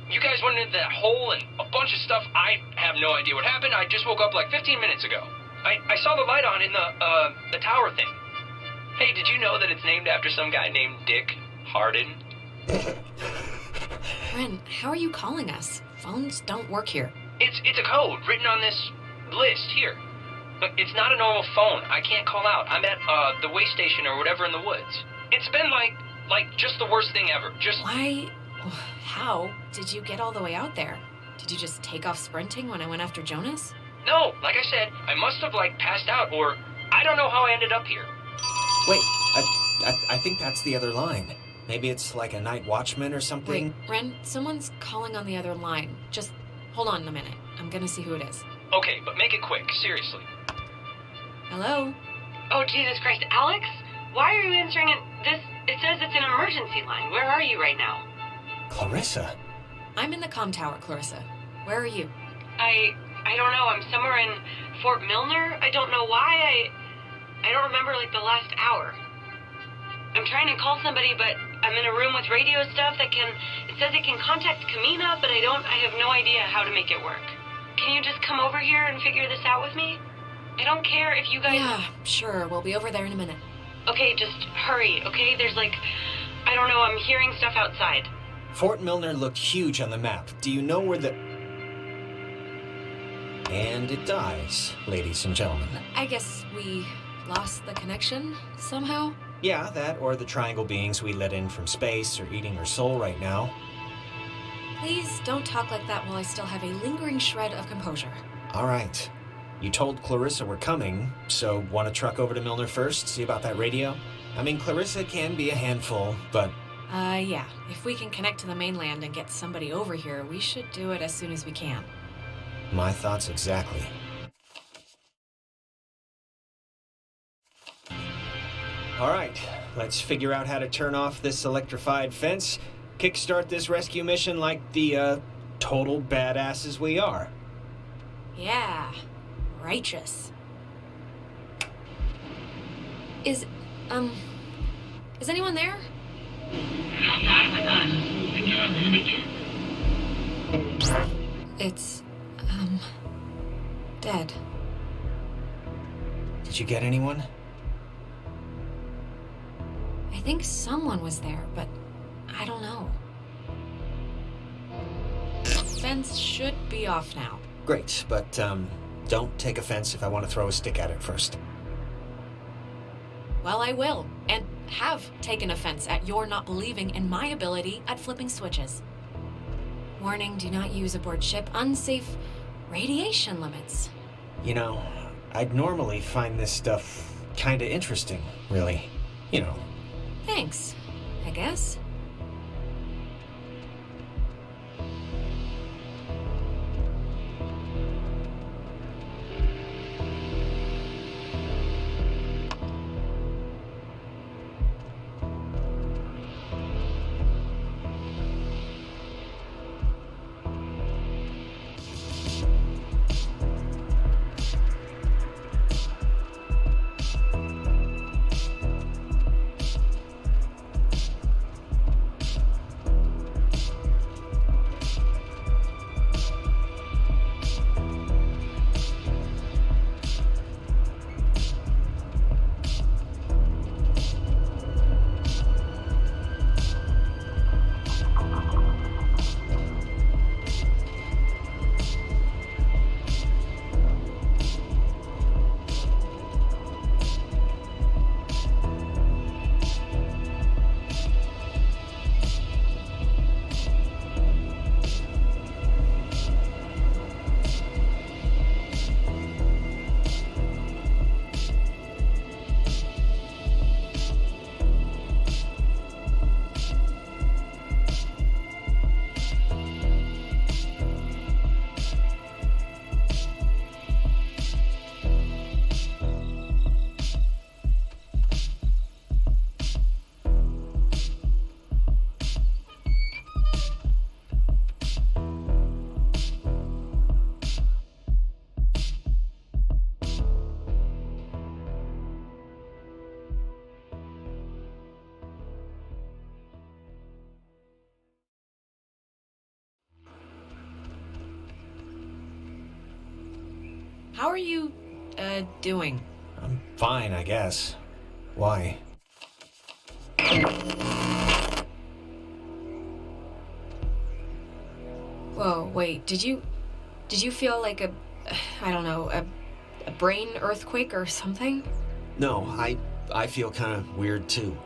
You guys went into that hole and a bunch of stuff. I have no idea what happened. I just woke up like 15 minutes ago. I saw the light on in the tower thing. Hey, did you know that it's named after some guy named Dick Harden? Ren, how are you calling us? Phones don't work here. It's a code written on this list here. Look, it's not a normal phone. I can't call out. I'm at the way station or whatever in the woods. It's been like just the worst thing ever. Just Why? How did you get all the way out there? Did you just take off sprinting when I went after Jonas? No, like I said, I must have passed out, or I don't know how I ended up here. Wait, I think that's the other line. Maybe it's like a night watchman or something. Wait, Ren, someone's calling on the other line. Just hold on a minute. I'm gonna see who it is. Okay, but make it quick, seriously. Hello? Oh, Jesus Christ. Alex? Why are you answering it? It says it's an emergency line. Where are you right now? Clarissa? I'm in the comm tower, Clarissa. Where are you? I don't know. I'm somewhere in Fort Milner. I don't know why. I don't remember, like, the last hour. I'm trying to call somebody, but I'm in a room with radio stuff it says it can contact Kamina, but I have no idea how to make it work. Can you just come over here and figure this out with me? I don't care if you guys... Yeah, sure. We'll be over there in a minute. Okay, just hurry, okay? There's I don't know, I'm hearing stuff outside. Fort Milner looked huge on the map. Do you know where the... And it dies, ladies and gentlemen. I guess we lost the connection somehow? Yeah, that or the triangle beings we let in from space are eating her soul right now. Please don't talk like that while I still have a lingering shred of composure. All right. You told Clarissa we're coming, so want to truck over to Milner first, see about that radio? I mean, Clarissa can be a handful, but... Yeah. If we can connect to the mainland and get somebody over here, we should do it as soon as we can. My thoughts exactly. All right, let's figure out how to turn off this electrified fence, kickstart this rescue mission like the, total badasses we are. Yeah. Righteous. Is anyone there? It's, dead. Did you get anyone? I think someone was there, but I don't know. Fence should be off now. Great, but, don't take offense if I want to throw a stick at it first. Well, I will, and have taken offense at your not believing in my ability at flipping switches. Warning, do not use aboard ship. Unsafe radiation limits. You know, I'd normally find this stuff kinda interesting, really. You know. Thanks, I guess. How are you, doing? I'm fine, I guess. Why? Whoa, wait, did you feel like a brain earthquake or something? No, I feel kind of weird too.